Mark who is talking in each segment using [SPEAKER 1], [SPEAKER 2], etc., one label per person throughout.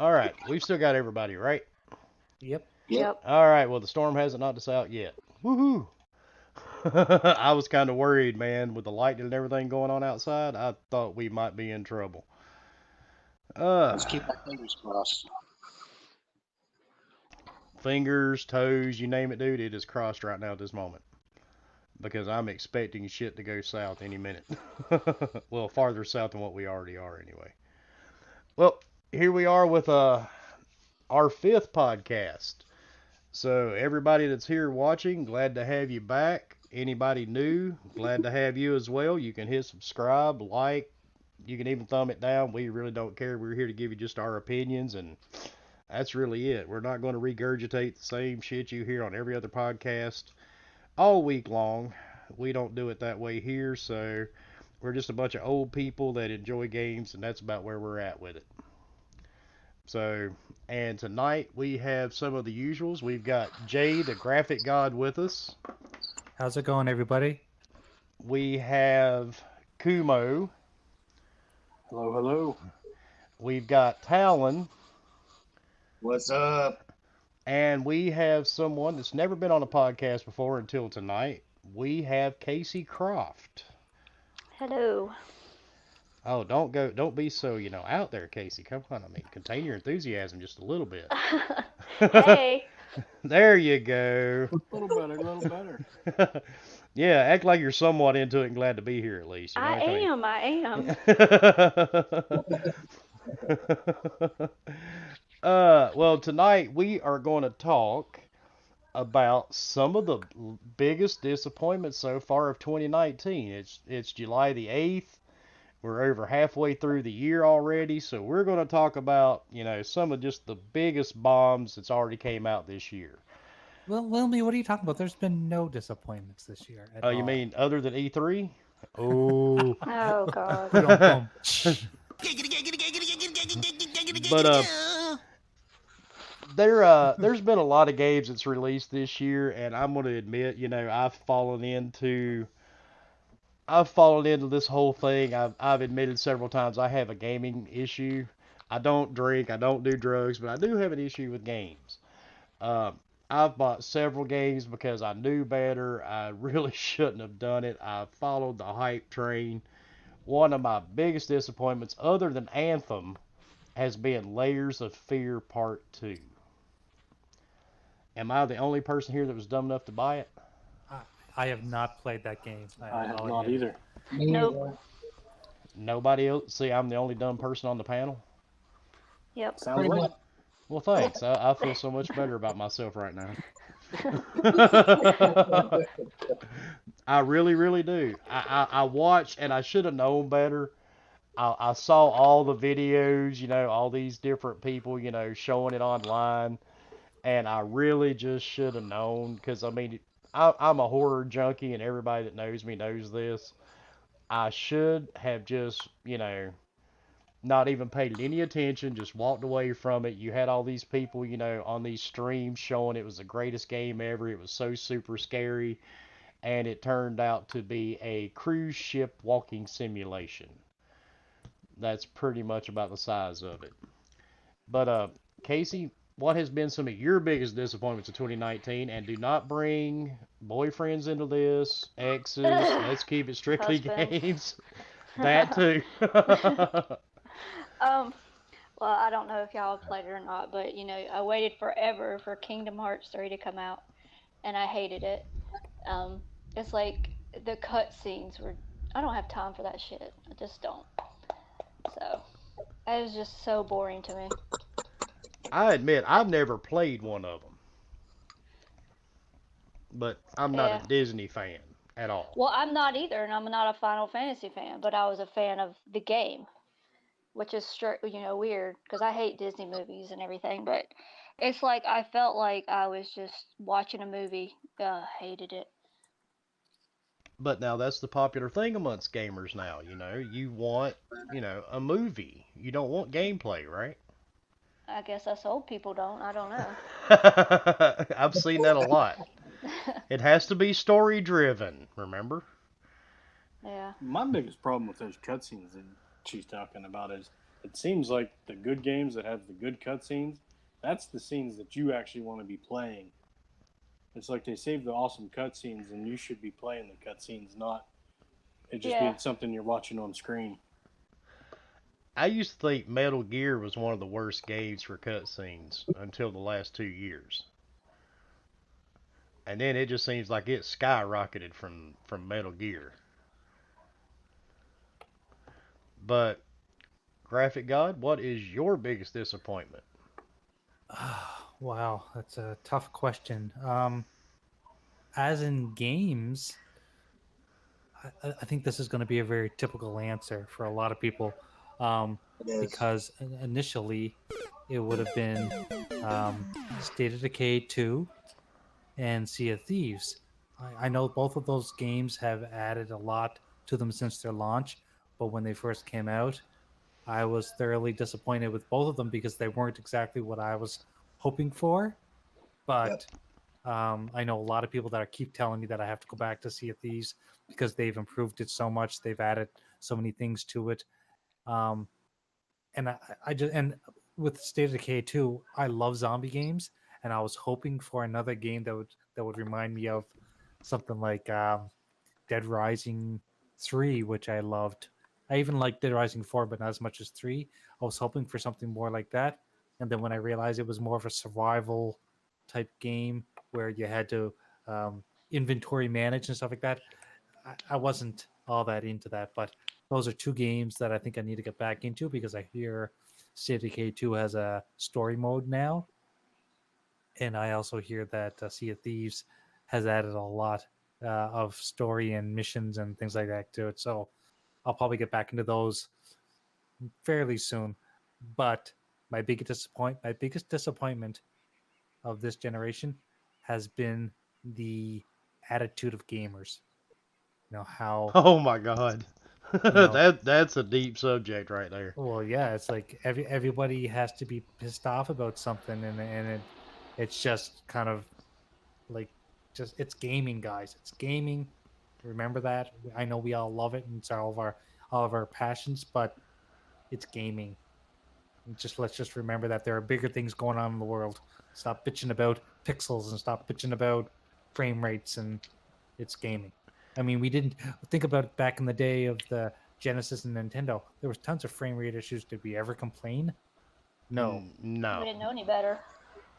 [SPEAKER 1] All right, we've still got everybody, right?
[SPEAKER 2] Yep.
[SPEAKER 3] Yep.
[SPEAKER 1] All right, well, the storm hasn't knocked us out yet. Woohoo! I was kind of worried, man, with the lightning and everything going on outside. I thought we might be in trouble.
[SPEAKER 3] Let's keep our fingers crossed.
[SPEAKER 1] Fingers, toes, you name it, dude, it is crossed right now at this moment. Because I'm expecting shit to go south any minute. Well, farther south than what we already are, anyway. Well, here we are with our fifth podcast. So, everybody that's here watching, glad to have you back. Anybody new, glad to have you as well. You can hit subscribe, like, you can even thumb it down. We really don't care. We're here to give you just our opinions, and that's really it. We're not going to regurgitate the same shit you hear on every other podcast all week long. We don't do it that way here, so we're just a bunch of old people that enjoy games, and that's about where we're at with it. So, and tonight we have some of the usuals. We've got Jay, the graphic god, with us.
[SPEAKER 2] How's it going, everybody?
[SPEAKER 1] We have Kumo.
[SPEAKER 3] Hello, hello.
[SPEAKER 1] We've got Talon.
[SPEAKER 3] What's up?
[SPEAKER 1] And we have someone that's never been on a podcast before until tonight. We have Casey Croft.
[SPEAKER 4] Hello.
[SPEAKER 1] Oh, don't be so, out there, Casey. Come on, contain your enthusiasm just a little bit.
[SPEAKER 4] Hey.
[SPEAKER 1] There you go.
[SPEAKER 3] A little better.
[SPEAKER 1] Yeah, act like you're somewhat into it and glad to be here at least. You know
[SPEAKER 4] I am.
[SPEAKER 1] Well, tonight we are going to talk about some of the biggest disappointments so far of 2019. It's July the 8th. We're over halfway through the year already, so we're going to talk about, some of just the biggest bombs that's already came out this year.
[SPEAKER 2] Well, Wilmy, what are you talking about? There's been no disappointments this year at all.
[SPEAKER 1] You mean other than E3? Oh.
[SPEAKER 4] Oh, God.
[SPEAKER 1] But there's been a lot of games that's released this year, and I'm going to admit, I've fallen into this whole thing. I've admitted several times I have a gaming issue. I don't drink, I don't do drugs, but I do have an issue with games. I've bought several games because I knew better. I really shouldn't have done it. I followed the hype train. One of my biggest disappointments, other than Anthem, has been Layers of Fear Part 2. Am I the only person here that was dumb enough to buy it?
[SPEAKER 2] I have not played that game.
[SPEAKER 3] I have not either.
[SPEAKER 4] Nope.
[SPEAKER 1] Nobody else? See, I'm the only dumb person on the panel?
[SPEAKER 4] Yep.
[SPEAKER 3] Sounds like
[SPEAKER 1] Well, thanks. I feel so much better about myself right now. I really, really do. I watched, and I should have known better. I saw all the videos, all these different people, showing it online. And I really just should have known, because, I'm a horror junkie, and everybody that knows me knows this. I should have just, not even paid any attention, just walked away from it. You had all these people, on these streams showing it was the greatest game ever. It was so super scary. And it turned out to be a cruise ship walking simulation. That's pretty much about the size of it. But, Casey, what has been some of your biggest disappointments of 2019? And do not bring boyfriends into this, exes. Let's keep it strictly games. That too.
[SPEAKER 4] Well, I don't know if y'all played it or not, but I waited forever for Kingdom Hearts 3 to come out, and I hated it. It's like the cutscenes were. I don't have time for that shit. I just don't. So it was just so boring to me.
[SPEAKER 1] I admit I've never played one of them, but I'm not a Disney fan at all.
[SPEAKER 4] Well, I'm not either, and I'm not a Final Fantasy fan, but I was a fan of the game, which is weird because I hate Disney movies and everything, but it's like I felt like I was just watching a movie. Hated it.
[SPEAKER 1] But now that's the popular thing amongst gamers now, you want, a movie. You don't want gameplay, right?
[SPEAKER 4] I guess us old people don't. I don't know.
[SPEAKER 1] I've seen that a lot. It has to be story driven, remember?
[SPEAKER 4] Yeah.
[SPEAKER 3] my biggest problem with those cutscenes that she's talking about is
[SPEAKER 5] it seems like the good games that have the good cutscenes, that's the scenes that you actually want to be playing. It's like they save the awesome cutscenes, and you should be playing the cutscenes, not it just
[SPEAKER 4] Yeah.
[SPEAKER 5] being something you're watching on screen.
[SPEAKER 1] I used to think Metal Gear was one of the worst games for cutscenes until the last 2 years. And then it just seems like it skyrocketed from Metal Gear. But Graphic God, what is your biggest disappointment?
[SPEAKER 2] Wow, that's a tough question. As in games, I think this is going to be a very typical answer for a lot of people,
[SPEAKER 3] It is.
[SPEAKER 2] because initially it would have been State of Decay 2 and Sea of Thieves. I know both of those games have added a lot to them since their launch, but when they first came out, I was thoroughly disappointed with both of them because they weren't exactly what I was hoping for. But I know a lot of people that keep telling me that I have to go back to Sea of Thieves because they've improved it so much. They've added so many things to it. Um, and I just and with State of Decay 2, I love zombie games, and I was hoping for another game that would remind me of something like Dead Rising 3, which I loved. I even liked Dead Rising 4, but not as much as 3. I was hoping for something more like that. And then when I realized it was more of a survival type game where you had to inventory manage and stuff like that, I wasn't all that into that. But those are two games that I think I need to get back into because I hear State of Decay 2 has a story mode now. And I also hear that Sea of Thieves has added a lot of story and missions and things like that to it. So I'll probably get back into those fairly soon. But my biggest disappointment of this generation has been the attitude of gamers. You know how
[SPEAKER 1] Oh my God.
[SPEAKER 2] you know.
[SPEAKER 1] That's a deep subject right there.
[SPEAKER 2] Well, yeah, it's like everybody has to be pissed off about something, it's just kind of like just it's gaming, guys. It's gaming. Remember that. I know we all love it and it's all of our passions, but it's gaming. Just let's just remember that there are bigger things going on in the world. Stop bitching about pixels and stop bitching about frame rates, and it's gaming. I mean, we didn't think about it back in the day of the Genesis and Nintendo. There was tons of frame rate issues. Did we ever complain? No,
[SPEAKER 4] We
[SPEAKER 1] No.
[SPEAKER 4] didn't know any better.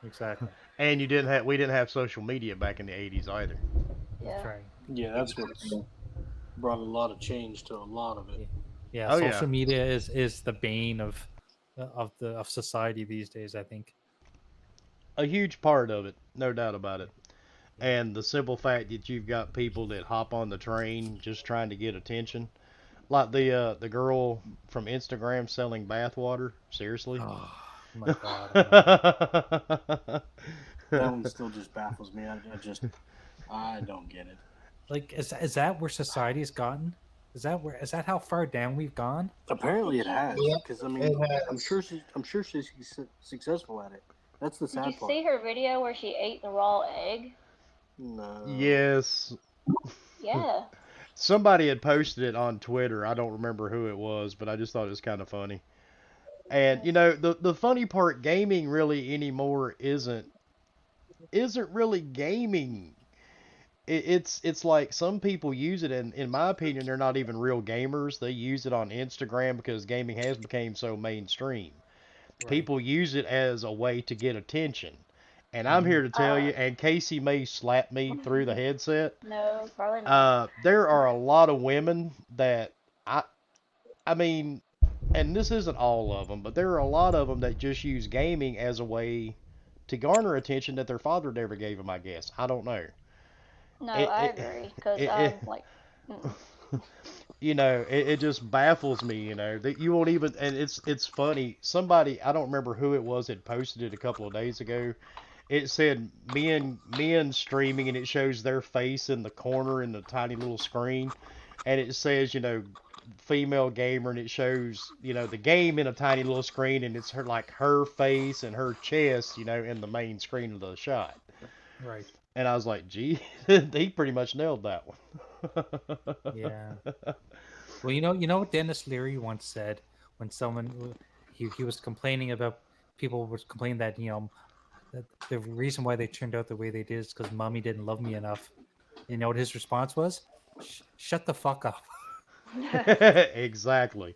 [SPEAKER 2] exactly.
[SPEAKER 1] And we didn't have social media back in the 80s either.
[SPEAKER 2] That's
[SPEAKER 4] Yeah.
[SPEAKER 2] right.
[SPEAKER 5] Yeah, that's what's brought a lot of change to a lot of it.
[SPEAKER 2] Yeah,
[SPEAKER 1] Oh,
[SPEAKER 2] social
[SPEAKER 1] yeah.
[SPEAKER 2] media is the bane of society these days, I think.
[SPEAKER 1] A huge part of it, no doubt about it. And the simple fact that you've got people that hop on the train just trying to get attention, like the girl from Instagram selling bathwater. Seriously.
[SPEAKER 2] Oh my god. I
[SPEAKER 5] That one still just baffles me. I don't get it.
[SPEAKER 2] Like, is that where society has gotten? Is that how far down we've gone?
[SPEAKER 5] Apparently, it has.
[SPEAKER 3] Yeah,
[SPEAKER 5] Because I mean,
[SPEAKER 3] it has.
[SPEAKER 5] I'm sure she's successful at it. That's the
[SPEAKER 4] Did
[SPEAKER 5] sad
[SPEAKER 4] you
[SPEAKER 5] part.
[SPEAKER 4] see her video where she ate the raw egg?
[SPEAKER 5] No.
[SPEAKER 1] Yes.
[SPEAKER 4] Yeah.
[SPEAKER 1] Somebody had posted it on Twitter. I don't remember who it was, but I just thought it was kind of funny. And the funny part, gaming really anymore isn't really gaming. It's like some people use it, and in my opinion, they're not even real gamers. They use it on Instagram because gaming has become so mainstream.
[SPEAKER 2] Right.
[SPEAKER 1] People use it as a way to get attention. And I'm here to tell you, and Casey may slap me through the headset.
[SPEAKER 4] No, probably not.
[SPEAKER 1] There are a lot of women that I I mean, and this isn't all of them, but there are a lot of them that just use gaming as a way to garner attention that their father never gave them. I guess I don't know.
[SPEAKER 4] No,
[SPEAKER 1] It
[SPEAKER 4] I
[SPEAKER 1] it
[SPEAKER 4] agree because
[SPEAKER 1] it,
[SPEAKER 4] I'm
[SPEAKER 1] it
[SPEAKER 4] like, mm-mm.
[SPEAKER 1] it just baffles me. That you won't even, and it's funny. Somebody, I don't remember who it was, had posted it a couple of days ago. It said men streaming, and it shows their face in the corner in the tiny little screen, and it says female gamer, and it shows the game in a tiny little screen, and it's her face and her chest in the main screen of the shot.
[SPEAKER 2] Right.
[SPEAKER 1] And I was like, gee, he pretty much nailed that one.
[SPEAKER 2] Yeah. Well, you know what Dennis Leary once said when someone he was complaining about people was complaining that that the reason why they turned out the way they did is because mommy didn't love me enough. You know what his response was? Shut the fuck up.
[SPEAKER 1] Exactly.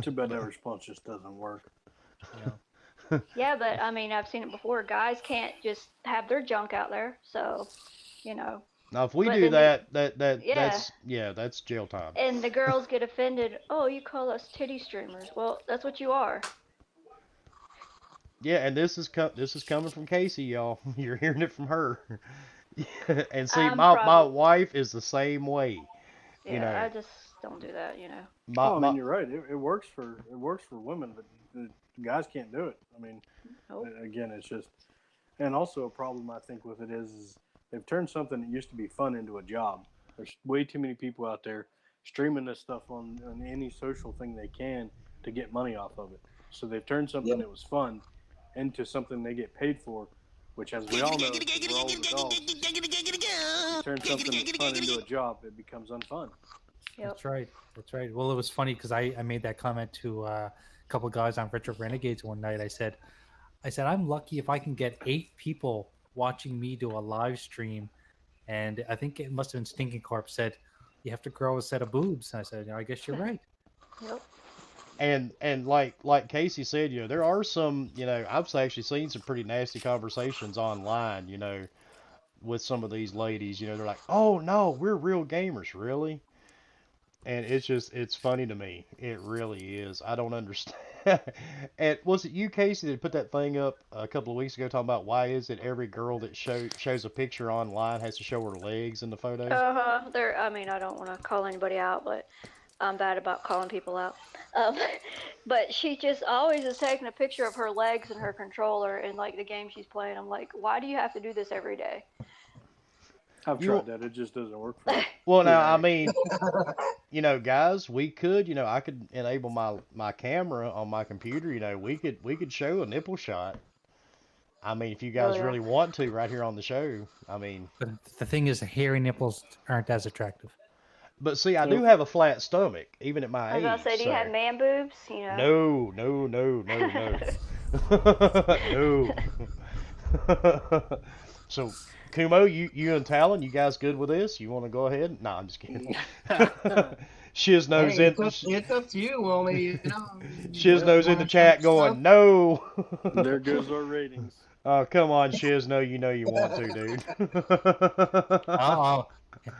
[SPEAKER 5] Too bad that response just doesn't work.
[SPEAKER 4] Yeah, but I mean, I've seen it before. Guys can't just have their junk out there, so you know.
[SPEAKER 1] Now, if we
[SPEAKER 4] But
[SPEAKER 1] do
[SPEAKER 4] then yeah,
[SPEAKER 1] that's jail time.
[SPEAKER 4] and the girls get offended. Oh, you call us titty streamers? Well, that's what you are.
[SPEAKER 1] Yeah, and this is coming from Casey, y'all. You're hearing it from her. And see,
[SPEAKER 4] I'm
[SPEAKER 1] my
[SPEAKER 4] probably
[SPEAKER 1] wife is the same way. You
[SPEAKER 4] yeah.
[SPEAKER 1] know,
[SPEAKER 4] I just don't do that.
[SPEAKER 1] my
[SPEAKER 5] Oh, I
[SPEAKER 1] my
[SPEAKER 5] mean, you're right. It works for women, but the guys can't do it. I mean,
[SPEAKER 4] Nope.
[SPEAKER 5] again, it's just, and also a problem I think with it is they've turned something that used to be fun into a job. There's way too many people out there streaming this stuff on any social thing they can to get money off of it. So they've turned something that was fun into something they get paid for, which, as we all know, 'cause we're all adults, you turn something that's fun into a job, it becomes unfun.
[SPEAKER 4] Yep.
[SPEAKER 2] That's right. That's right. Well, it was funny because I made that comment to a couple of guys on Retro Renegades one night. I said I'm lucky if I can get 8 people watching me do a live stream, and I think it must have been Stinking Corp said you have to grow a set of boobs. And I said, I guess you're right.
[SPEAKER 4] Yep.
[SPEAKER 1] and like Casey said, there are some, I've actually seen some pretty nasty conversations online, with some of these ladies. They're like, "Oh no, we're real gamers, really?" And it's funny to me. It really is. I don't understand. And was it you, Casey, that put that thing up a couple of weeks ago talking about why is it every girl that shows a picture online has to show her legs in the photo?
[SPEAKER 4] There. I mean, I don't want to call anybody out, but I'm bad about calling people out. Um, but she just always is taking a picture of her legs and her controller and like the game she's playing. I'm like, why do you have to do this every day?
[SPEAKER 5] I've
[SPEAKER 1] You
[SPEAKER 5] tried that. It just doesn't work for me.
[SPEAKER 1] well now, I
[SPEAKER 5] Right.
[SPEAKER 1] mean, guys, we could, I could enable my camera on my computer. We could show a nipple shot. I mean, if you
[SPEAKER 4] Oh
[SPEAKER 1] guys
[SPEAKER 4] yeah.
[SPEAKER 1] really want to, right here on the show. I mean,
[SPEAKER 2] But the thing is, hairy nipples aren't as attractive.
[SPEAKER 1] but see, I do
[SPEAKER 5] Nope.
[SPEAKER 1] have a flat stomach, even at my
[SPEAKER 4] I was about to
[SPEAKER 1] age.
[SPEAKER 4] say, do you have
[SPEAKER 1] So
[SPEAKER 4] man boobs?
[SPEAKER 1] no, no, no, no, no, no. So, Kumo, you and Talon, you guys good with this? You want to go ahead? No, I'm just kidding. Shiz knows
[SPEAKER 6] Hey,
[SPEAKER 1] in
[SPEAKER 6] it's up to you. Only
[SPEAKER 1] Shiz knows in the
[SPEAKER 6] want
[SPEAKER 1] chat
[SPEAKER 6] some
[SPEAKER 1] going
[SPEAKER 6] stuff?
[SPEAKER 1] no.
[SPEAKER 5] There goes our ratings.
[SPEAKER 1] Oh, come on, Shiz. No, you know you want to, dude.
[SPEAKER 2] Oh,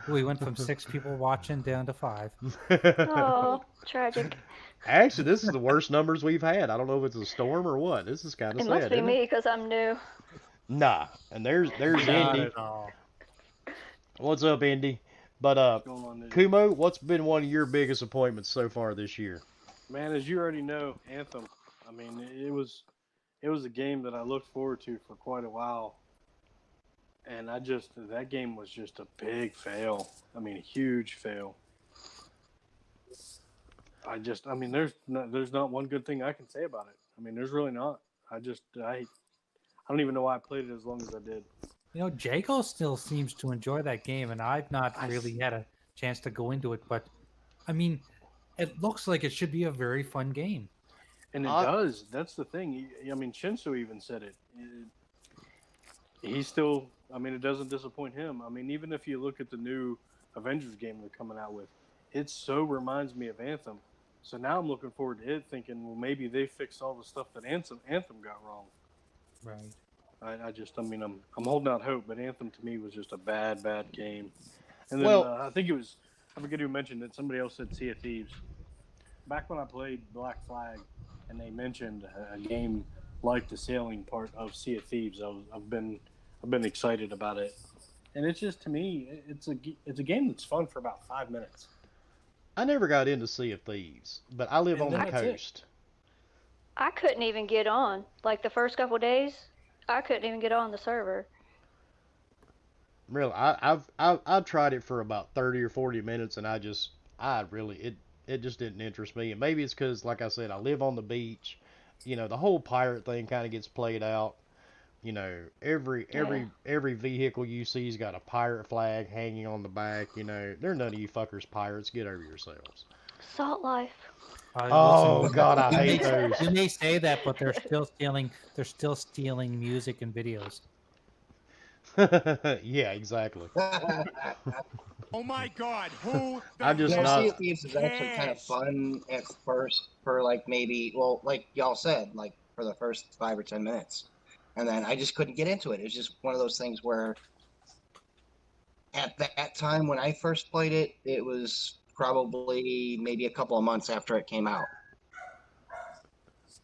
[SPEAKER 2] we went from 6 people watching down to 5.
[SPEAKER 4] Oh, tragic.
[SPEAKER 1] Actually, this is the worst numbers we've had. I don't know if it's a storm or what. This is kind of
[SPEAKER 4] It must
[SPEAKER 1] sad,
[SPEAKER 4] be
[SPEAKER 1] isn't it?
[SPEAKER 4] me because I'm new.
[SPEAKER 1] Nah. And there's
[SPEAKER 2] Not
[SPEAKER 1] Indy.
[SPEAKER 2] at all.
[SPEAKER 1] What's up, Indy? But
[SPEAKER 5] What's going on there?
[SPEAKER 1] Kumo, what's been one of your biggest appointments so far this year?
[SPEAKER 5] Man, as you already know, Anthem. I mean, it was a game that I looked forward to for quite a while, and that game was just a big fail. I mean, a huge fail. I mean, there's not one good thing I can say about it. I mean, there's really not. I don't even know why I played it as long as I did.
[SPEAKER 2] Jago still seems to enjoy that game, and I've not really had a chance to go into it. But I mean, it looks like it should be a very fun game.
[SPEAKER 5] And it does. That's the thing. I mean, Shinsu even said it. He's still. I mean, it doesn't disappoint him. I mean, even if you look at the new Avengers game they're coming out with, it so reminds me of Anthem. So now I'm looking forward to it, thinking, well, maybe they fixed all the stuff that Anthem got wrong.
[SPEAKER 2] Right.
[SPEAKER 5] I mean, I'm holding out hope, but Anthem to me was just a bad game. And then
[SPEAKER 1] Well-
[SPEAKER 5] I think it was, I forget who mentioned it. Somebody else said Sea of Thieves. Back when I played Black Flag, and they mentioned a game like the sailing part of Sea of Thieves, I've been excited about it. And it's just, to me, it's a game that's fun for about 5 minutes.
[SPEAKER 1] I never got into Sea of Thieves, but I live
[SPEAKER 5] And
[SPEAKER 1] on the
[SPEAKER 5] that's it.
[SPEAKER 1] coast.
[SPEAKER 4] I couldn't even get on. Like the first couple days, I couldn't even get on the server.
[SPEAKER 1] Really, I've tried it for about 30 or 40 minutes, and it just didn't interest me. And maybe it's because, like I said, I live on the beach. The whole pirate thing kind of gets played out. Every vehicle you see's got a pirate flag hanging on the back. They're none of you fuckers pirates. Get over yourselves.
[SPEAKER 4] Salt life.
[SPEAKER 1] Oh
[SPEAKER 2] Listen,
[SPEAKER 1] God, I hate those.
[SPEAKER 2] you may say that, but they're still stealing. They're still stealing music and videos.
[SPEAKER 1] Yeah, exactly.
[SPEAKER 7] Oh my God! Who the
[SPEAKER 1] I'm just
[SPEAKER 6] Yeah, Sea of
[SPEAKER 1] not.
[SPEAKER 6] Thieves is actually kind of
[SPEAKER 7] cares?
[SPEAKER 6] fun at first for like maybe, well, like y'all said, like for the first 5 or 10 minutes. And then I just couldn't get into it. It was just one of those things where at that time when I first played it, it was probably maybe a couple of months after it came out.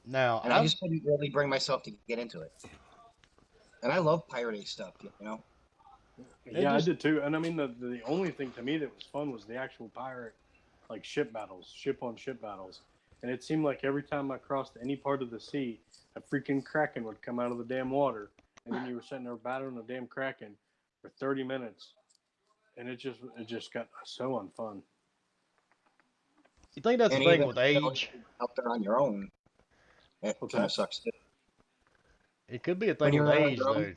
[SPEAKER 1] Now
[SPEAKER 6] And I just couldn't really bring myself to get into it. And I love pirating stuff, you know?
[SPEAKER 5] Yeah, I
[SPEAKER 1] just
[SPEAKER 5] did too. And I mean, the only thing to me that was fun was the actual pirate, like ship battles, ship on ship battles. And it seemed like every time I crossed any part of the sea, a freaking kraken would come out of the damn water, and then you were sitting there battling the damn kraken for 30 minutes, and it just got so unfun.
[SPEAKER 1] you think that's the
[SPEAKER 6] And
[SPEAKER 1] thing
[SPEAKER 6] even
[SPEAKER 1] with
[SPEAKER 6] you know,
[SPEAKER 1] age?
[SPEAKER 6] out there on your own, it
[SPEAKER 5] What's
[SPEAKER 6] kind of
[SPEAKER 5] that?
[SPEAKER 6] sucks too.
[SPEAKER 1] It could be a
[SPEAKER 6] When
[SPEAKER 1] thing with
[SPEAKER 6] you're on
[SPEAKER 1] age
[SPEAKER 6] your own,
[SPEAKER 1] though.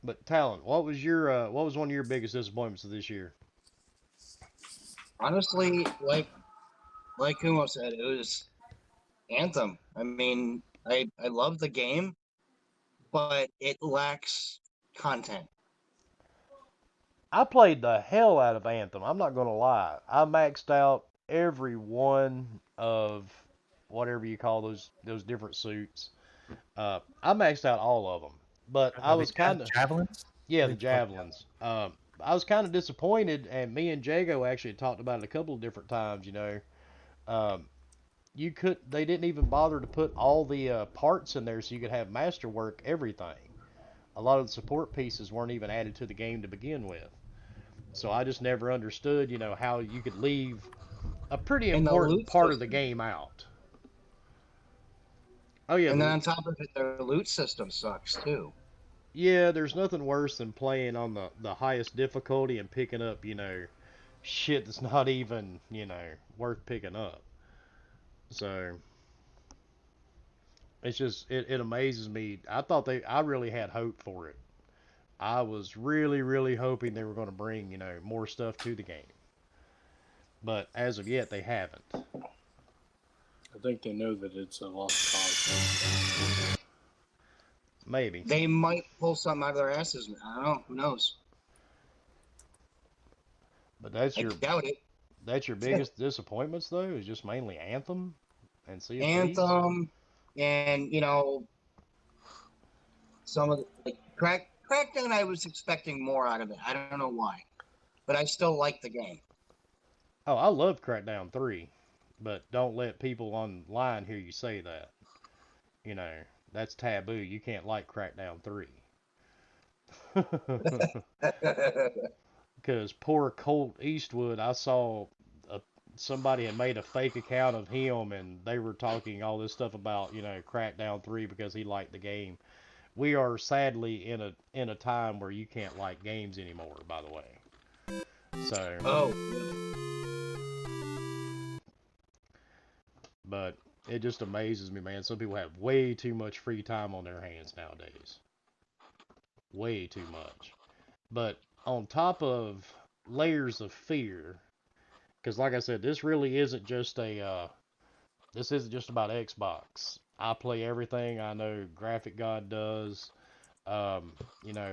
[SPEAKER 1] But Talon, what was one of your biggest disappointments of this year?
[SPEAKER 6] honestly, like Kumo said, it was Anthem. I mean, I love the game, but it lacks content.
[SPEAKER 1] I played the hell out of Anthem. I'm not gonna lie. I maxed out every one of whatever you call those different suits. I maxed out all of them, but I was kind of
[SPEAKER 2] Javelins.
[SPEAKER 1] yeah,
[SPEAKER 2] I
[SPEAKER 1] the
[SPEAKER 2] think it's called
[SPEAKER 1] javelins. I was kind of disappointed, and me and Jago actually talked about it a couple of different times. Um, they didn't even bother to put all the parts in there so you could have masterwork everything. A lot of the support pieces weren't even added to the game to begin with. So I just never understood, how you could leave a pretty
[SPEAKER 6] And the
[SPEAKER 1] important
[SPEAKER 6] loot
[SPEAKER 1] part of the
[SPEAKER 6] system.
[SPEAKER 1] game out. Oh yeah,
[SPEAKER 6] And then on top of it, their loot system sucks too.
[SPEAKER 1] yeah. There's nothing worse than playing on the highest difficulty and picking up, shit that's not even, worth picking up. So it amazes me. I really had hope for it. I was really, really hoping they were going to bring, more stuff to the game. But as of yet, they haven't.
[SPEAKER 5] I think they know that it's a lost cause.
[SPEAKER 1] Maybe.
[SPEAKER 6] They might pull something out of their asses. I don't know. Who knows?
[SPEAKER 1] But
[SPEAKER 6] I doubt it.
[SPEAKER 1] that's your biggest disappointments though, is just mainly Anthem and Sea of Thieves.
[SPEAKER 6] Anthem, and some of the like Crackdown. I was expecting more out of it. I don't know why, but I still like the game.
[SPEAKER 1] Oh, I love Crackdown 3, but don't let people online hear you say that. You know, that's taboo. You can't like Crackdown 3. Because poor Colt Eastwood, I saw somebody had made a fake account of him and they were talking all this stuff about, Crackdown 3 because he liked the game. We are sadly in a time where you can't like games anymore, by the way. So,
[SPEAKER 6] Oh,
[SPEAKER 1] but it just amazes me, man. Some people have way too much free time on their hands nowadays. Way too much. But on top of layers of fear, because like I said, this isn't just about Xbox. I play everything. I know Graphic God does.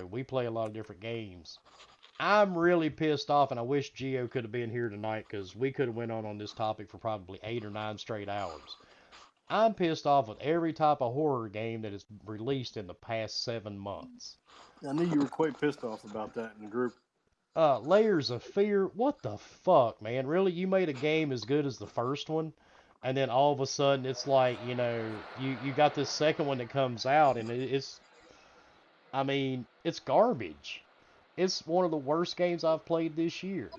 [SPEAKER 1] We play a lot of different games. I'm really pissed off, and I wish Gio could have been here tonight because we could have went on this topic for probably 8 or 9 straight hours. I'm pissed off with every type of horror game that is released in the past 7 months.
[SPEAKER 5] I knew you were quite pissed off about that in the group.
[SPEAKER 1] Layers of Fear. What the fuck, man? Really, you made a game as good as the first one, and then all of a sudden it's like, you got this second one that comes out, and I mean, it's garbage. It's one of the worst games I've played this year.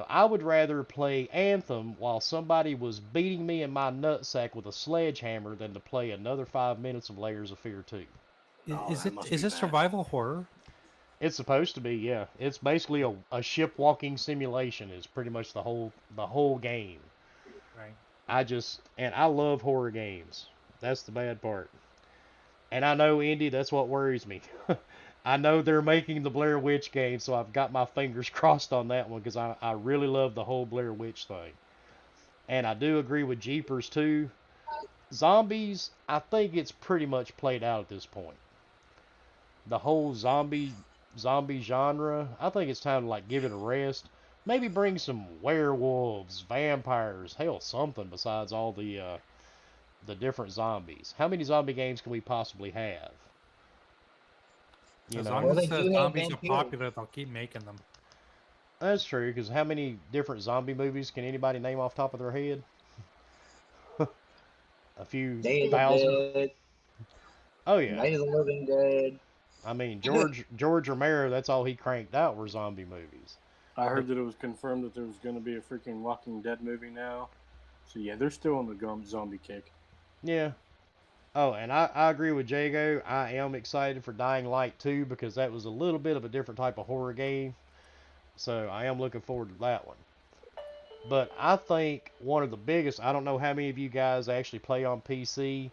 [SPEAKER 1] I would rather play Anthem while somebody was beating me in my nutsack with a sledgehammer than to play another 5 minutes of Layers of Fear 2.
[SPEAKER 5] Oh, that must
[SPEAKER 2] Is
[SPEAKER 5] be
[SPEAKER 2] it
[SPEAKER 5] bad.
[SPEAKER 2] survival horror?
[SPEAKER 1] It's supposed to be, yeah. It's basically a ship walking simulation is pretty much the whole game.
[SPEAKER 2] Right.
[SPEAKER 1] I love horror games. That's the bad part. And I know, Indy, that's what worries me. I know they're making the Blair Witch game, so I've got my fingers crossed on that one because I really love the whole Blair Witch thing. And I do agree with Jeepers too. Zombies, I think it's pretty much played out at this point. The whole zombie genre, I think it's time to like give it a rest. Maybe bring some werewolves, vampires, hell, something besides all the different zombies. How many zombie games can we possibly have? You
[SPEAKER 2] As
[SPEAKER 1] know,
[SPEAKER 2] long
[SPEAKER 6] Well, they
[SPEAKER 2] as
[SPEAKER 6] do have
[SPEAKER 2] zombies are
[SPEAKER 6] vampires.
[SPEAKER 2] popular, they'll keep making them.
[SPEAKER 1] that's true. Because how many different zombie movies can anybody name off the top of their head? A few
[SPEAKER 6] Day of the
[SPEAKER 1] thousand.
[SPEAKER 6] Dead,
[SPEAKER 1] Oh yeah.
[SPEAKER 6] Night of the Living Dead.
[SPEAKER 1] I mean George Romero. That's all he cranked out were zombie movies.
[SPEAKER 5] I
[SPEAKER 1] But
[SPEAKER 5] heard that it was confirmed that there was going to be a freaking Walking Dead movie now. So yeah, they're still on the zombie kick.
[SPEAKER 1] yeah. Oh, and I agree with Jago. I am excited for Dying Light 2 because that was a little bit of a different type of horror game. So I am looking forward to that one. But I think one of the biggest, I don't know how many of you guys actually play on PC.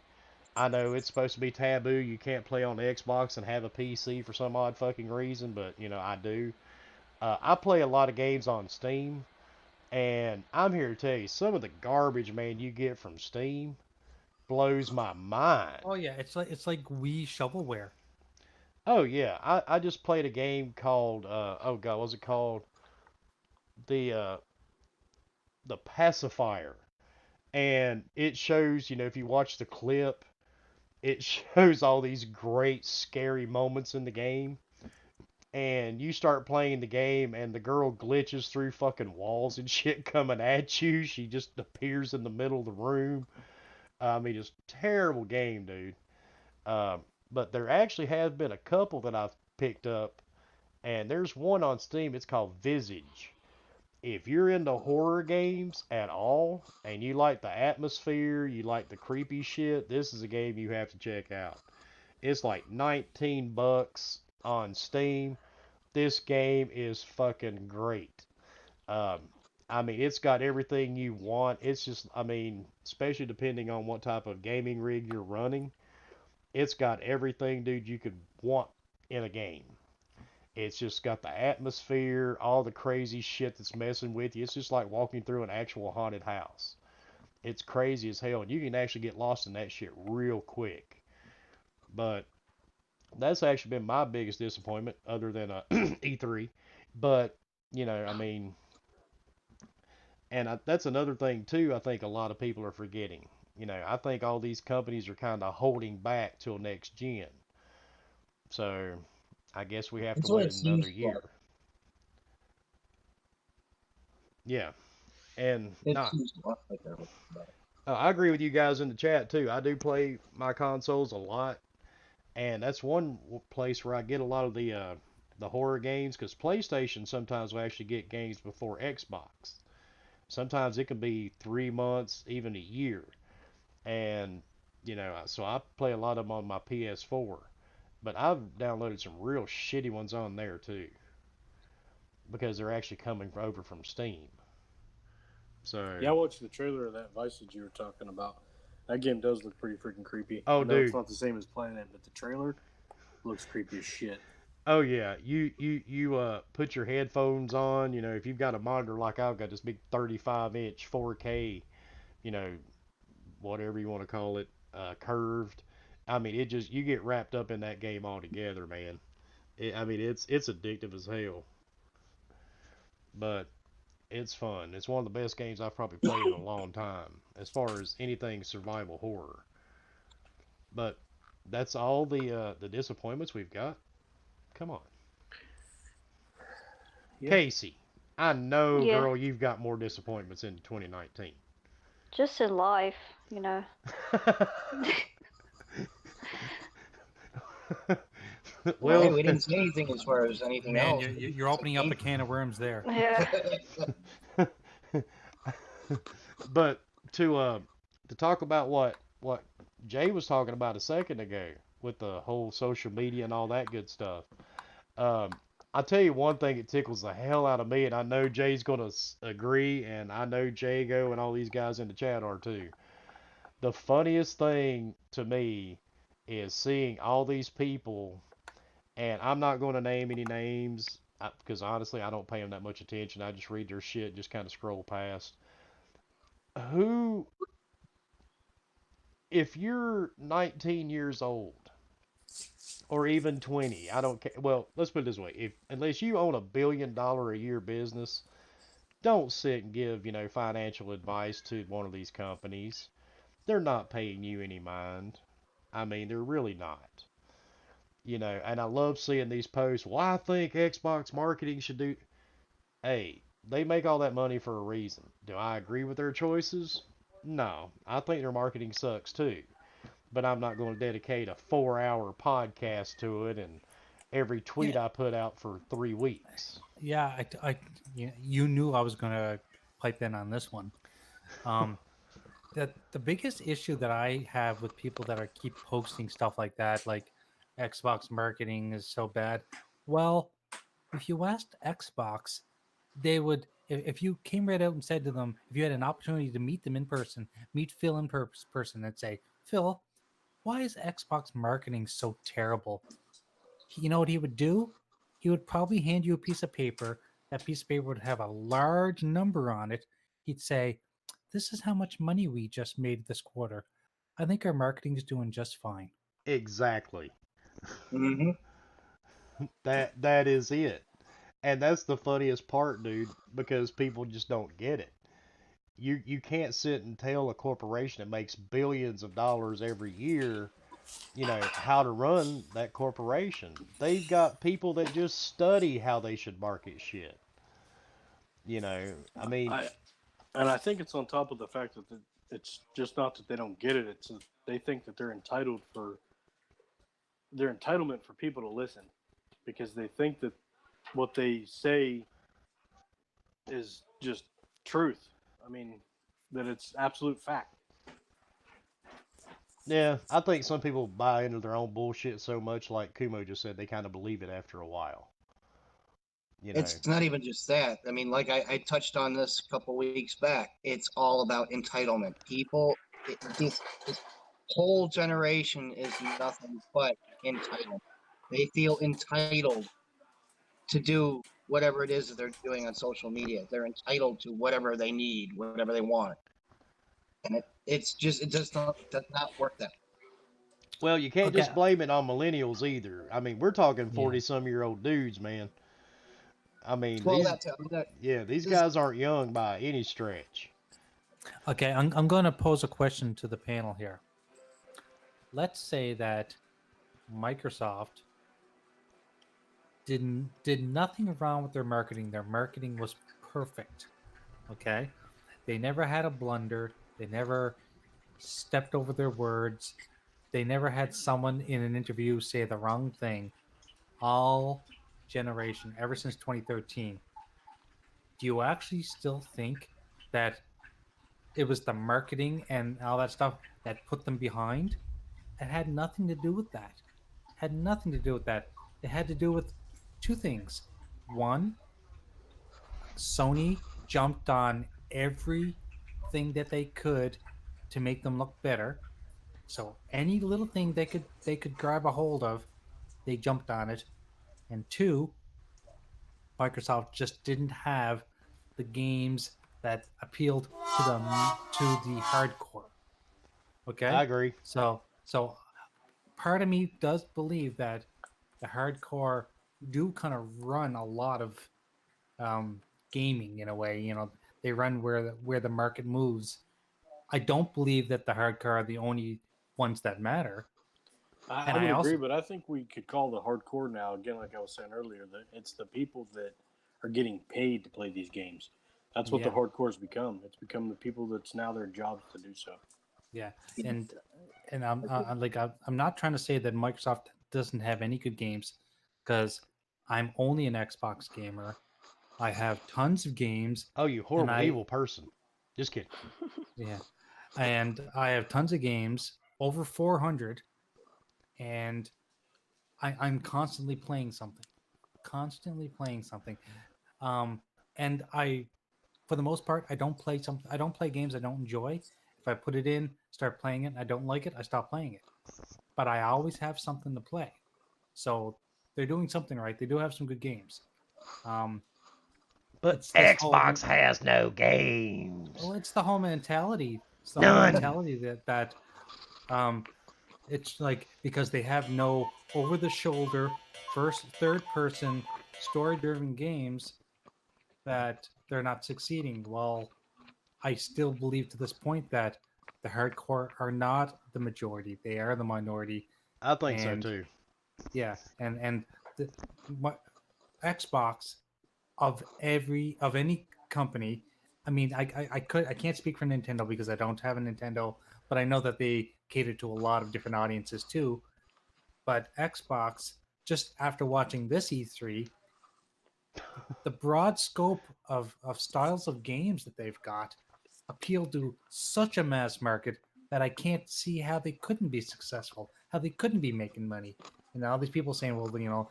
[SPEAKER 1] I know it's supposed to be taboo. You can't play on the Xbox and have a PC for some odd fucking reason, but I do. I play a lot of games on Steam, and I'm here to tell you some of the garbage, man, you get from Steam blows my mind.
[SPEAKER 2] Oh yeah, it's like Wii shovelware.
[SPEAKER 1] Oh yeah, I just played a game called oh god, what was it called? The the pacifier. And it shows, if you watch the clip, it shows all these great scary moments in the game. And you start playing the game and the girl glitches through fucking walls and shit coming at you. She just appears in the middle of the room. I mean, it's a terrible game, dude. Um, but there actually have been a couple that I've picked up, and there's one on Steam. It's called Visage. If you're into horror games at all, and you like the atmosphere, you like the creepy shit, this is a game you have to check out. It's like 19 bucks on Steam. This game is fucking great. Um, I mean, it's got everything you want. It's just, I mean, especially depending on what type of gaming rig you're running, it's got everything, dude, you could want in a game. It's just got the atmosphere, all the crazy shit that's messing with you. It's just like walking through an actual haunted house. It's crazy as hell, and you can actually get lost in that shit real quick. But that's actually been my biggest disappointment, other than E3. But I mean, and that's another thing too. I think a lot of people are forgetting. I think all these companies are kind of holding back till next gen. So I guess we have to
[SPEAKER 6] That's what
[SPEAKER 1] wait
[SPEAKER 6] it seems
[SPEAKER 1] another year.
[SPEAKER 6] like.
[SPEAKER 1] Yeah, and
[SPEAKER 6] It
[SPEAKER 1] nah,
[SPEAKER 6] seems like they're holding back.
[SPEAKER 1] I agree with you guys in the chat too. I do play my consoles a lot, and that's one place where I get a lot of the horror games because PlayStation sometimes will actually get games before Xbox. Sometimes it can be 3 months, even a year, and so I play a lot of them on my PS4. But I've downloaded some real shitty ones on there too because they're actually coming over from Steam. So,
[SPEAKER 5] Yeah, I watched the trailer of that Vice that you were talking about. That game does look pretty freaking creepy.
[SPEAKER 1] oh
[SPEAKER 5] I know it's
[SPEAKER 1] dude,
[SPEAKER 5] not the same as playing it, but the trailer looks creepy as shit.
[SPEAKER 1] oh yeah, you put your headphones on. If you've got a monitor like I've got, this big 35-inch 4K, you know, whatever you want to call it, curved. I mean, it just you get wrapped up in that game altogether, man. I mean, it's addictive as hell, but it's fun. It's one of the best games I've probably played in a long time as far as anything survival horror. But that's all the disappointments we've got. Come on.
[SPEAKER 5] Yeah.
[SPEAKER 1] Casey, I know,
[SPEAKER 4] Yeah.
[SPEAKER 1] girl, you've got more disappointments in 2019.
[SPEAKER 4] Just in life, you know.
[SPEAKER 1] Well,
[SPEAKER 6] Hey, we didn't say anything as far as anything
[SPEAKER 2] Man,
[SPEAKER 6] else.
[SPEAKER 2] you're opening up a can of worms there.
[SPEAKER 4] Yeah.
[SPEAKER 1] but to talk about what Jay was talking about a second ago with the whole social media and all that good stuff. Um, I'll tell you one thing that tickles the hell out of me, and I know Jay's gonna agree, and I know Jago and all these guys in the chat are too. The funniest thing to me is seeing all these people And I'm not going to name any names because honestly, I don't pay them that much attention. I just read their shit, just kind of scroll past. Who, if you're 19 years old or even 20, I don't care. Well, let's put it this way: if unless you own $1 billion a year business, don't sit and give financial advice to one of these companies. They're not paying you any mind. I mean, they're really not. And I love seeing these posts. Well, I think Xbox marketing should do. Hey, they make all that money for a reason. Do I agree with their choices? No. I think their marketing sucks too. But I'm not going to dedicate a 4 hour podcast to it and every tweet
[SPEAKER 2] Yeah,
[SPEAKER 1] I put out for 3 weeks.
[SPEAKER 2] yeah. You knew I was gonna pipe in on this one. Um, the biggest issue that I have with people that are keep posting stuff like that, like Xbox marketing is so bad. Well, if you asked Xbox, they would. If you came right out and said to them, if you had an opportunity to meet them in person, meet Phil in person, and say, Phil, why is Xbox marketing so terrible? You know what he would do? He would probably hand you a piece of paper. That piece of paper would have a large number on it. He'd say, "This is how much money we just made this quarter. I think our marketing is doing just fine."
[SPEAKER 1] Exactly.
[SPEAKER 6] Hmm.
[SPEAKER 1] That is it. And that's the funniest part, dude, because people just don't get it. You can't sit and tell a corporation that makes billions of dollars every year, how to run that corporation. They've got people that just study how they should market shit. I mean,
[SPEAKER 5] I and I think it's on top of the fact that it's just not that they don't get it; it's that they think that they're entitled for their entitlement for people to listen because they think that what they say is just truth. I mean, that it's absolute fact.
[SPEAKER 1] yeah, I think some people buy into their own bullshit so much, like Kumo just said, they kind of believe it after a while. You know,
[SPEAKER 6] It's not even just that. I mean, like I touched on this a couple weeks back. It's all about entitlement. People, this whole generation is nothing but entitled. They feel entitled to do whatever it is that they're doing on social media. They're entitled to whatever they need, whatever they want, and it does not work that.
[SPEAKER 1] well, you can't
[SPEAKER 2] Okay.
[SPEAKER 1] just blame it on millennials either. I mean, we're talking
[SPEAKER 2] Yeah.
[SPEAKER 1] 40-some-year-old dudes, man. I mean,
[SPEAKER 6] Well,
[SPEAKER 1] these
[SPEAKER 6] that's I mean,
[SPEAKER 1] yeah, these
[SPEAKER 6] this,
[SPEAKER 1] guys aren't young by any stretch.
[SPEAKER 2] Okay. I'm going to pose a question to the panel here. Let's say that Microsoft did nothing wrong with their marketing. Their marketing was perfect. Okay. They never had a blunder. They never stepped over their words. They never had someone in an interview say the wrong thing. All generation, ever since 2013. Do you actually still think that it was the marketing and all that stuff that put them behind? It had nothing to do with that. Had nothing to do with that. It had to do with two things. One, Sony jumped on everything that they could to make them look better. So any little thing they could grab a hold of, they jumped on it. And two, Microsoft just didn't have the games that appealed to the hardcore.
[SPEAKER 1] I
[SPEAKER 2] Okay,
[SPEAKER 1] agree.
[SPEAKER 2] so part of me does believe that the hardcore do kind of run a lot of gaming in a way. They run where the market moves. I don't believe that the hardcore are the only ones that matter.
[SPEAKER 5] I
[SPEAKER 2] And I
[SPEAKER 5] would agree,
[SPEAKER 2] also,
[SPEAKER 5] but I think we could call the hardcore now again, like I was saying earlier, that it's the people that are getting paid to play these games. That's what the
[SPEAKER 2] yeah,
[SPEAKER 5] hardcore's become. It's become the people that's now their jobs to do so.
[SPEAKER 2] yeah, and I'm not trying to say that Microsoft doesn't have any good games, because I'm only an Xbox gamer. I have tons of games,
[SPEAKER 1] Oh, you
[SPEAKER 2] and
[SPEAKER 1] horrible,
[SPEAKER 2] I
[SPEAKER 1] evil person. Just kidding.
[SPEAKER 2] yeah, and I have tons of games, over 400, and I'm constantly playing something, constantly playing something. Um, and for the most part, I don't play games I don't enjoy. If I put it in, start playing it, and I don't like it, I stop playing it. But I always have something to play. So they're doing something right. They do have some good games.
[SPEAKER 1] But
[SPEAKER 2] It's this whole-
[SPEAKER 1] Xbox has no games.
[SPEAKER 2] Well, it's the whole mentality. It's the
[SPEAKER 1] None.
[SPEAKER 2] whole mentality that it's like because they have no over-the-shoulder first, third-person story-driven games that they're not succeeding. Well, I still believe to this point that the hardcore are not the majority; they are the minority.
[SPEAKER 1] I think
[SPEAKER 2] And-
[SPEAKER 1] so too.
[SPEAKER 2] Yeah, and the Xbox of any company. I mean, I can't speak for Nintendo because I don't have a Nintendo, but I know that they cater to a lot of different audiences too. But Xbox, just after watching this E3, the broad scope of styles of games that they've got appeal to such a mass market that I can't see how they couldn't be successful, how they couldn't be making money. And all these people saying, well, you know,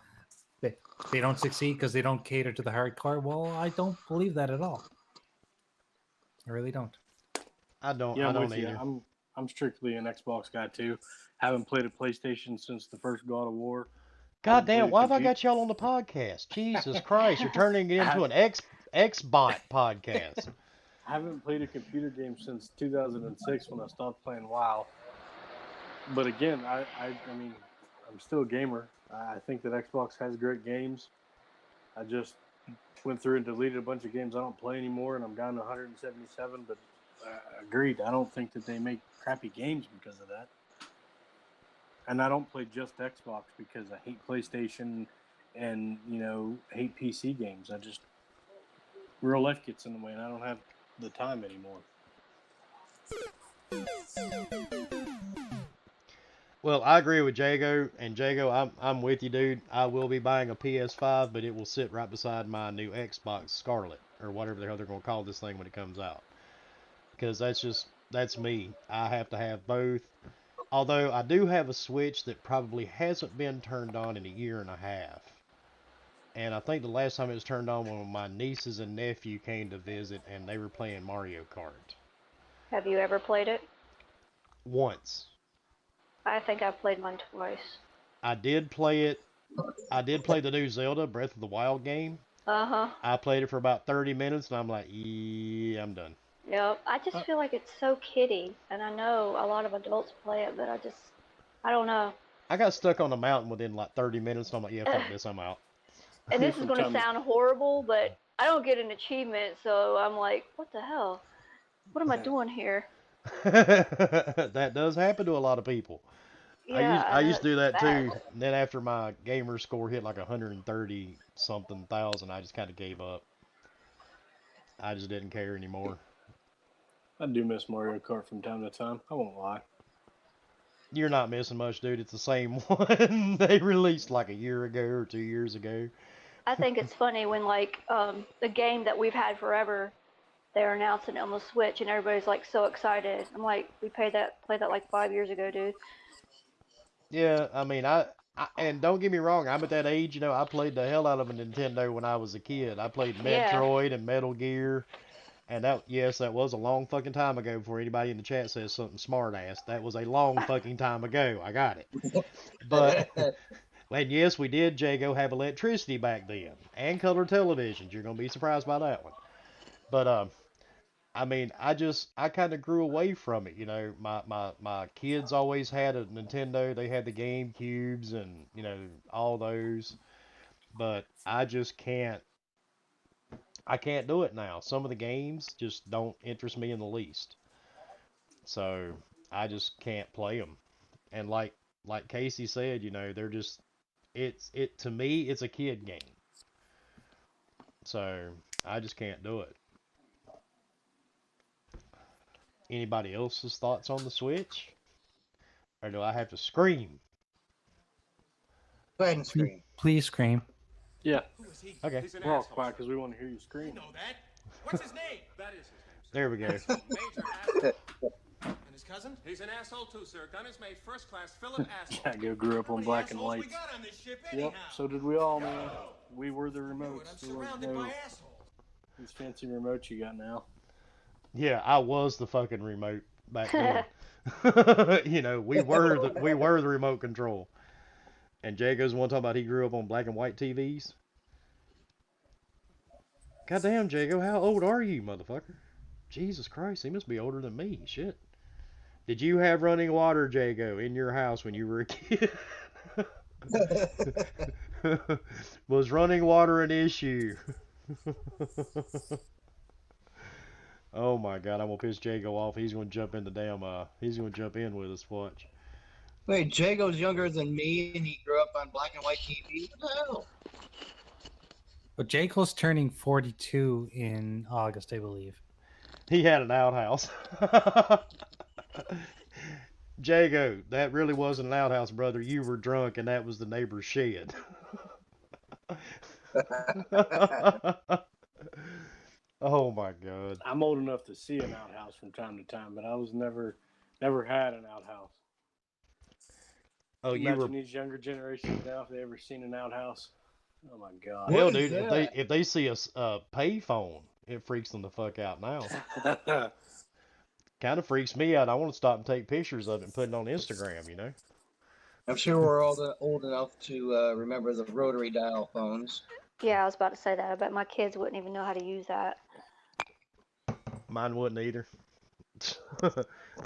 [SPEAKER 2] they don't succeed because they don't cater to the hardcore. Well, I don't believe that at all. I really don't.
[SPEAKER 1] I don't.
[SPEAKER 5] Yeah,
[SPEAKER 1] I
[SPEAKER 5] I'm
[SPEAKER 1] don't
[SPEAKER 5] with you.
[SPEAKER 1] either.
[SPEAKER 5] I'm strictly an Xbox guy too. Haven't played a PlayStation since the first God of War.
[SPEAKER 1] God damn!
[SPEAKER 5] played
[SPEAKER 1] Why have I
[SPEAKER 5] compute-
[SPEAKER 1] got y'all on the podcast? Jesus Christ! You're turning it into an Xbot podcast.
[SPEAKER 5] I haven't played a computer game since 2006 when I stopped playing WoW. But again, I mean, I'm still a gamer. I think that Xbox has great games. I just went through and deleted a bunch of games I don't play anymore, and I'm down to 177. But agreed, I don't think that they make crappy games because of that. And I don't play just Xbox because I hate PlayStation and, you know, hate PC games. I just, real life gets in the way, and I don't have the time anymore.
[SPEAKER 1] Well, I agree with Jago, and Jago, I'm with you, dude. I will be buying a PS5, but it will sit right beside my new Xbox Scarlet, or whatever the hell they're going to call this thing when it comes out. Because that's me. I have to have both. Although I do have a Switch that probably hasn't been turned on in a year and a half. And I think the last time it was turned on when my nieces and nephew came to visit, and they were playing Mario Kart.
[SPEAKER 4] Have you ever played it?
[SPEAKER 1] Once.
[SPEAKER 4] I think I've played mine twice.
[SPEAKER 1] I did play it. I did play the new Zelda Breath of the Wild game.
[SPEAKER 4] Uh-huh.
[SPEAKER 1] I played it for about 30 minutes, and I'm like, yeah, I'm done.
[SPEAKER 4] Yep. I just feel like it's so kiddie, and I know a lot of adults play it, but I don't know.
[SPEAKER 1] I got stuck on the mountain within like 30 minutes, and I'm like, yeah, fuck this, I'm out.
[SPEAKER 4] And this is going to
[SPEAKER 5] Sometimes-
[SPEAKER 4] sound horrible, but I don't get an achievement, so I'm like, what the hell? What am I doing here?
[SPEAKER 1] That does happen to a lot of people.
[SPEAKER 4] Yeah,
[SPEAKER 1] I used to do that
[SPEAKER 4] it's
[SPEAKER 1] too.
[SPEAKER 4] bad.
[SPEAKER 1] And then after my gamer score hit like 130 something thousand, I just kind of gave up. I just didn't care anymore.
[SPEAKER 5] I do miss Mario Kart from time to time. I won't lie.
[SPEAKER 1] You're not missing much, dude. It's the same one they released like a year ago or 2 years ago.
[SPEAKER 4] I think it's funny when like the game that we've had forever, they're announcing it on the Switch, and everybody's like so excited. I'm like, we played that like 5 years ago, dude.
[SPEAKER 1] Yeah, I mean, and don't get me wrong, I'm at that age, you know, I played the hell out of a Nintendo when I was a kid. I played
[SPEAKER 4] Yeah.
[SPEAKER 1] Metroid and Metal Gear, and yes, that was a long fucking time ago before anybody in the chat says something smart ass. That was a long fucking time ago. I got it. But, and yes, we did, Jago, have electricity back then, and color televisions. You're going to be surprised by that one. But, I mean, I kind of grew away from it. You know, my kids always had a Nintendo. They had the GameCubes and, you know, all those. But I can't do it now. Some of the games just don't interest me in the least. So I just can't play them. And like Casey said, you know, they're just, to me, it's a kid game. So I just can't do it. Anybody else's thoughts on the Switch? Or do I have to scream?
[SPEAKER 6] Go ahead and scream.
[SPEAKER 2] Please scream.
[SPEAKER 5] Yeah,
[SPEAKER 1] Okay,
[SPEAKER 7] He's an
[SPEAKER 5] we're all
[SPEAKER 7] asshole.
[SPEAKER 5] quiet because we want to hear you scream.
[SPEAKER 7] You know that. What's his name? That is his name.
[SPEAKER 1] there we go.
[SPEAKER 7] Major asshole. And his cousin? He's an asshole too, sir. Gun is made first class. Philip asshole.
[SPEAKER 5] Jago grew up on black and white.
[SPEAKER 7] We got on this ship
[SPEAKER 5] Yep, so did we all, man. We were the
[SPEAKER 7] I'm
[SPEAKER 5] remotes. There was
[SPEAKER 7] surrounded
[SPEAKER 5] no
[SPEAKER 7] by assholes.
[SPEAKER 5] these fancy remotes you got now.
[SPEAKER 1] Yeah, I was the fucking remote back then. You know, we were the remote control. And Jago's the one talking about he grew up on black and white TVs. Goddamn, Jago, how old are you, motherfucker? Jesus Christ, he must be older than me. Shit. Did you have running water, Jago, in your house when you were a kid? Was running water an issue? Oh my God, I'm gonna piss Jago off. He's gonna jump in the damn. He's gonna jump in with us. Watch.
[SPEAKER 6] Wait, Jago's younger than me, and he grew up on black and white TV. What the hell?
[SPEAKER 2] But Jaco's turning 42 in August, I believe.
[SPEAKER 1] He had an outhouse. Jago, that really wasn't an outhouse, brother. You were drunk, and that was the neighbor's shed. Oh my God.
[SPEAKER 5] I'm old enough to see an outhouse from time to time, but I was never had an outhouse.
[SPEAKER 1] Oh, you
[SPEAKER 5] Imagine
[SPEAKER 1] were.
[SPEAKER 5] these younger generations now if they ever seen an outhouse. Oh my God.
[SPEAKER 1] Hell,
[SPEAKER 6] What is
[SPEAKER 1] dude,
[SPEAKER 6] that?
[SPEAKER 1] if they see a payphone, it freaks them the fuck out now. Kind of freaks me out. I want to stop and take pictures of it and put it on Instagram. You know.
[SPEAKER 6] I'm sure we're all old enough to remember the rotary dial phones.
[SPEAKER 4] Yeah, I was about to say that. I bet my kids wouldn't even know how to use that.
[SPEAKER 1] Mine wouldn't either.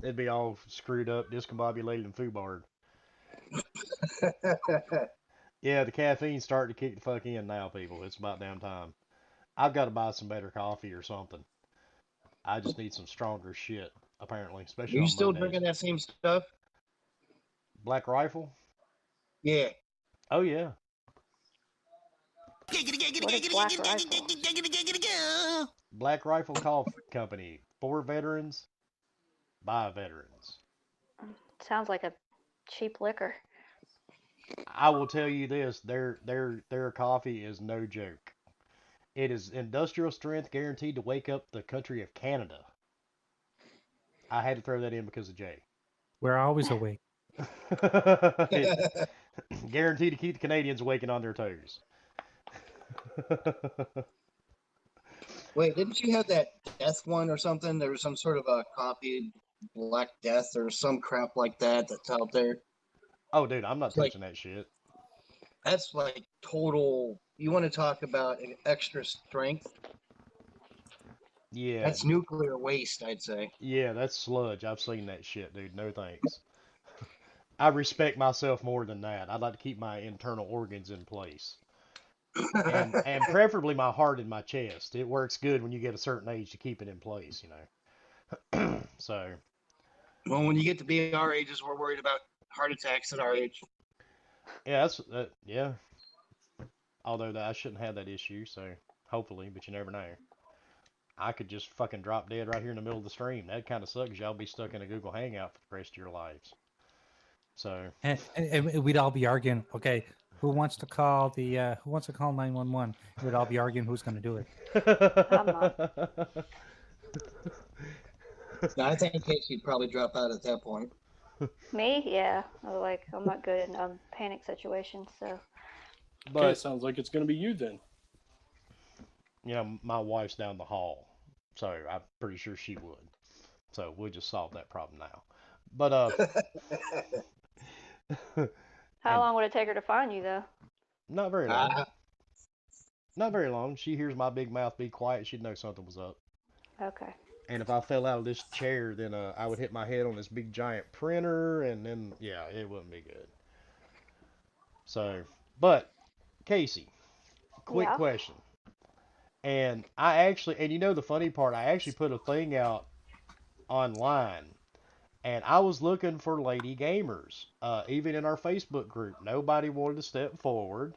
[SPEAKER 1] It'd be all screwed up, discombobulated, and foobarred. Yeah, the caffeine's starting to kick the fuck in now, people. It's about damn time. I've got to buy some better coffee or something. I just need some stronger shit, apparently,
[SPEAKER 6] Are
[SPEAKER 1] especially
[SPEAKER 6] you
[SPEAKER 1] on
[SPEAKER 6] still
[SPEAKER 1] Mondays.
[SPEAKER 6] drinking that same stuff?
[SPEAKER 1] Black Rifle?
[SPEAKER 6] Yeah.
[SPEAKER 1] Oh, yeah.
[SPEAKER 4] What is Black Rifle?
[SPEAKER 1] Black Rifle Coffee Company. For veterans, by veterans.
[SPEAKER 4] Sounds like a cheap liquor.
[SPEAKER 1] I will tell you this, their coffee is no joke. It is industrial strength, guaranteed to wake up the country of Canada. I had to throw that in because of Jay.
[SPEAKER 2] We're always awake.
[SPEAKER 1] Guaranteed to keep the Canadians awake and on their toes.
[SPEAKER 6] Wait, didn't you have that death one or something? There was some sort of a coffee, Black Death, or some crap like that that's out there.
[SPEAKER 1] Oh, dude, I'm not
[SPEAKER 6] It's like
[SPEAKER 1] touching that shit.
[SPEAKER 6] that's like total. You want to talk about extra strength?
[SPEAKER 1] Yeah,
[SPEAKER 6] That's nuclear waste, I'd say.
[SPEAKER 1] yeah, that's sludge. I've seen that shit, dude. No thanks. I respect myself more than that. I'd like to keep my internal organs in place. And preferably my heart and my chest. It works good when you get a certain age to keep it in place, you know. So,
[SPEAKER 6] Well, when you get to be our ages, we're worried about heart attacks at our age.
[SPEAKER 1] yeah, that's yeah. Although I shouldn't have that issue, so hopefully, but you never know. I could just fucking drop dead right here in the middle of the stream. That kind of sucks. Y'all be stuck in a Google Hangout for the rest of your lives. So,
[SPEAKER 2] And we'd all be arguing, okay, who wants to call 911? We'd all be arguing who's going to do it.
[SPEAKER 4] I'm not.
[SPEAKER 6] Now, I think Casey'd probably drop out at that point.
[SPEAKER 4] Me? Yeah. I'm not good in panic situations, so.
[SPEAKER 5] Okay,
[SPEAKER 1] but
[SPEAKER 5] sounds like it's going to be you then.
[SPEAKER 1] you know, my wife's down the hall, so I'm pretty sure she would. So we'll just solve that problem now. But
[SPEAKER 4] How
[SPEAKER 1] and
[SPEAKER 4] long would it take her to find you, though?
[SPEAKER 1] not very long.
[SPEAKER 6] Ah,
[SPEAKER 1] Not very long. She hears my big mouth be quiet. She'd know something was up.
[SPEAKER 4] Okay.
[SPEAKER 1] And if I fell out of this chair, then I would hit my head on this big giant printer, and then yeah, it wouldn't be good. So, but Casey, quick
[SPEAKER 4] Yeah.
[SPEAKER 1] question. And and you know the funny part, I actually put a thing out online, and I was looking for lady gamers. Even in our Facebook group, nobody wanted to step forward.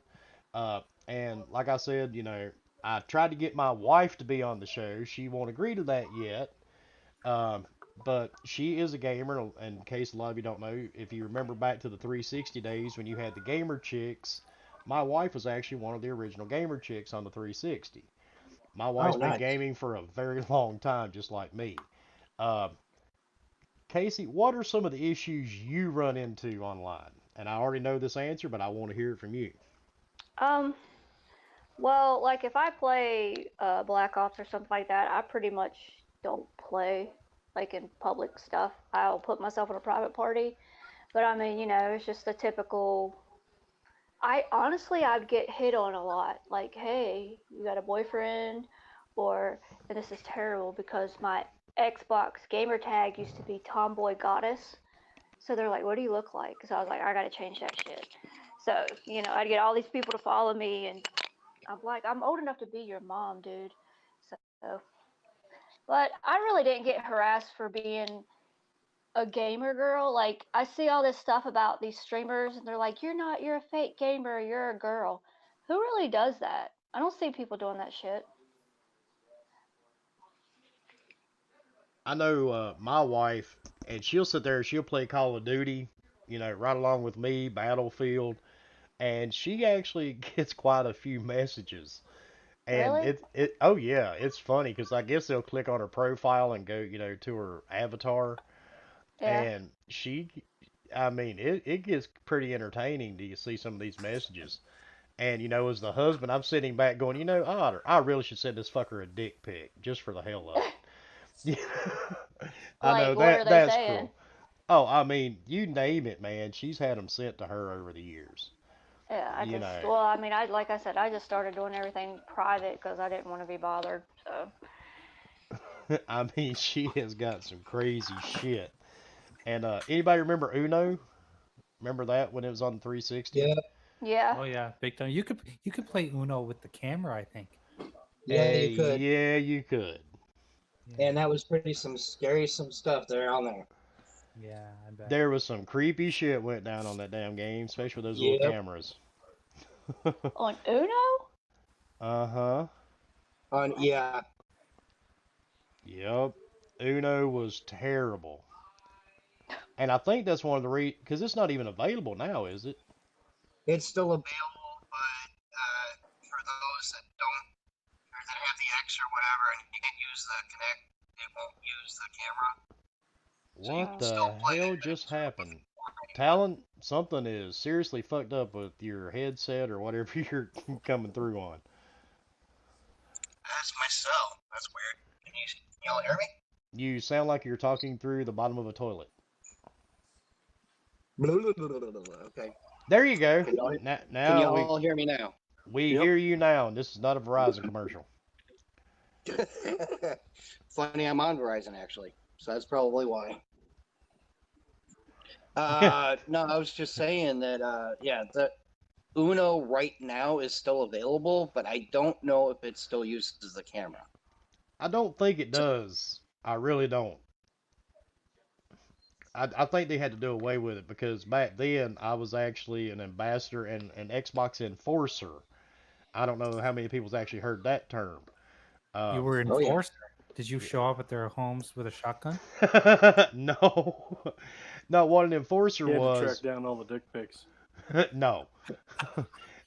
[SPEAKER 1] And like I said, you know, I tried to get my wife to be on the show. She won't agree to that yet. Um, but she is a gamer. And in case a lot of you don't know, if you remember back to the 360 days when you had the gamer chicks, my wife was actually one of the original gamer chicks on the 360. My wife's
[SPEAKER 6] oh,
[SPEAKER 1] been
[SPEAKER 6] nice.
[SPEAKER 1] gaming for a very long time, just like me. Uh, Casey, what are some of the issues you run into online? And I already know this answer, but I want to hear it from you.
[SPEAKER 4] Um. Well, like if I play Black Ops or something like that, I pretty much don't play like in public stuff. I'll put myself in a private party, but I mean, it's just the typical I honestly, I'd get hit on a lot. Like, hey, you got a boyfriend? Or, and this is terrible because my Xbox gamer tag used to be Tomboy Goddess. So they're like, what do you look like? So I was like, I gotta change that shit. So, I'd get all these people to follow me, and I'm like, I'm old enough to be your mom, dude. So, but I really didn't get harassed for being a gamer girl. Like, I see all this stuff about these streamers, and they're like, you're a fake gamer, you're a girl. Who really does that? I don't see people doing that shit.
[SPEAKER 1] I know my wife, and she'll sit there, she'll play Call of Duty, right along with me, Battlefield, and she actually gets quite a few messages. And
[SPEAKER 4] Really?
[SPEAKER 1] oh yeah, it's funny because I guess they'll click on her profile and go, to her avatar,
[SPEAKER 4] Yeah.
[SPEAKER 1] and I mean, it gets pretty entertaining to see some of these messages. And as the husband, I'm sitting back going, I really should send this fucker a dick pic just for the hell of it. I know
[SPEAKER 4] Like, what are they
[SPEAKER 1] that's
[SPEAKER 4] saying?
[SPEAKER 1] cool. Oh, I mean, you name it, man. She's had them sent to her over the years.
[SPEAKER 4] Yeah,
[SPEAKER 1] You know,
[SPEAKER 4] well, I mean, like I said, I just started doing everything private because I didn't want to be bothered. So,
[SPEAKER 1] I mean, she has got some crazy shit. And anybody remember Uno? Remember that when it was on 360?
[SPEAKER 6] Yeah,
[SPEAKER 4] yeah.
[SPEAKER 2] Oh yeah, big time. You could play Uno with the camera, I think.
[SPEAKER 6] yeah, you could.
[SPEAKER 1] Yeah, you could.
[SPEAKER 2] Yeah,
[SPEAKER 6] And that was pretty some stuff there on there.
[SPEAKER 2] yeah, I bet.
[SPEAKER 1] There was some creepy shit went down on that damn game, especially with those little
[SPEAKER 6] Yep.
[SPEAKER 1] cameras.
[SPEAKER 4] On Uno?
[SPEAKER 1] Uh-huh.
[SPEAKER 6] Yeah,
[SPEAKER 1] Yep. Uno was terrible. And I think that's one of the because it's not even available now, is it?
[SPEAKER 6] it's still available, but for those that don't or that have the X or whatever, and you can't use the Connect, it won't use the camera, so you
[SPEAKER 1] What
[SPEAKER 6] can
[SPEAKER 4] Oh.
[SPEAKER 6] still
[SPEAKER 1] the
[SPEAKER 6] play
[SPEAKER 1] hell
[SPEAKER 6] it, but
[SPEAKER 1] just
[SPEAKER 6] it's not
[SPEAKER 1] happened?
[SPEAKER 6] anymore.
[SPEAKER 1] Talon, something is seriously fucked up with your headset or whatever you're coming through on.
[SPEAKER 6] That's my cell. That's weird. Can y'all hear me?
[SPEAKER 1] You sound like you're talking through the bottom of a toilet.
[SPEAKER 6] Okay.
[SPEAKER 1] There you go.
[SPEAKER 6] Can y'all, can
[SPEAKER 1] Now
[SPEAKER 6] y'all hear me now?
[SPEAKER 1] we
[SPEAKER 5] Yep.
[SPEAKER 1] hear you now, and this is not a Verizon commercial.
[SPEAKER 6] Funny, I'm on Verizon actually, so that's probably why. No, I was just saying that. Yeah, the Uno right now is still available, but I don't know if it still uses the camera.
[SPEAKER 1] I don't think it
[SPEAKER 6] So,
[SPEAKER 1] does. I really don't. I think they had to do away with it because back then I was actually an ambassador and an Xbox enforcer. I don't know how many people's actually heard that term.
[SPEAKER 2] You
[SPEAKER 1] Um,
[SPEAKER 2] were
[SPEAKER 6] oh yeah.
[SPEAKER 2] enforcer. Did you show up at their homes with a shotgun?
[SPEAKER 1] no, no. What an enforcer
[SPEAKER 5] He had to track
[SPEAKER 1] was.
[SPEAKER 5] down all the dick pics.
[SPEAKER 1] No,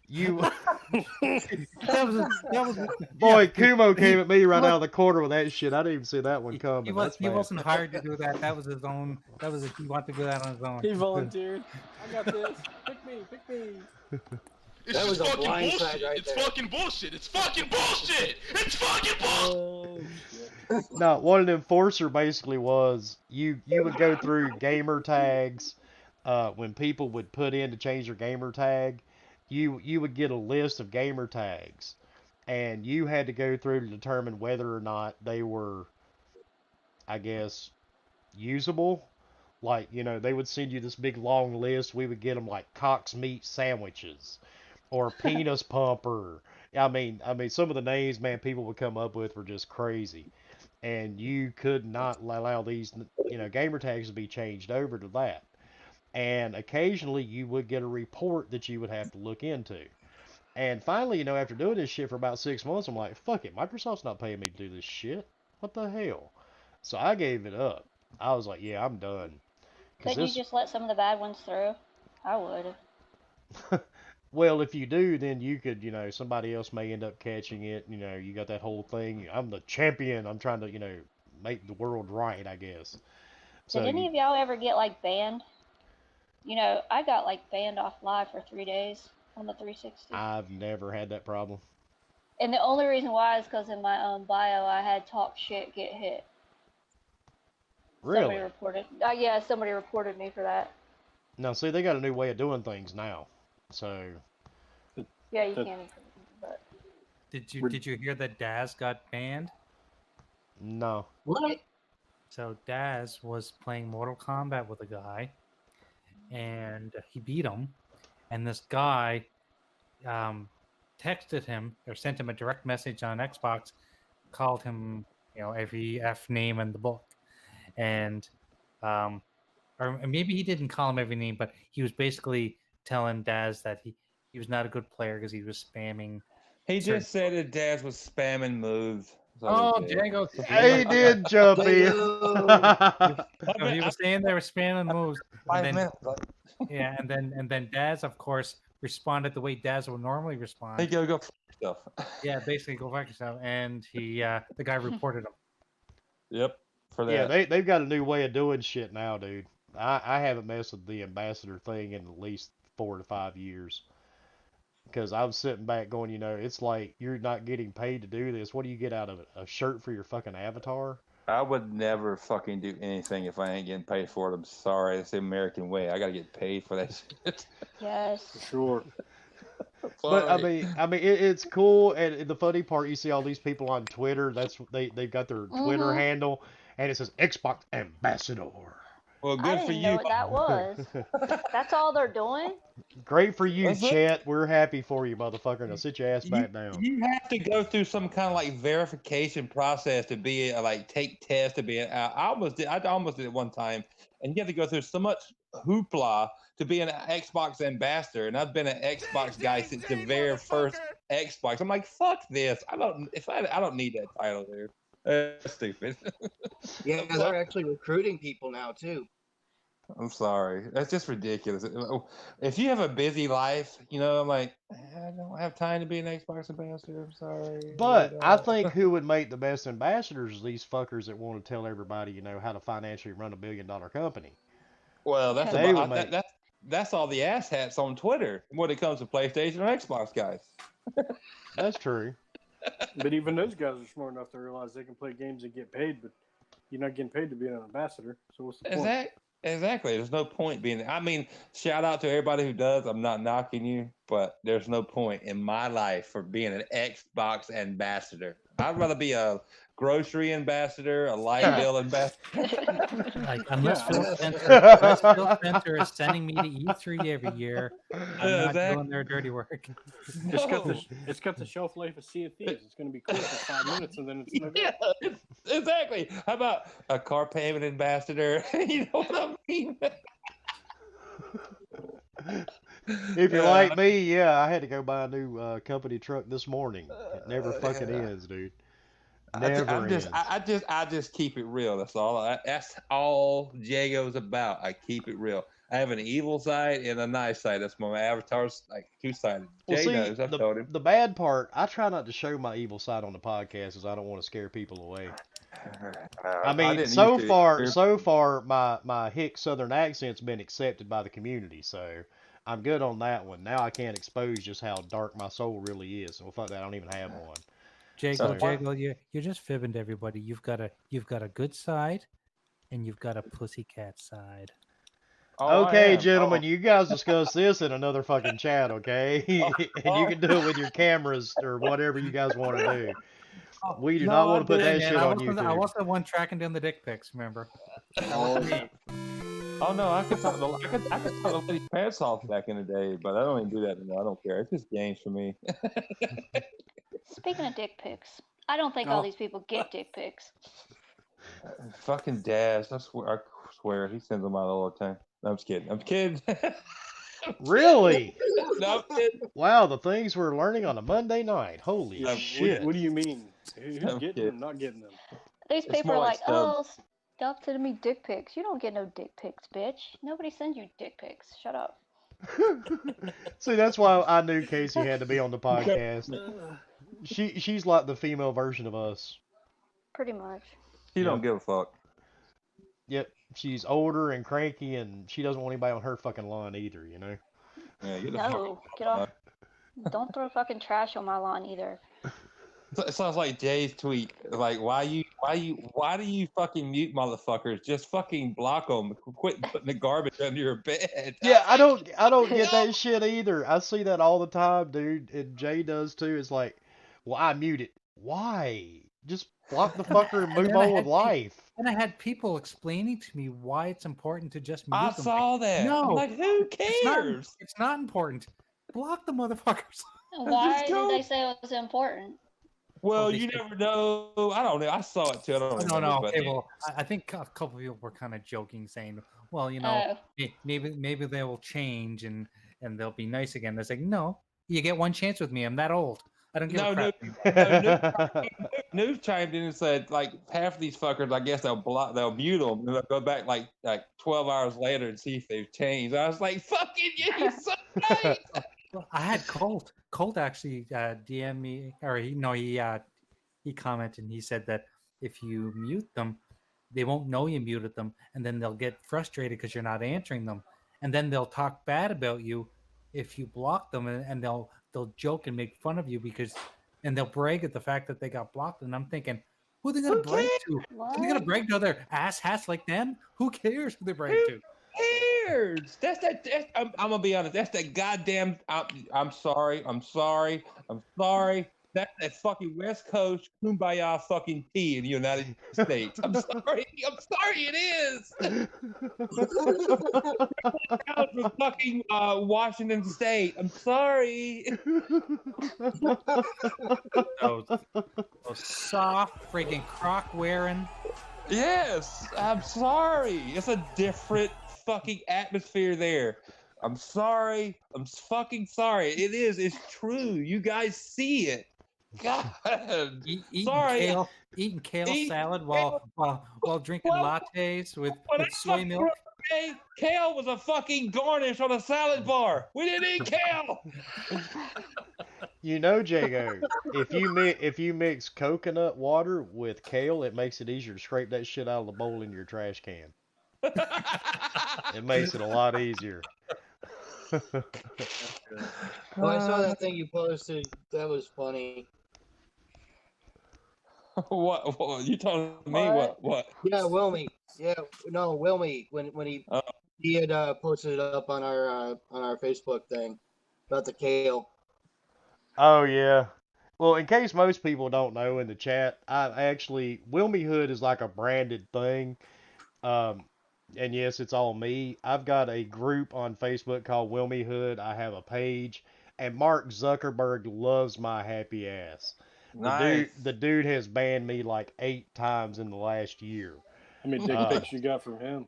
[SPEAKER 1] you
[SPEAKER 2] that was yeah.
[SPEAKER 1] boy, Kumo came at me
[SPEAKER 2] He
[SPEAKER 1] right
[SPEAKER 2] was
[SPEAKER 1] out of the corner with that shit. I didn't even see that one
[SPEAKER 2] he
[SPEAKER 1] coming.
[SPEAKER 2] was
[SPEAKER 1] That's
[SPEAKER 2] he
[SPEAKER 1] bad.
[SPEAKER 2] wasn't hired to do that. That was his own. He wanted to do that on his own.
[SPEAKER 5] He volunteered. I got this. Pick me. Pick me.
[SPEAKER 8] It's
[SPEAKER 6] That
[SPEAKER 8] just
[SPEAKER 6] was a
[SPEAKER 8] fucking
[SPEAKER 6] blind
[SPEAKER 8] bullshit.
[SPEAKER 6] side right
[SPEAKER 8] It's
[SPEAKER 6] there.
[SPEAKER 8] fucking bullshit. It's fucking bullshit. It's fucking bullshit.
[SPEAKER 5] Oh shit.
[SPEAKER 1] No, what an enforcer basically was, you would go through gamer tags. When people would put in to change their gamer tag, you would get a list of gamer tags, and you had to go through to determine whether or not they were, I guess, usable. Like, they would send you this big long list. We would get them like Cox Meat Sandwiches or Penis Pumper. I mean, some of the names, man, people would come up with were just crazy. And you could not allow these, gamer tags to be changed over to that. And occasionally you would get a report that you would have to look into. And finally, after doing this shit for about 6 months, I'm like, fuck it, Microsoft's not paying me to do this shit. What the hell? So I gave it up. I was like, yeah, I'm done. Cause
[SPEAKER 4] Couldn't you
[SPEAKER 1] this,
[SPEAKER 4] just let some of the bad ones through? I would.
[SPEAKER 1] well, if you do, then you could, somebody else may end up catching it. You got that whole thing. I'm the champion. I'm trying to, make the world right, I guess.
[SPEAKER 4] Did
[SPEAKER 1] So
[SPEAKER 4] any of y'all ever get like banned? I got like banned off live for 3 days on the 360.
[SPEAKER 1] I've never had that problem.
[SPEAKER 4] And the only reason why is because in my bio I had talk shit, get hit. Somebody
[SPEAKER 1] Really?
[SPEAKER 4] reported. Somebody reported me for that.
[SPEAKER 1] Now, see, they got a new way of doing things now. So,
[SPEAKER 4] Yeah, you
[SPEAKER 5] That-
[SPEAKER 4] can. But
[SPEAKER 2] Did you hear that Daz got banned?
[SPEAKER 1] No.
[SPEAKER 6] What?
[SPEAKER 2] So Daz was playing Mortal Kombat with a guy, and he beat him. And this guy texted him or sent him a direct message on Xbox, called him, every F name in the book, and or maybe he didn't call him every name, but he was basically telling Daz that he was not a good player because he was spamming.
[SPEAKER 9] He
[SPEAKER 2] certain-
[SPEAKER 9] just said that Daz was spamming moves. That's all
[SPEAKER 2] Oh,
[SPEAKER 9] he said.
[SPEAKER 2] Django!
[SPEAKER 1] He did jump in.
[SPEAKER 2] So he was saying they were spamming moves, and
[SPEAKER 9] 5
[SPEAKER 2] then
[SPEAKER 9] minutes. Like,
[SPEAKER 2] yeah, and then Daz, of course, responded the way Daz would normally respond.
[SPEAKER 9] hey, go f yourself.
[SPEAKER 2] Yeah, basically go back yourself, and the guy reported him.
[SPEAKER 9] Yep. For that.
[SPEAKER 1] Yeah, they've got a new way of doing shit now, dude. I haven't messed with the ambassador thing in at least 4 to 5 years. Because I was sitting back going, it's like you're not getting paid to do this. What do you get out of it? A shirt for your fucking avatar?
[SPEAKER 9] I would never fucking do anything if I ain't getting paid for it. I'm sorry. It's the American way. I gotta get paid for that shit.
[SPEAKER 4] yes.
[SPEAKER 5] For sure.
[SPEAKER 1] But I
[SPEAKER 9] Sorry.
[SPEAKER 1] mean, it's cool. And the funny part, you see all these people on Twitter. They've got their Twitter handle, and it says Xbox Ambassador.
[SPEAKER 9] Well,
[SPEAKER 4] I
[SPEAKER 9] good
[SPEAKER 4] didn't
[SPEAKER 9] for
[SPEAKER 4] know
[SPEAKER 9] you.
[SPEAKER 4] what that was. That's all they're doing.
[SPEAKER 1] Great for you,
[SPEAKER 9] That's it.
[SPEAKER 1] Chet. We're happy for you, motherfucker. Now sit your ass back down.
[SPEAKER 9] You have to go through some kind of like verification process to be like take tests to be. I almost did it one time, and you have to go through so much hoopla to be an Xbox ambassador. And I've been an Xbox guy since the very first Xbox. I'm like, fuck this. I don't need that title there. That's stupid.
[SPEAKER 6] Yeah, they're actually recruiting people now too.
[SPEAKER 9] I'm sorry. That's just ridiculous. If you have a busy life, I'm like, I don't have time to be an Xbox ambassador. I'm sorry.
[SPEAKER 1] But
[SPEAKER 9] really
[SPEAKER 1] I
[SPEAKER 9] don't.
[SPEAKER 1] think who would make the best ambassadors is these fuckers that want to tell everybody, how to financially run a $1 billion company.
[SPEAKER 9] Well, that's
[SPEAKER 1] They would
[SPEAKER 9] about
[SPEAKER 1] make.
[SPEAKER 9] that's all the asshats on Twitter when it comes to PlayStation or Xbox guys.
[SPEAKER 1] That's true.
[SPEAKER 5] But even those guys are smart enough to realize they can play games and get paid, but you're not getting paid to be an ambassador. So what's the point?
[SPEAKER 9] Exactly. There's no point being. I mean, shout out to everybody who does. I'm not knocking you, but there's no point in my life for being an Xbox ambassador. I'd rather be a grocery ambassador, a light bill ambassador.
[SPEAKER 2] Like unless
[SPEAKER 5] Yeah.
[SPEAKER 2] Phil Spencer is sending me to E3 every year, I'm not
[SPEAKER 9] Exactly.
[SPEAKER 2] doing their dirty work.
[SPEAKER 5] It's got the shelf life of Sea of Thieves. It's going to be cool for 5 minutes and then it's no good.
[SPEAKER 9] Yeah, exactly. How about a car payment ambassador? You know what I mean?
[SPEAKER 1] If you're like me, yeah, I had to go buy a new company truck this morning. It never fucking ends, dude. Never ends.
[SPEAKER 9] I just keep it real. That's all. That's all Jago's about. I keep it real. I have an evil side and a nice side. That's my avatar's like two-sided.
[SPEAKER 1] Well,
[SPEAKER 9] Jay
[SPEAKER 1] see,
[SPEAKER 9] knows. I've told him.
[SPEAKER 1] the bad part, I try not to show my evil side on the podcast, as I don't want to scare people away. I mean,
[SPEAKER 9] didn't
[SPEAKER 1] so
[SPEAKER 9] used to.
[SPEAKER 1] far, my hick Southern accent's been accepted by the community, so I'm good on that one. Now I can't expose just how dark my soul really is. Well, fuck that, I don't even have one.
[SPEAKER 2] Jago, you're just fibbing to everybody. You've got a good side, and you've got a pussycat side.
[SPEAKER 9] Oh, I
[SPEAKER 1] Okay,
[SPEAKER 9] am.
[SPEAKER 1] gentlemen,
[SPEAKER 9] Oh.
[SPEAKER 1] you guys discuss this in another fucking chat, okay? And you can do it with your cameras or whatever you guys want to do. We do
[SPEAKER 9] No,
[SPEAKER 1] not
[SPEAKER 9] I
[SPEAKER 1] want to put that
[SPEAKER 2] Hey, man,
[SPEAKER 1] shit on YouTube.
[SPEAKER 2] I wasn't the one tracking down the dick pics. Remember?
[SPEAKER 9] Oh no, I could talk the lady's pants off back in the day, but I don't even do that anymore. I don't care. It's just games for me.
[SPEAKER 4] Speaking of dick pics, I don't think all these people get dick pics.
[SPEAKER 9] Fucking Daz, I swear, he sends them out all the time. No, I'm just kidding. I'm kidding.
[SPEAKER 1] Really?
[SPEAKER 9] No, I'm kidding.
[SPEAKER 1] Wow, the things we're learning on a Monday night. Holy
[SPEAKER 5] Yeah,
[SPEAKER 1] shit.
[SPEAKER 5] what do you mean? Who's
[SPEAKER 9] No
[SPEAKER 5] getting
[SPEAKER 9] kid.
[SPEAKER 5] them, not getting them?
[SPEAKER 4] These
[SPEAKER 9] It's
[SPEAKER 4] people are
[SPEAKER 9] more
[SPEAKER 4] like,
[SPEAKER 9] like
[SPEAKER 4] oh, stop sending me dick pics. You don't get no dick pics, bitch. Nobody sends you dick pics. Shut up.
[SPEAKER 1] See, that's why I knew Casey had to be on the podcast. She's like the female version of us.
[SPEAKER 4] Pretty much.
[SPEAKER 9] He don't give a fuck.
[SPEAKER 1] Yep, she's older and cranky, and she doesn't want anybody on her fucking lawn either, you know?
[SPEAKER 9] Yeah, get the fuck
[SPEAKER 4] No, get off. Don't throw fucking trash on my lawn either.
[SPEAKER 9] It sounds like Jay's tweet. Like, why do you fucking mute motherfuckers? Just fucking block them. Quit putting the garbage under your bed.
[SPEAKER 1] Yeah, I don't get that shit either. I see that all the time, dude, and Jay does too. It's like, well, I mute it. Why? Just block the
[SPEAKER 2] And,
[SPEAKER 1] fucker and
[SPEAKER 2] and
[SPEAKER 1] move
[SPEAKER 2] then I
[SPEAKER 1] on with
[SPEAKER 2] had
[SPEAKER 1] life.
[SPEAKER 2] and I had people explaining to me why it's important to just
[SPEAKER 9] I
[SPEAKER 2] mute them. Like,
[SPEAKER 9] saw that. I'm
[SPEAKER 2] no,
[SPEAKER 9] like, who
[SPEAKER 2] it's not.
[SPEAKER 9] cares?
[SPEAKER 2] It's not important. Block the motherfuckers.
[SPEAKER 4] Why
[SPEAKER 9] Just
[SPEAKER 4] did
[SPEAKER 9] go.
[SPEAKER 4] they say it was important?
[SPEAKER 9] Well,
[SPEAKER 2] they
[SPEAKER 9] you
[SPEAKER 2] said,
[SPEAKER 9] never know. I don't know. I saw it too. I don't
[SPEAKER 2] oh, no,
[SPEAKER 9] remember.
[SPEAKER 2] no.
[SPEAKER 9] But
[SPEAKER 2] Okay, well, I think a couple of people were kind of joking, saying, well,
[SPEAKER 4] Oh,
[SPEAKER 2] maybe they will change and they'll be nice again. They're like, no, you get one chance with me. I'm that old. I don't give a
[SPEAKER 9] no,
[SPEAKER 2] crap.
[SPEAKER 9] news chimed in and said like half of these fuckers. I guess they'll mute them and they'll go back like 12 hours later and see if they've changed. I was like, fucking you, you're so right.
[SPEAKER 2] Well, I had Colt. Colt actually DM me, or he commented and he said that if you mute them, they won't know you muted them, and then they'll get frustrated because you're not answering them, and then they'll talk bad about you if you block them, and they'll joke and make fun of you and they'll brag at the fact that they got blocked. And I'm thinking, who are they gonna
[SPEAKER 9] Who
[SPEAKER 2] brag
[SPEAKER 9] cares?
[SPEAKER 2] to? Are they gonna
[SPEAKER 4] what?
[SPEAKER 2] brag to other ass hats like them? Who cares who they brag
[SPEAKER 9] Who
[SPEAKER 2] to?
[SPEAKER 9] cares? I'm gonna be honest. That's that goddamn. I'm sorry. I'm sorry. I'm sorry. That's that fucking West Coast kumbaya fucking tea in the United States. I'm sorry. I'm sorry. It is. Out from fucking Washington State. I'm sorry.
[SPEAKER 2] Those soft freaking croc wearing.
[SPEAKER 9] Yes, I'm sorry. It's a different fucking atmosphere there. I'm sorry. I'm fucking sorry. It is. It's true. You guys see it. God. Sorry.
[SPEAKER 2] Eating kale
[SPEAKER 9] Eat
[SPEAKER 2] salad
[SPEAKER 9] kale.
[SPEAKER 2] while drinking
[SPEAKER 9] Well,
[SPEAKER 2] lattes with
[SPEAKER 9] when I
[SPEAKER 2] soy
[SPEAKER 9] fucking
[SPEAKER 2] milk.
[SPEAKER 9] grew up, okay, kale was a fucking garnish on a salad bar. We didn't eat kale.
[SPEAKER 1] You know, Jago, if you mix coconut water with kale, it makes it easier to scrape that shit out of the bowl in your trash can. It makes it a lot easier.
[SPEAKER 6] Oh, I saw that thing you posted. That was funny.
[SPEAKER 9] What? You telling me
[SPEAKER 4] What?
[SPEAKER 9] what?
[SPEAKER 6] Yeah, Wilmy. Yeah, no, Wilmy. When
[SPEAKER 9] Oh.
[SPEAKER 6] he had posted it up on our Facebook thing about the kale.
[SPEAKER 1] Oh yeah. Well, in case most people don't know in the chat, Wilmy Hood is like a branded thing. Um, and yes, it's all me. I've got a group on Facebook called Wilmy Hood. I have a page, and Mark Zuckerberg loves my happy ass.
[SPEAKER 9] Nice.
[SPEAKER 1] The dude has banned me like 8 times in the last year.
[SPEAKER 5] How many dick pics you got from him?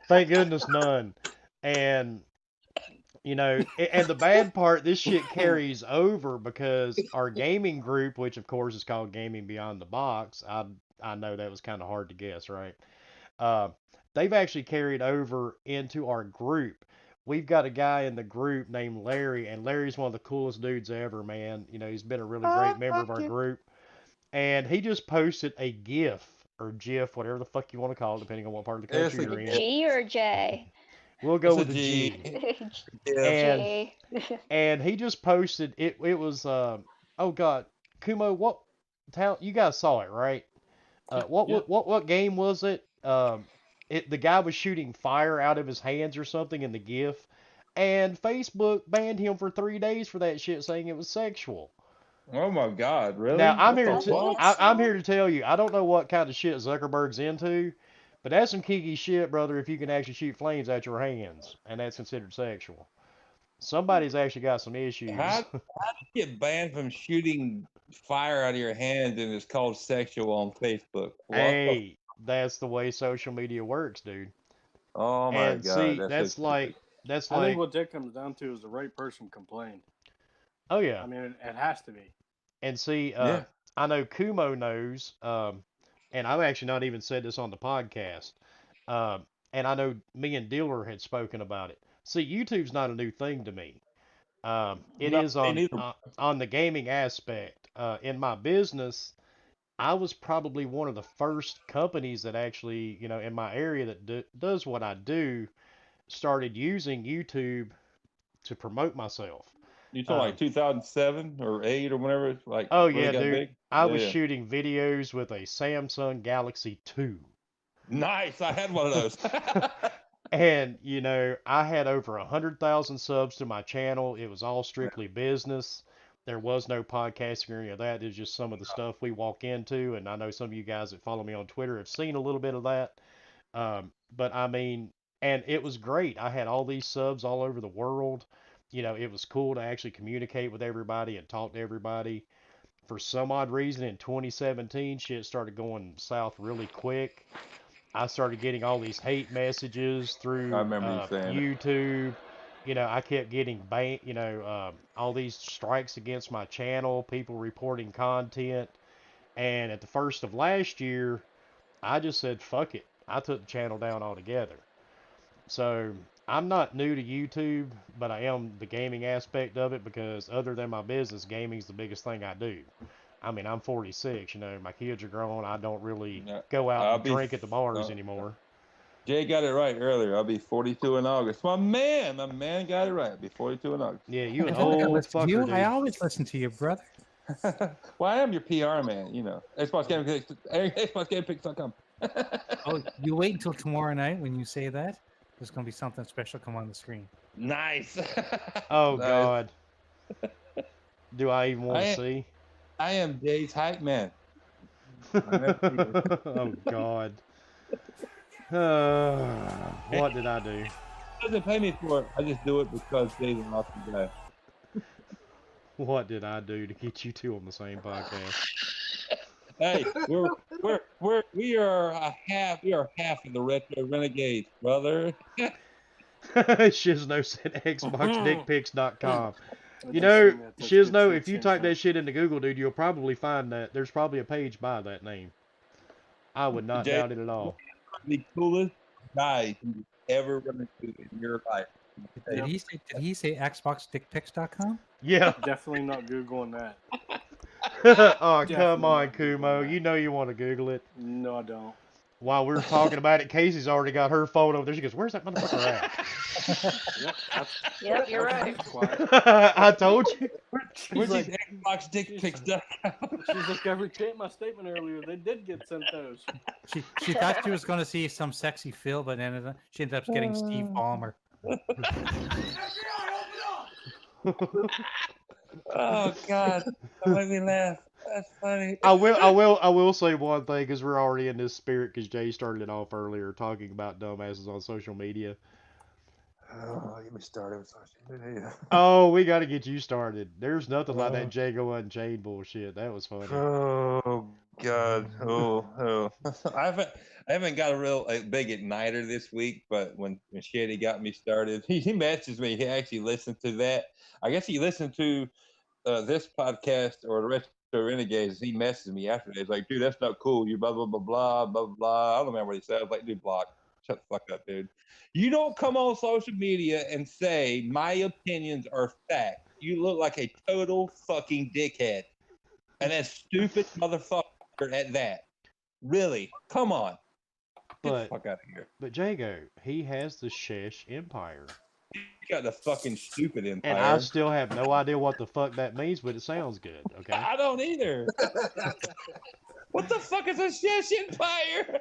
[SPEAKER 1] Thank goodness none. And and the bad part, this shit carries over because our gaming group, which of course is called Gaming Beyond the Box, I know that was kind of hard to guess, right? Uh, they've actually carried over into our group. We've got a guy in the group named Larry, and Larry's one of the coolest dudes ever, man. He's been a really great member of our group. And he just posted a GIF or GIF, whatever the fuck you want to call it, depending on what part of the
[SPEAKER 9] It's
[SPEAKER 1] country
[SPEAKER 9] a
[SPEAKER 1] you're in.
[SPEAKER 4] G or J?
[SPEAKER 1] We'll go
[SPEAKER 9] It's a
[SPEAKER 1] with the
[SPEAKER 9] G.
[SPEAKER 1] G.
[SPEAKER 9] Yeah.
[SPEAKER 1] And
[SPEAKER 4] G.
[SPEAKER 1] and he just posted it. It was oh god, Kumo, what town? You guys saw it, right?
[SPEAKER 5] Yep.
[SPEAKER 1] What game was it? The guy was shooting fire out of his hands or something in the GIF, and Facebook banned him for 3 days for that shit, saying it was sexual.
[SPEAKER 9] Oh my God! Really?
[SPEAKER 1] Now I'm
[SPEAKER 9] What
[SPEAKER 1] here
[SPEAKER 9] the
[SPEAKER 1] to
[SPEAKER 9] fuck?
[SPEAKER 1] I'm here to tell you, I don't know what kind of shit Zuckerberg's into, but that's some kinky shit, brother. If you can actually shoot flames out your hands, and that's considered sexual. Somebody's actually got some issues.
[SPEAKER 9] How do you get banned from shooting fire out of your hands and it's called sexual on Facebook? What the?
[SPEAKER 1] Hey, that's the way social media works, dude.
[SPEAKER 9] Oh my
[SPEAKER 1] And
[SPEAKER 9] God!
[SPEAKER 1] see,
[SPEAKER 9] That's so
[SPEAKER 1] that's
[SPEAKER 9] stupid.
[SPEAKER 1] that's
[SPEAKER 5] I think
[SPEAKER 1] like,
[SPEAKER 5] what that comes down to is the right person complained.
[SPEAKER 1] oh yeah.
[SPEAKER 5] I mean, it has to be.
[SPEAKER 1] And see,
[SPEAKER 9] Yeah.
[SPEAKER 1] I know Kumo knows, and I've actually not even said this on the podcast. And I know me and Dealer had spoken about it. See, YouTube's not a new thing to me. It
[SPEAKER 9] No,
[SPEAKER 1] is
[SPEAKER 9] me neither.
[SPEAKER 1] on the gaming aspect. In my business, I was probably one of the first companies that actually, in my area that does what I do, started using YouTube to promote myself.
[SPEAKER 9] You talking like 2007 or 8 or whenever it's like
[SPEAKER 1] Oh
[SPEAKER 9] really
[SPEAKER 1] yeah,
[SPEAKER 9] got
[SPEAKER 1] dude.
[SPEAKER 9] big?
[SPEAKER 1] I was
[SPEAKER 9] Yeah.
[SPEAKER 1] shooting videos with a Samsung Galaxy 2.
[SPEAKER 9] Nice. I had one of those.
[SPEAKER 1] And, I had over 100,000 subs to my channel. It was all strictly business. There was no podcasting or any of that. It's just some of the stuff we walk into. And I know some of you guys that follow me on Twitter have seen a little bit of that. But I mean, and it was great. I had all these subs all over the world. It was cool to actually communicate with everybody and talk to everybody. For some odd reason in 2017, shit started going south really quick. I started getting all these hate messages
[SPEAKER 9] I
[SPEAKER 1] through
[SPEAKER 9] remember you saying it.
[SPEAKER 1] YouTube. I kept getting all these strikes against my channel, people reporting content. And at the first of last year, I just said, fuck it. I took the channel down altogether. So I'm not new to YouTube, but I am the gaming aspect of it because other than my business, gaming's the biggest thing I do. I mean, I'm 46, my kids are grown. I don't really
[SPEAKER 9] Yeah,
[SPEAKER 1] go out
[SPEAKER 9] I'll
[SPEAKER 1] and
[SPEAKER 9] be
[SPEAKER 1] drink at the bars
[SPEAKER 9] uh,
[SPEAKER 1] anymore.
[SPEAKER 9] Jay got it right earlier. I'll be 42 in August. My man got it right. I'll be 42 in August.
[SPEAKER 1] Yeah, you an
[SPEAKER 2] If I'm gonna
[SPEAKER 1] old
[SPEAKER 2] listen to you,
[SPEAKER 1] fucker,
[SPEAKER 2] I
[SPEAKER 1] dude.
[SPEAKER 2] always listen to you, brother.
[SPEAKER 9] Well, I am your PR man, XboxGamingPicks.com.
[SPEAKER 2] Oh, you wait until tomorrow night when you say that. There's gonna be something special come on the screen.
[SPEAKER 9] Nice.
[SPEAKER 1] Oh,
[SPEAKER 9] Nice.
[SPEAKER 1] God. Do I even want to see?
[SPEAKER 9] I am Jay's hype man.
[SPEAKER 1] Oh, God. What did I do?
[SPEAKER 9] He doesn't pay me for it. I just do it because Jay's an awesome guy.
[SPEAKER 1] What did I do to get you two on the same podcast?
[SPEAKER 9] Hey, we are half of the Retro Renegades, brother.
[SPEAKER 1] Shizno said xboxdickpics.com. Shizno, if you type that shit into Google, dude, you'll probably find that there's probably a page by that name. I would not doubt it at all.
[SPEAKER 9] The coolest guy you ever run into in your life.
[SPEAKER 2] Did he say xboxdickpics.com?
[SPEAKER 1] Yeah.
[SPEAKER 5] Definitely not Googling that.
[SPEAKER 1] Oh,
[SPEAKER 5] Definitely
[SPEAKER 1] come on,
[SPEAKER 5] not Googling
[SPEAKER 1] Kumo.
[SPEAKER 5] that.
[SPEAKER 1] You know you want to Google it.
[SPEAKER 5] No, I don't.
[SPEAKER 1] While we're talking about it, Casey's already got her phone over there. She goes, "Where's that motherfucker at?"
[SPEAKER 4] Yep, you're right.
[SPEAKER 1] I told you.
[SPEAKER 9] Where's these Xbox dick pics?
[SPEAKER 5] She's like, I retract my statement earlier. They did get sent those.
[SPEAKER 2] She thought she was gonna see some sexy Phil, but she ended up getting Steve Ballmer.
[SPEAKER 9] Oh God, that made me laugh. That's funny.
[SPEAKER 1] I will say one thing because we're already in this spirit because Jay started it off earlier talking about dumbasses on social media.
[SPEAKER 9] Oh, get me started with social media.
[SPEAKER 1] Oh, we got to get you started. There's nothing like that Jago Unchained bullshit. That was funny.
[SPEAKER 9] Oh God. Oh. I haven't got a real big igniter this week, but when Shady got me started, he messaged me. He actually listened to that. I guess he listened to this podcast or the rest of Renegades. He messaged me after. He's like, dude, that's not cool. You blah blah blah blah blah blah. I don't remember what he said. I was like, dude, block. Shut the fuck up, dude. You don't come on social media and say my opinions are fact. You look like a total fucking dickhead. And that stupid motherfucker at that. Really? Come on. Get the fuck out of here.
[SPEAKER 1] But Jago, he has the Shesh Empire.
[SPEAKER 9] You got the fucking stupid empire.
[SPEAKER 1] And I still have no idea what the fuck that means, but it sounds good, okay?
[SPEAKER 9] I don't either. What the fuck is a Shesh Empire?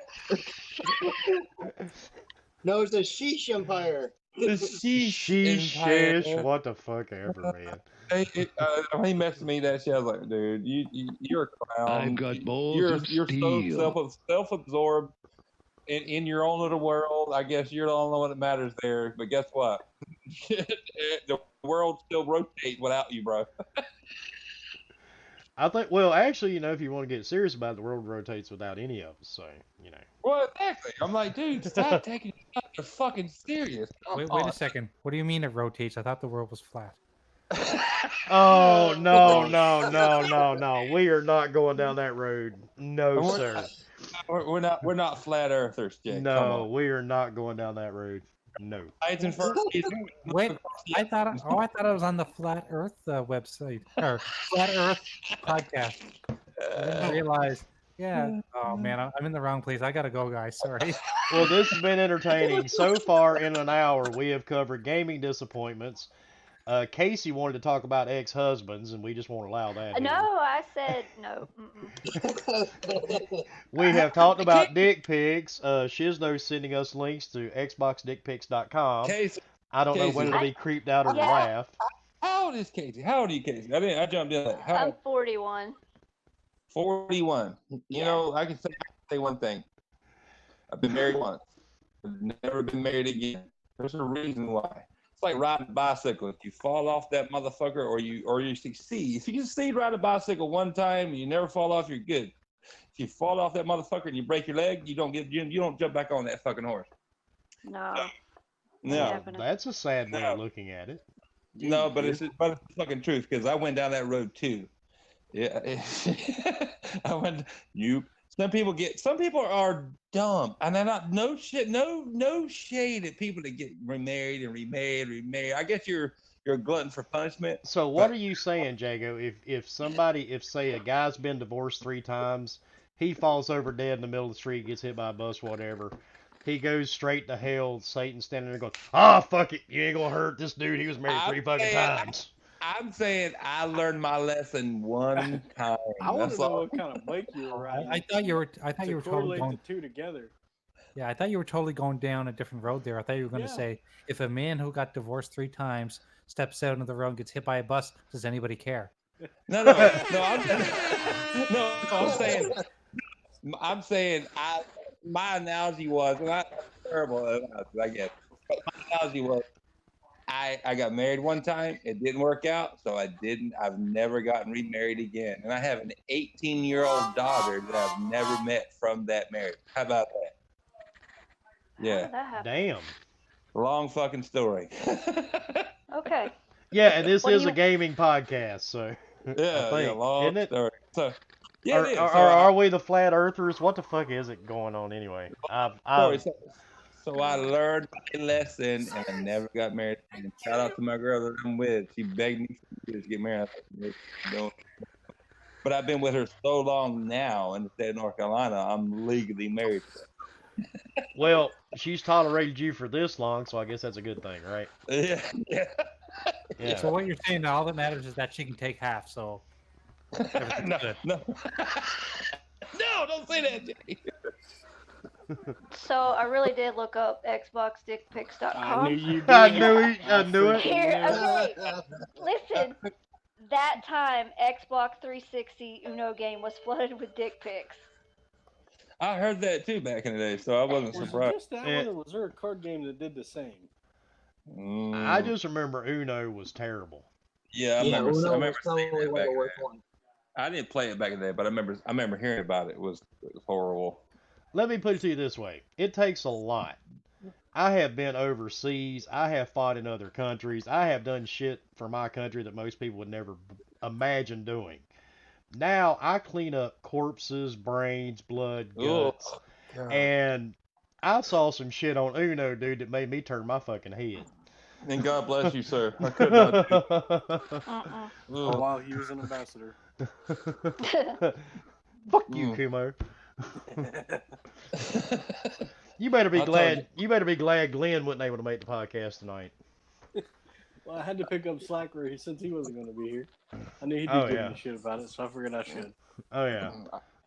[SPEAKER 6] No, it's a sheesh empire.
[SPEAKER 9] The Sheesh Empire.
[SPEAKER 1] Sheesh, what the fuck ever, man.
[SPEAKER 9] When he messaged me that shit, I was like, dude, you're a clown.
[SPEAKER 10] I've got balls of
[SPEAKER 9] You're
[SPEAKER 10] steel.
[SPEAKER 9] so self-absorbed in your own little world. I guess you're the only one that matters there. But guess what? The world still rotates without you, bro.
[SPEAKER 1] I think, well, actually, if you want to get serious about it, the world rotates without any of us, so,
[SPEAKER 9] Well, exactly. I'm like, dude, stop taking it so fucking serious.
[SPEAKER 2] Wait a second. What do you mean it rotates? I thought the world was flat.
[SPEAKER 1] Oh, no. We are not going down that road. No, sir.
[SPEAKER 9] We're not flat earthers, Jake.
[SPEAKER 1] No, we are not going down that road. No.
[SPEAKER 2] Wait, I thought it was on the Flat Earth website or Flat Earth podcast. I didn't realize. Yeah. Oh man, I'm in the wrong place. I gotta go, guys. Sorry.
[SPEAKER 1] Well, this has been entertaining. So far in an hour, we have covered gaming disappointments, Casey wanted to talk about ex-husbands, and we just won't allow that
[SPEAKER 4] No,
[SPEAKER 1] here.
[SPEAKER 4] I said no. Mm-mm.
[SPEAKER 1] We have talked about dick pics. Shizno's sending us links to xboxdickpics.com.
[SPEAKER 9] Casey,
[SPEAKER 1] I don't know
[SPEAKER 9] Casey.
[SPEAKER 1] whether to be creeped out or to
[SPEAKER 4] Yeah.
[SPEAKER 1] laugh.
[SPEAKER 9] How old is Casey? How old are you, Casey? I jumped in. How
[SPEAKER 4] I'm 41.
[SPEAKER 9] 41. You
[SPEAKER 4] Yeah.
[SPEAKER 9] know, I can say one thing. I've been married once. I've never been married again. There's a reason why. It's like riding a bicycle. If you fall off that motherfucker, or you succeed. If you succeed riding a bicycle one time and you never fall off, you're good. If you fall off that motherfucker and you break your leg, you don't jump back on that fucking horse.
[SPEAKER 4] No.
[SPEAKER 9] No.
[SPEAKER 4] happening.
[SPEAKER 1] That's a sad way of looking at it.
[SPEAKER 9] No, but it's the fucking truth, because I went down that road too. Yeah, I went. Some people are dumb, and they're not. No shit, no shade at people that get remarried and remarried. I guess you're a glutton for punishment.
[SPEAKER 1] So what are you saying, Jago? If say a guy's been divorced 3 times, he falls over dead in the middle of the street, gets hit by a bus, whatever. He goes straight to hell. Satan's standing there going, fuck it, you ain't gonna hurt this dude. He was married 3 fucking times.
[SPEAKER 9] I'm saying I learned my lesson one time.
[SPEAKER 5] I want to know what kind of bike you were riding.
[SPEAKER 2] I thought you were totally
[SPEAKER 5] correlate
[SPEAKER 2] going.
[SPEAKER 5] the two together.
[SPEAKER 2] Yeah, I thought you were totally going down a different road there. I thought you were going to say, if a man who got divorced 3 times steps out into the road and gets hit by a bus, does anybody care?
[SPEAKER 9] No. I'm saying my analogy was, and I'm terrible, I guess. But my analogy was, I got married one time. It didn't work out, so I've never gotten remarried again. And I have an 18-year-old daughter that I've never met from that marriage. How about that? Yeah.
[SPEAKER 1] Damn.
[SPEAKER 9] Long fucking story.
[SPEAKER 4] Okay.
[SPEAKER 1] Yeah, and this is a gaming podcast, so
[SPEAKER 9] long
[SPEAKER 1] isn't it?
[SPEAKER 9] story. So,
[SPEAKER 1] yeah,
[SPEAKER 9] it is.
[SPEAKER 1] Are we the flat earthers? What the fuck is it going on anyway?
[SPEAKER 9] So I learned my lesson, and I never got married. And shout out to my girl that I'm with. She begged me to get married. But I've been with her so long now in the state of North Carolina, I'm legally married to her.
[SPEAKER 1] Well, she's tolerated you for this long, so I guess that's a good thing, right?
[SPEAKER 9] Yeah.
[SPEAKER 2] So what you're saying, all that matters is that she can take half, so
[SPEAKER 9] no, don't say that, Jay.
[SPEAKER 4] So I really did look up xboxdickpics.com.
[SPEAKER 5] I knew you did.
[SPEAKER 1] I knew it.
[SPEAKER 4] Here, okay. Listen, that time Xbox 360 Uno game was flooded with dick pics.
[SPEAKER 9] I heard that too back in the day, so I wasn't
[SPEAKER 5] Was
[SPEAKER 9] surprised.
[SPEAKER 5] it just that one, or was there a card game that did the same?
[SPEAKER 1] I just remember Uno was terrible.
[SPEAKER 9] Yeah, I remember seeing that
[SPEAKER 6] probably
[SPEAKER 9] back in the
[SPEAKER 6] worst
[SPEAKER 9] day.
[SPEAKER 6] one.
[SPEAKER 9] I didn't play it back in the day, but I remember hearing about it. It was horrible.
[SPEAKER 1] Let me put it to you this way. It takes a lot. I have been overseas. I have fought in other countries. I have done shit for my country that most people would never imagine doing. Now I clean up corpses, brains, blood, guts. And I saw some shit on Uno, dude, that made me turn my fucking head.
[SPEAKER 9] And God bless you, sir. I could not do it.
[SPEAKER 5] While he was an ambassador.
[SPEAKER 1] Fuck you, Kumo. You better be glad. You better be glad Glenn wasn't able to make the podcast tonight.
[SPEAKER 5] Well, I had to pick up slack since he wasn't going to be here. I knew he'd be giving a shit about it, so I figured I should.
[SPEAKER 1] Oh yeah.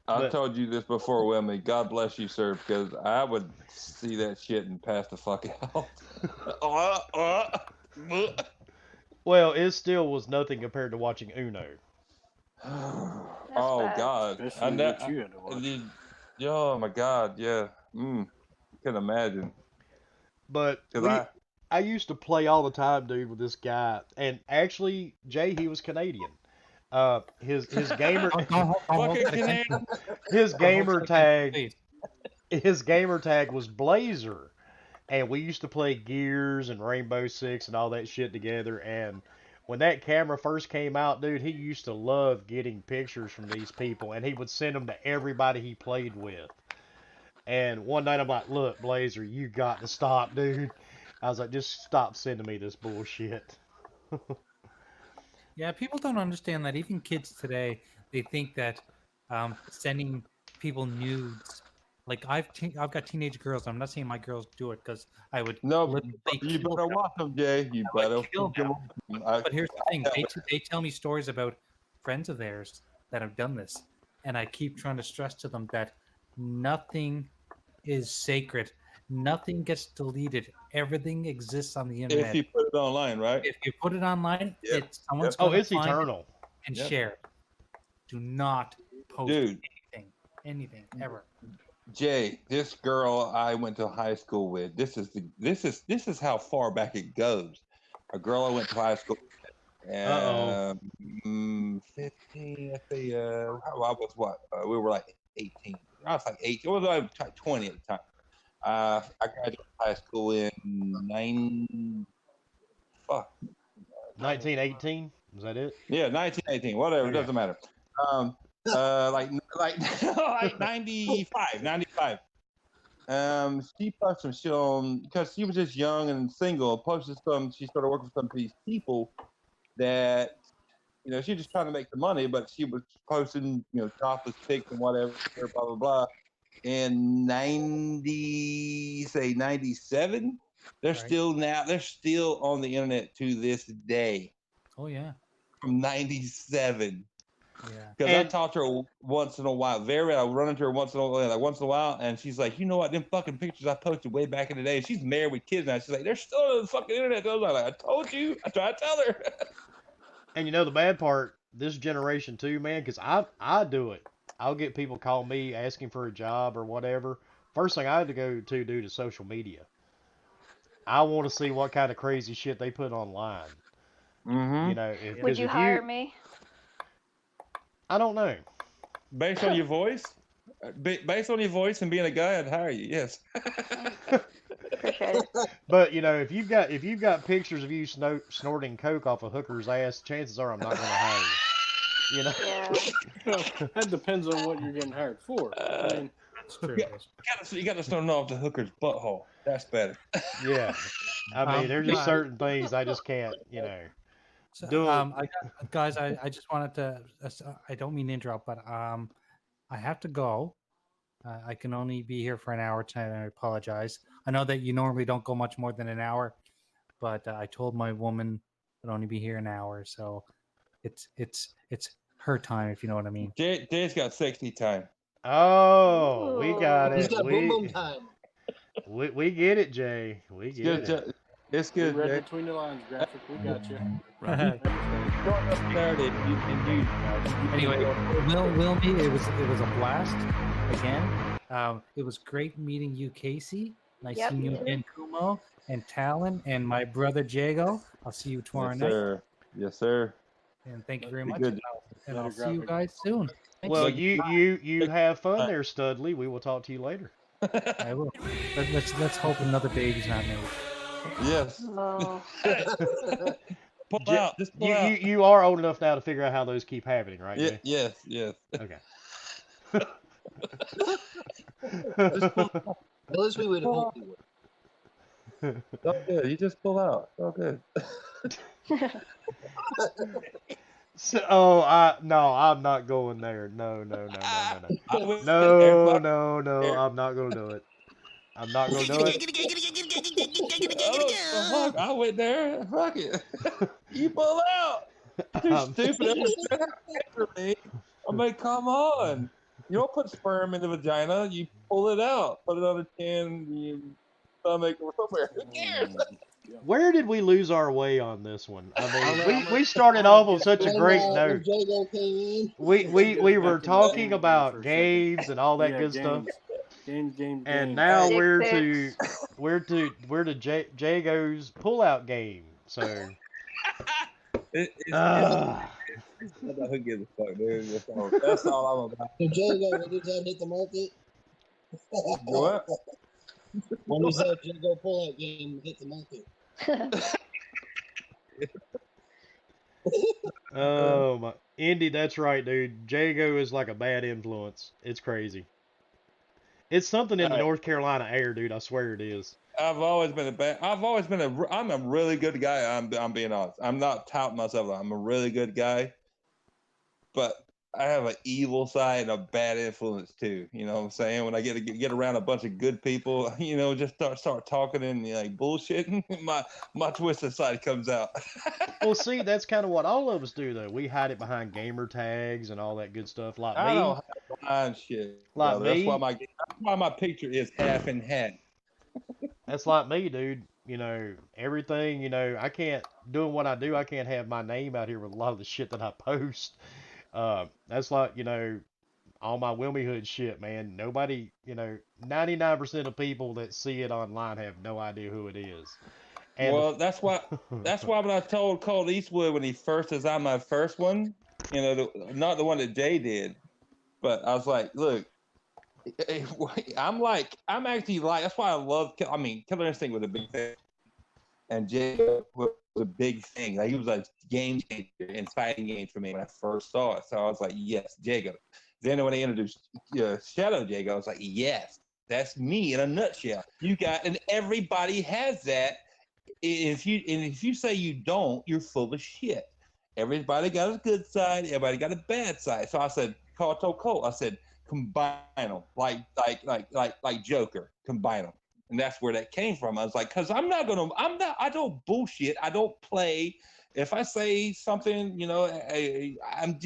[SPEAKER 9] I told you this before, Wilmy. God bless you, sir, because I would see that shit and pass the fuck out.
[SPEAKER 1] Well, it still was nothing compared to watching Uno.
[SPEAKER 9] Oh
[SPEAKER 4] bad.
[SPEAKER 9] God!
[SPEAKER 5] Especially what you had to watch.
[SPEAKER 9] Oh my God! Yeah. Can imagine.
[SPEAKER 1] But I used to play all the time, dude, with this guy, and actually, Jay, he was Canadian. His gamer his gamer tag was Blazer, and we used to play Gears and Rainbow Six and all that shit together. And when that camera first came out, dude, he used to love getting pictures from these people, and he would send them to everybody he played with. And one night I'm like, look, Blazer, you got to stop, dude. I was like, just stop sending me this bullshit.
[SPEAKER 2] Yeah, people don't understand that. Even kids today, they think that sending people nudes Like I've got teenage girls. I'm not saying my girls do it because I would
[SPEAKER 9] No,
[SPEAKER 2] literally
[SPEAKER 9] you
[SPEAKER 2] kill
[SPEAKER 9] better
[SPEAKER 2] them.
[SPEAKER 9] watch them, Jay. You
[SPEAKER 2] I would
[SPEAKER 9] better
[SPEAKER 2] kill them. But here's the thing:
[SPEAKER 9] I-
[SPEAKER 2] they tell me stories about friends of theirs that have done this, and I keep trying to stress to them that nothing is sacred. Nothing gets deleted. Everything exists on the
[SPEAKER 9] if
[SPEAKER 2] internet.
[SPEAKER 9] you put it online, right?
[SPEAKER 2] If you put it online,
[SPEAKER 9] Yep.
[SPEAKER 2] it's someone's
[SPEAKER 1] Oh,
[SPEAKER 2] going to
[SPEAKER 1] it's
[SPEAKER 2] find
[SPEAKER 1] eternal.
[SPEAKER 2] it and
[SPEAKER 9] Yep.
[SPEAKER 2] share it. Do not post
[SPEAKER 9] Dude,
[SPEAKER 2] anything ever.
[SPEAKER 9] Jay, this girl I went to high school with. This is how far back it goes. A girl I went to high school with.
[SPEAKER 1] Uh-oh.
[SPEAKER 9] 15. I say, I was what? We were like 18. I was like 18. I was like 20 at the time. I graduated high school in
[SPEAKER 1] 1918. Is that it?
[SPEAKER 9] 1918. Whatever, it
[SPEAKER 1] Okay.
[SPEAKER 9] doesn't matter. Like like 95. She posted some shit on because she was just young and single. Posted some. She started working for some of these people that she was just trying to make the money, but she was posting topless pics and whatever, blah blah blah. In 97, they're
[SPEAKER 2] Right.
[SPEAKER 9] still on the internet to this day.
[SPEAKER 2] Oh yeah.
[SPEAKER 9] From 97.
[SPEAKER 2] Yeah.
[SPEAKER 9] Because I
[SPEAKER 1] And
[SPEAKER 9] talk to her once in a while. I run into her once in a while, and she's like, you know what? Them fucking pictures I posted way back in the day. She's married with kids now. She's like, they're still on the fucking internet. I was like, I told you. I tried to tell her.
[SPEAKER 1] and the bad part, this generation too, man, because I do it. I'll get people call me asking for a job or whatever. First thing I have to go to do to social media. I want to see what kind of crazy shit they put online.
[SPEAKER 9] Mm-hmm.
[SPEAKER 1] If,
[SPEAKER 4] Would
[SPEAKER 1] 'cause
[SPEAKER 4] you
[SPEAKER 1] if
[SPEAKER 4] hire me?
[SPEAKER 1] I don't know.
[SPEAKER 9] Based on your voice? Based on your voice and being a guy, I'd hire you, yes.
[SPEAKER 4] Appreciate it.
[SPEAKER 1] But if you've got pictures of you snorting coke off a hooker's ass, chances are I'm not going to hire you.
[SPEAKER 4] Yeah.
[SPEAKER 5] Well, that depends on what you're getting hired for. I mean,
[SPEAKER 2] That's true.
[SPEAKER 9] You got to start off the hooker's butthole. That's better.
[SPEAKER 1] Yeah. I mean, there's just
[SPEAKER 2] Guys,
[SPEAKER 1] certain things I just can't,
[SPEAKER 2] so,
[SPEAKER 1] do.
[SPEAKER 2] guys, I just wanted to. I don't mean to interrupt, but I have to go. I can only be here for an hour tonight, and I apologize. I know that you normally don't go much more than an hour, but I told my woman I'd only be here an hour, so it's her time, if you know what I mean.
[SPEAKER 9] Jay's got sexy time.
[SPEAKER 1] Oh, we got
[SPEAKER 6] He's
[SPEAKER 1] it.
[SPEAKER 6] got boom boom time.
[SPEAKER 1] We get it, Jay. We
[SPEAKER 9] It's
[SPEAKER 1] get
[SPEAKER 9] good.
[SPEAKER 1] it.
[SPEAKER 9] It's
[SPEAKER 5] we
[SPEAKER 9] good,
[SPEAKER 5] read
[SPEAKER 9] Jay.
[SPEAKER 5] between the lines, graphic. We got you.
[SPEAKER 2] Anyway, Wilmy, it was a blast again. It was great meeting you, Casey. Nice
[SPEAKER 4] Yep,
[SPEAKER 2] seeing you
[SPEAKER 4] you too.
[SPEAKER 2] again, Kumo and Talon, and my brother Jago. I'll see you tomorrow
[SPEAKER 9] Yes,
[SPEAKER 2] night.
[SPEAKER 9] sir. Yes, sir.
[SPEAKER 2] And thank you very
[SPEAKER 9] Be
[SPEAKER 2] much.
[SPEAKER 9] good.
[SPEAKER 2] And I'll
[SPEAKER 5] Later,
[SPEAKER 2] see you
[SPEAKER 5] graphic.
[SPEAKER 2] guys soon. Thank
[SPEAKER 1] Well,
[SPEAKER 2] you.
[SPEAKER 1] you have fun there, Studley. We will talk to you later.
[SPEAKER 2] I will. Let's hope another baby's not made.
[SPEAKER 9] Yes.
[SPEAKER 4] Oh.
[SPEAKER 9] Pull
[SPEAKER 1] Jay,
[SPEAKER 9] out. Just pull out.
[SPEAKER 1] you are old enough now to figure out how those keep happening, right, Jay?
[SPEAKER 9] Yes.
[SPEAKER 1] Okay.
[SPEAKER 6] At least we would hope you would.
[SPEAKER 9] Oh, good. You just pull out. Oh, good.
[SPEAKER 1] So, no, I'm not going there. No.
[SPEAKER 9] I was
[SPEAKER 1] No, I'm not gonna do it. I'm not gonna do it.
[SPEAKER 9] Oh, fuck. I went there. Fuck it. You pull out. You're stupid. I mean, come on. You don't put sperm in the vagina. You pull it out. Put it on the chin, your stomach, or somewhere. Who cares?
[SPEAKER 1] Where did we lose our way on this one? I mean, we started off on such a great note.
[SPEAKER 6] Jago came in.
[SPEAKER 1] We were talking about games and all that good stuff.
[SPEAKER 5] Games.
[SPEAKER 1] And now
[SPEAKER 4] Six,
[SPEAKER 1] we're to Jago's pullout game. So
[SPEAKER 9] Who gives a fuck, dude? That's all I'm about.
[SPEAKER 6] So Jago, when you said hit the market,
[SPEAKER 9] What?
[SPEAKER 6] when you said Jago pull out game, hit the market.
[SPEAKER 1] Oh my, Indy, that's right, dude. Jago is like a bad influence. It's crazy. It's something in the North Carolina air, dude. I swear it is.
[SPEAKER 9] I'm a really good guy. I'm being honest. I'm not touting myself. I'm a really good guy. But have an evil side and a bad influence too. You know what I'm saying? When I get around a bunch of good people, just start talking and like bullshitting, my twisted side comes out.
[SPEAKER 1] Well, see, that's kind of what all of us do, though. We hide it behind gamer tags and all that good stuff. Like
[SPEAKER 9] I
[SPEAKER 1] me,
[SPEAKER 9] don't have blind shit,
[SPEAKER 1] like
[SPEAKER 9] brother. That's
[SPEAKER 1] me,
[SPEAKER 9] why my picture is half and half.
[SPEAKER 1] that's like me, dude. Everything. I can't doing what I do. I can't have my name out here with a lot of the shit that I post. That's like all my Wilmy Hood shit, man. Nobody, 99% of people that see it online have no idea who it is. And
[SPEAKER 9] Well, that's why when I told Colt Eastwood when he first designed my first one, not the one that Jay did, but I was like, look, I'm actually like, that's why I love, Killer Instinct was a big thing. And Jay was a big thing. Like, he was a game changer in fighting games for me when I first saw it. So I was like, yes, Jago. Then when they introduced Shadow Jago, I was like, yes, that's me in a nutshell. And everybody has that. If you say you don't, you're full of shit. Everybody got a good side. Everybody got a bad side. So I said, told Cole, I said, combine them like Joker, combine them. And that's where that came from. I was like, because I don't bullshit. I don't play. If I say something, I'm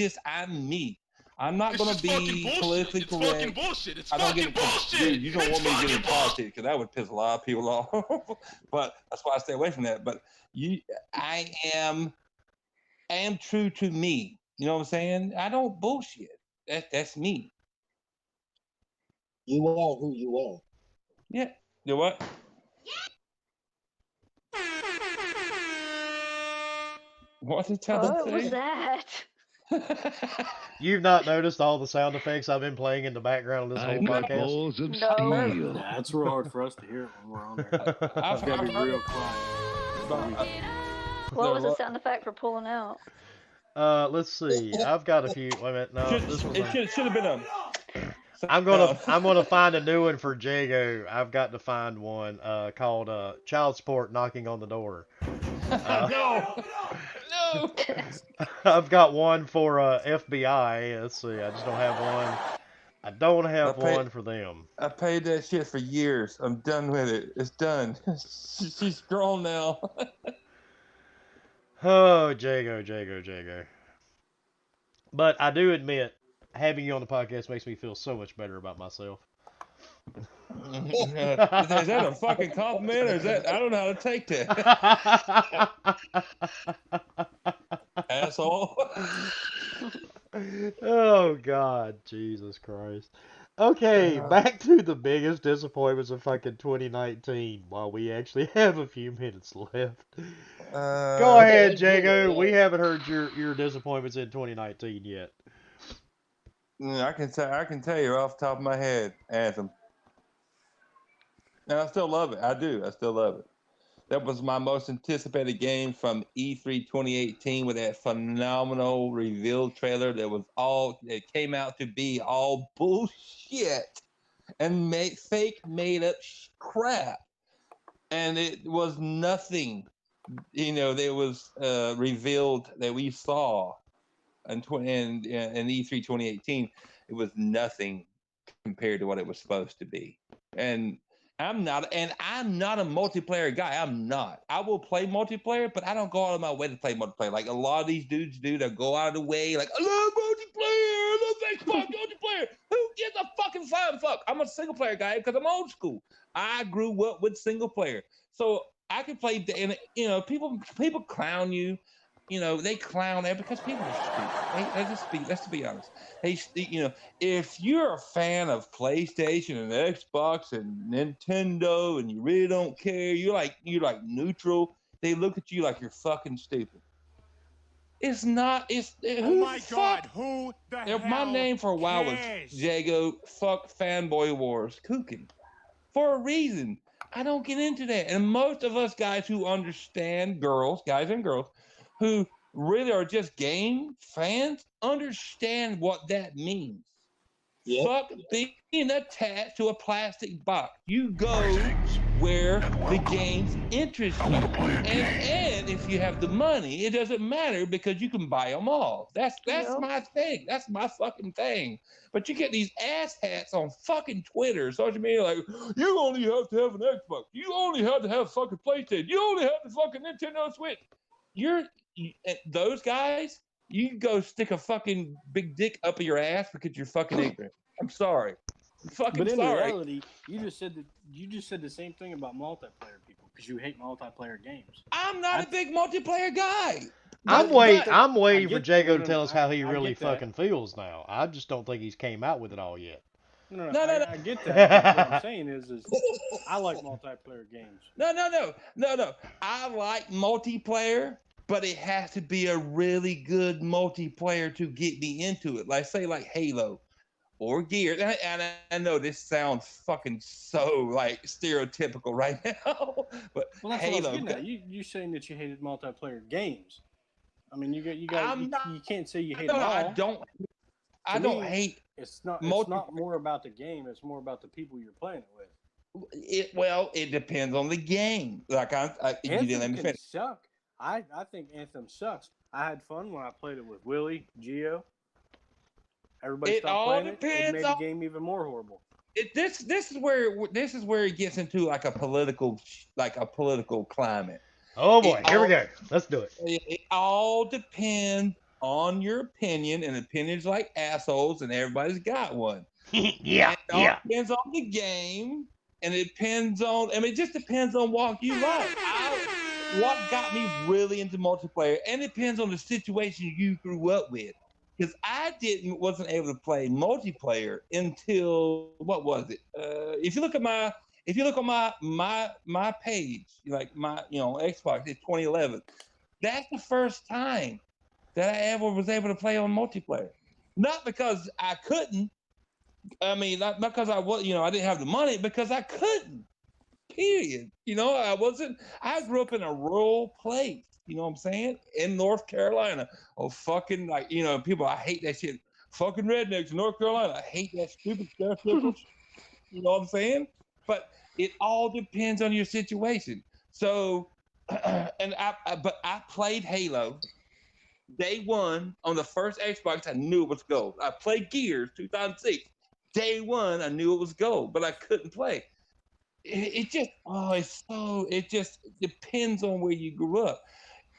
[SPEAKER 9] me. I'm not going to be politically correct.
[SPEAKER 8] It's fucking bullshit. It's
[SPEAKER 9] I don't
[SPEAKER 8] fucking bullshit.
[SPEAKER 9] Dude, you don't want me to get in politics because that would piss a lot of people off. But that's why I stay away from that. But I am true to me. You know what I'm saying? I don't bullshit. That's me.
[SPEAKER 6] You are who you are.
[SPEAKER 9] Yeah. You know what? What's it tell
[SPEAKER 4] What was that?
[SPEAKER 1] You've not noticed all the sound effects I've been playing in the background of this whole podcast?
[SPEAKER 7] Balls of
[SPEAKER 4] No.
[SPEAKER 7] steel.
[SPEAKER 5] Yeah, it's real hard for us to hear it when we're on there. I've got to be real quiet.
[SPEAKER 4] What was the sound effect for pulling out?
[SPEAKER 1] Let's see. I've got a few. Wait a minute. No, this was.
[SPEAKER 9] It should have been
[SPEAKER 1] I'm gonna find a new one for Jago. I've got to find one called Child Support Knocking on the Door.
[SPEAKER 9] No.
[SPEAKER 1] I've got one for FBI. Let's see. I just don't have one. I don't have one for them.
[SPEAKER 9] I paid that shit for years. I'm done with it. It's done. She's grown now.
[SPEAKER 1] Oh, Jago. But I do admit, having you on the podcast makes me feel so much better about myself.
[SPEAKER 9] Is that a fucking compliment, or is that? I don't know how to take that. Asshole.
[SPEAKER 1] Oh God, Jesus Christ. Okay, back to the biggest disappointments of fucking 2019. While we actually have a few minutes left. Go ahead, Jago. We haven't heard your disappointments in 2019 yet.
[SPEAKER 9] I can tell you off the top of my head, Anthem. And I still love it. I do. I still love it. That was my most anticipated game from E3 2018 with that phenomenal reveal trailer that came out to be all bullshit and fake made up crap. And it was nothing, that was revealed that we saw in E3 2018. It was nothing compared to what it was supposed to be. And I'm not a multiplayer guy. I'm not. I will play multiplayer, but I don't go out of my way to play multiplayer. Like a lot of these dudes do, that go out of the way, like, I love multiplayer, I love Xbox multiplayer. Who gives a fucking flying fuck? I'm a single player guy because I'm old school. I grew up with single player. So I can play, and people clown you. They clown that because people are stupid. Let's be honest. If you're a fan of PlayStation and Xbox and Nintendo and you really don't care, you're like neutral. They look at you like you're fucking stupid. It's not. It's
[SPEAKER 7] Oh my God! Who the hell?
[SPEAKER 9] My name for a while was Jago. Fuck Fanboy Wars, Kukin, for a reason. I don't get into that, and most of us guys who understand guys and girls, who really are just game fans, understand what that means. Yep. Fuck being attached to a plastic box. You go where the games interest you. And if you have the money, it doesn't matter because you can buy them all. That's my thing. That's my fucking thing. But you get these asshats on fucking Twitter, social media, like, you only have to have an Xbox. You only have to have fucking PlayStation. You only have the fucking Nintendo Switch. Those guys, you go stick a fucking big dick up your ass because you're fucking ignorant. I'm sorry.
[SPEAKER 5] But in
[SPEAKER 9] sorry.
[SPEAKER 5] reality, you just said the same thing about multiplayer people because you hate multiplayer games.
[SPEAKER 9] I'm not a big multiplayer guy.
[SPEAKER 1] I'm waiting for Jago to tell us how he
[SPEAKER 5] I
[SPEAKER 1] really
[SPEAKER 5] get that.
[SPEAKER 1] fucking feels now. I just don't think he's came out with it all yet.
[SPEAKER 5] No.
[SPEAKER 9] I
[SPEAKER 5] get that. What I'm saying is I like multiplayer games.
[SPEAKER 9] No. I like multiplayer, but it has to be a really good multiplayer to get me into it. Like Halo or Gears. And I know this sounds fucking so like stereotypical right now, but
[SPEAKER 5] Well, that's
[SPEAKER 9] Halo.
[SPEAKER 5] what I was getting at. You saying that you hated multiplayer games. I mean, you can't say you hate them all.
[SPEAKER 9] I don't hate.
[SPEAKER 5] It's not more about the game. It's more about the people you're playing it with.
[SPEAKER 9] It depends on the game. Like you didn't let me finish.
[SPEAKER 5] Suck. I think Anthem sucks. I had fun when I played it with Willie, Gio. Everybody stopped playing it. It made the game even more horrible.
[SPEAKER 9] This is where it gets into like a political climate.
[SPEAKER 1] Oh boy, here we go. Let's do it.
[SPEAKER 9] It all depends on your opinion, and opinions like assholes, and everybody's got one.
[SPEAKER 1] Yeah.
[SPEAKER 9] It depends on the game, and it depends on. I mean, it just depends on what you like. What got me really into multiplayer, and it depends on the situation you grew up with. Because I wasn't able to play multiplayer until what was it? If you look on my page, like my Xbox, it's 2011. That's the first time that I ever was able to play on multiplayer. Not because I couldn't. I mean, not because I didn't have the money, because I couldn't. Period. I grew up in a rural place. You know what I'm saying? In North Carolina. Oh, fucking, people, I hate that shit. Fucking rednecks in North Carolina. I hate that stupid stuff. You know what I'm saying? But it all depends on your situation. So, but I played Halo. Day one on the first Xbox, I knew it was gold. I played Gears 2006. Day one, I knew it was gold, but I couldn't play. It just depends on where you grew up.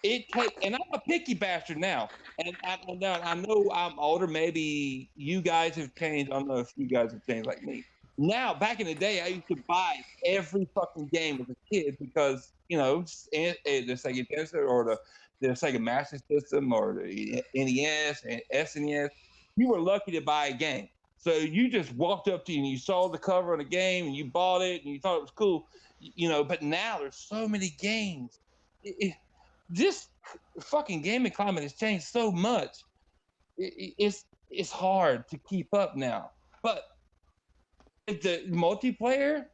[SPEAKER 9] And I'm a picky bastard now. And I know I'm older. Maybe you guys have changed. I don't know if you guys have changed like me. Now, back in the day, I used to buy every fucking game as a kid because, the Sega Genesis or the Sega Master System or the NES and SNES, you were lucky to buy a game. So you just walked up to you and you saw the cover of the game and you bought it and you thought it was cool. But now there's so many games. This fucking gaming climate has changed so much. It's hard to keep up now. But the multiplayer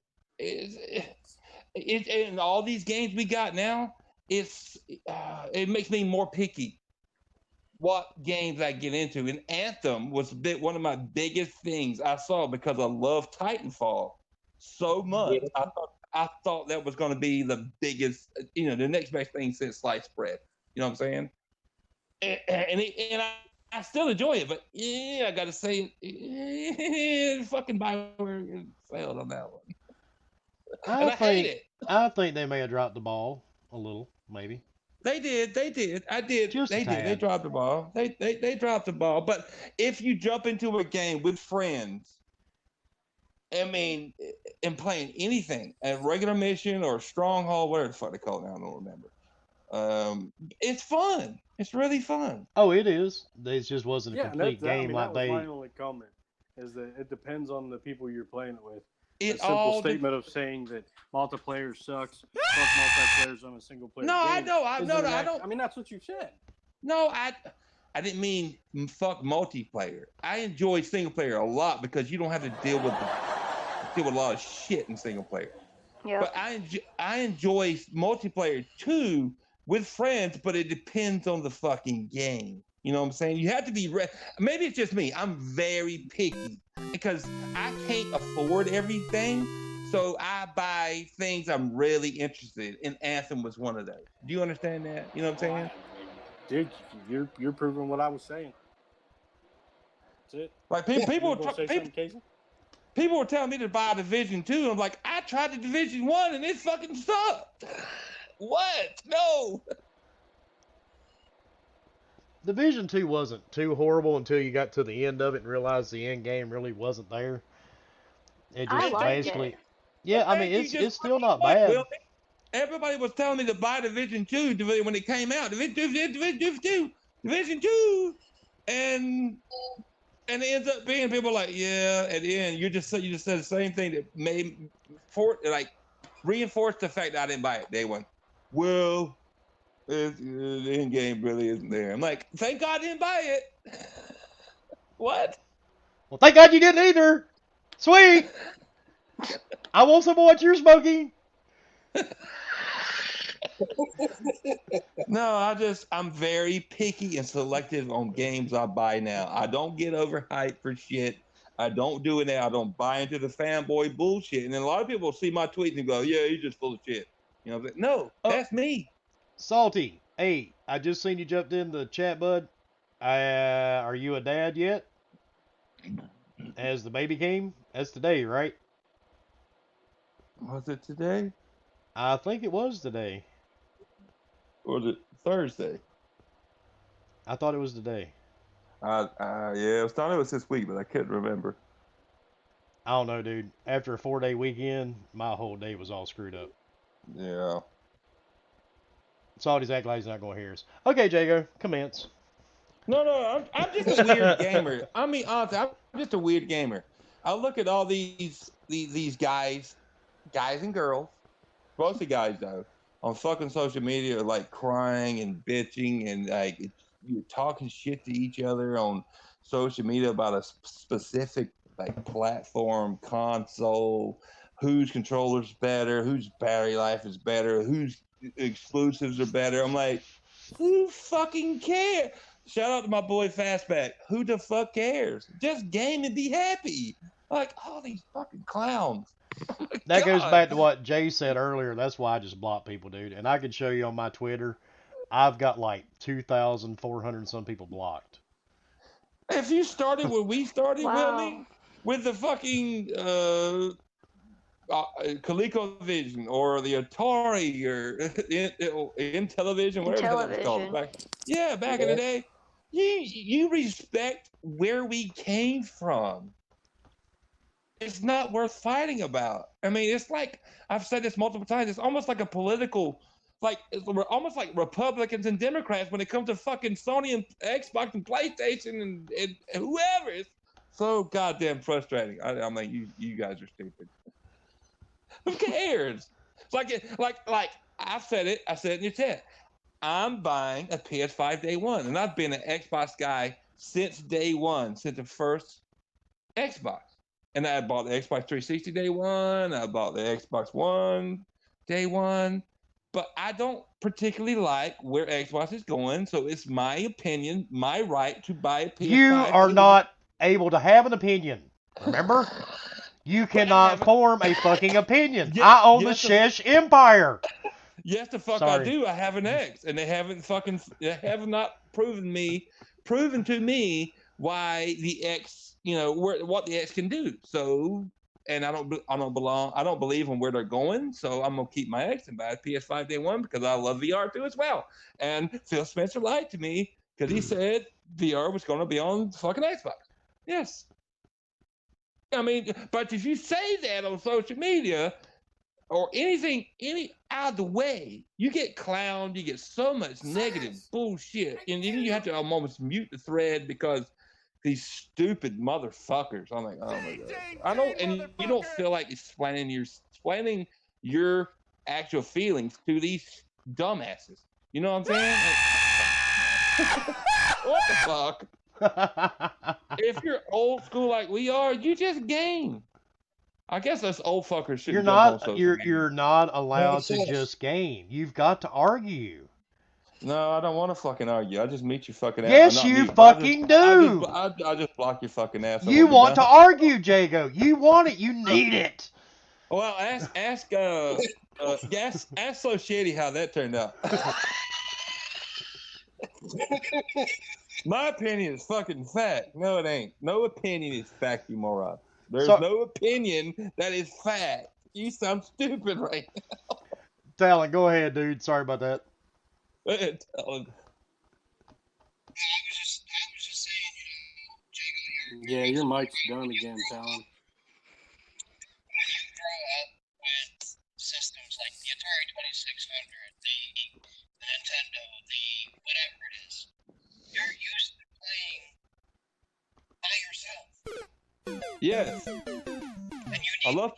[SPEAKER 9] and all these games we got now, it makes me more picky what games I get into. And Anthem was one of my biggest things I saw because I love Titanfall so much. Yeah. I thought that was going to be the biggest, the next best thing since sliced bread. You know what I'm saying? And I still enjoy it, but I got to say, fucking BioWare failed on that one. I hate it.
[SPEAKER 1] I think they may have dropped the ball a little, maybe.
[SPEAKER 9] They did. I did. Just they did. They dropped the ball. They dropped the ball. But if you jump into a game with friends, I mean, and playing anything, a regular mission or stronghold, whatever the fuck they call it, I don't remember. It's fun. It's really fun.
[SPEAKER 1] Oh, it is. It just wasn't a complete game like they.
[SPEAKER 5] That was my only comment. Is that it depends on the people you're playing it with.
[SPEAKER 9] A
[SPEAKER 5] simple statement of saying that multiplayer sucks. Fuck multiplayers on a single player.
[SPEAKER 9] No,
[SPEAKER 5] game
[SPEAKER 9] I know. I don't.
[SPEAKER 5] I mean, that's what you said.
[SPEAKER 9] No, I didn't mean fuck multiplayer. I enjoy single player a lot because you don't have to deal with a lot of shit in single player.
[SPEAKER 4] Yeah.
[SPEAKER 9] But I enjoy multiplayer too with friends, but it depends on the fucking game. You know what I'm saying? You have to be maybe it's just me. I'm very picky because I can't afford everything. So I buy things I'm really interested in. Anthem was one of those. Do you understand that? You know what I'm saying?
[SPEAKER 5] Dude, you're proving what I was saying. That's it.
[SPEAKER 9] Like
[SPEAKER 5] You
[SPEAKER 9] people,
[SPEAKER 5] were gonna say something, Casey?
[SPEAKER 9] people were telling me to buy Division 2. I'm like, I tried the Division 1 and it fucking sucked. What? No.
[SPEAKER 1] Division 2 wasn't too horrible until you got to the end of it and realized the end game really wasn't there. It
[SPEAKER 4] I
[SPEAKER 1] just
[SPEAKER 4] liked
[SPEAKER 1] basically,
[SPEAKER 4] it.
[SPEAKER 1] yeah. I mean,
[SPEAKER 9] Thank you.
[SPEAKER 1] it's
[SPEAKER 9] Just
[SPEAKER 1] still not
[SPEAKER 9] point,
[SPEAKER 1] bad.
[SPEAKER 9] Will. Everybody was telling me to buy Division 2 when it came out. Division 2. And it ends up being people like, yeah, at the end, you just said the same thing that made reinforced the fact that I didn't buy it day one. Well, the end game really isn't there. I'm like, thank God I didn't buy it. What?
[SPEAKER 1] Well, thank God you didn't either. Sweet. I want some of what you're smoking.
[SPEAKER 9] No, I'm very picky and selective on games I buy now. I don't get overhyped for shit. I don't do it now. I don't buy into the fanboy bullshit. And then a lot of people see my tweets and go, yeah, he's just full of shit. You know, but no, that's me.
[SPEAKER 1] Salty. Hey, I just seen you jumped in the chat, bud. Are you a dad yet? As the baby came? That's today, right?
[SPEAKER 9] Was it today?
[SPEAKER 1] I think it was today.
[SPEAKER 9] Or was it Thursday?
[SPEAKER 1] I thought it was today.
[SPEAKER 9] Yeah, I thought it was this week, but I couldn't remember.
[SPEAKER 1] I don't know, dude. After a 4-day weekend, my whole day was all screwed up.
[SPEAKER 9] Yeah.
[SPEAKER 1] Salty's acting like he's not going to hear us. Okay, Jago, commence.
[SPEAKER 9] No, I'm just a weird gamer. I mean, honestly, I'm just a weird gamer. I look at all these guys and girls, mostly guys though, on fucking social media, like crying and bitching and like you're talking shit to each other on social media about a specific like platform, console, whose controller's better, whose battery life is better, whose exclusives are better. I'm like, who fucking cares? Shout out to my boy Fastback. Who the fuck cares? Just game and be happy. Like all these fucking clowns. Oh
[SPEAKER 1] that goes back to what Jay said earlier. That's why I just block people, dude. And I can show you on my Twitter, I've got like 2,400 some people blocked.
[SPEAKER 9] If you started where we started,
[SPEAKER 4] Wow.
[SPEAKER 9] Wilmy, with the fucking ColecoVision or the Atari or Intellivision, whatever the hell it was called back in the day, you respect where we came from. It's not worth fighting about. I mean, it's like I've said this multiple times. It's almost like a political, like it's almost like Republicans and Democrats when it comes to fucking Sony and Xbox and PlayStation and whoever. It's so goddamn frustrating. I'm like, you guys are stupid. Who cares? It's like I said it in your chat. I'm buying a PS5 day one, and I've been an Xbox guy since day one, since the first Xbox. And I bought the Xbox 360 day one. I bought the Xbox One day one. But I don't particularly like where Xbox is going. So it's my opinion, my right to buy a PS5.
[SPEAKER 1] You are not able to have an opinion. Remember? You cannot form a fucking opinion. I own the Shesh Empire.
[SPEAKER 9] Yes, the fuck
[SPEAKER 1] Sorry.
[SPEAKER 9] I do. I have an X. And they have not proven to me why the X, what the X can do. So, and I don't believe in where they're going. So I'm gonna keep my X and buy a PS5 day one because I love VR too as well. And Phil Spencer lied to me because he said VR was going to be on fucking Xbox. Yes. I mean, but if you say that on social media or any out of the way, you get clowned. You get so much negative bullshit, and then you have to almost mute the thread because these stupid motherfuckers. I'm like, oh my god, you don't feel like explaining your actual feelings to these dumbasses. You know what I'm saying? Like, what the fuck? If you're old school like we are, you just game. I guess us old fuckers should.
[SPEAKER 1] You're not allowed to just game. You've got to argue.
[SPEAKER 9] No, I don't want to fucking argue. I just meet your fucking ass.
[SPEAKER 1] Yes, you fucking do.
[SPEAKER 9] I just block your fucking ass.
[SPEAKER 1] You want to argue, Jago. You want it. You need it.
[SPEAKER 9] Well, ask So Shitty how that turned out. My opinion is fucking fact. No, it ain't. No opinion is fact, you moron. There's
[SPEAKER 1] So-
[SPEAKER 9] no opinion that is fact. You sound stupid right
[SPEAKER 1] Talon, go ahead, dude. Sorry about that.
[SPEAKER 9] now.
[SPEAKER 6] I was just saying, Jago,
[SPEAKER 5] Yeah, your mic's done again, Talon.
[SPEAKER 6] when you grow up with systems like the Atari 2600, the Nintendo, the whatever it is, you're used to playing by yourself.
[SPEAKER 9] Yes,
[SPEAKER 6] And you
[SPEAKER 9] I
[SPEAKER 6] need,
[SPEAKER 9] love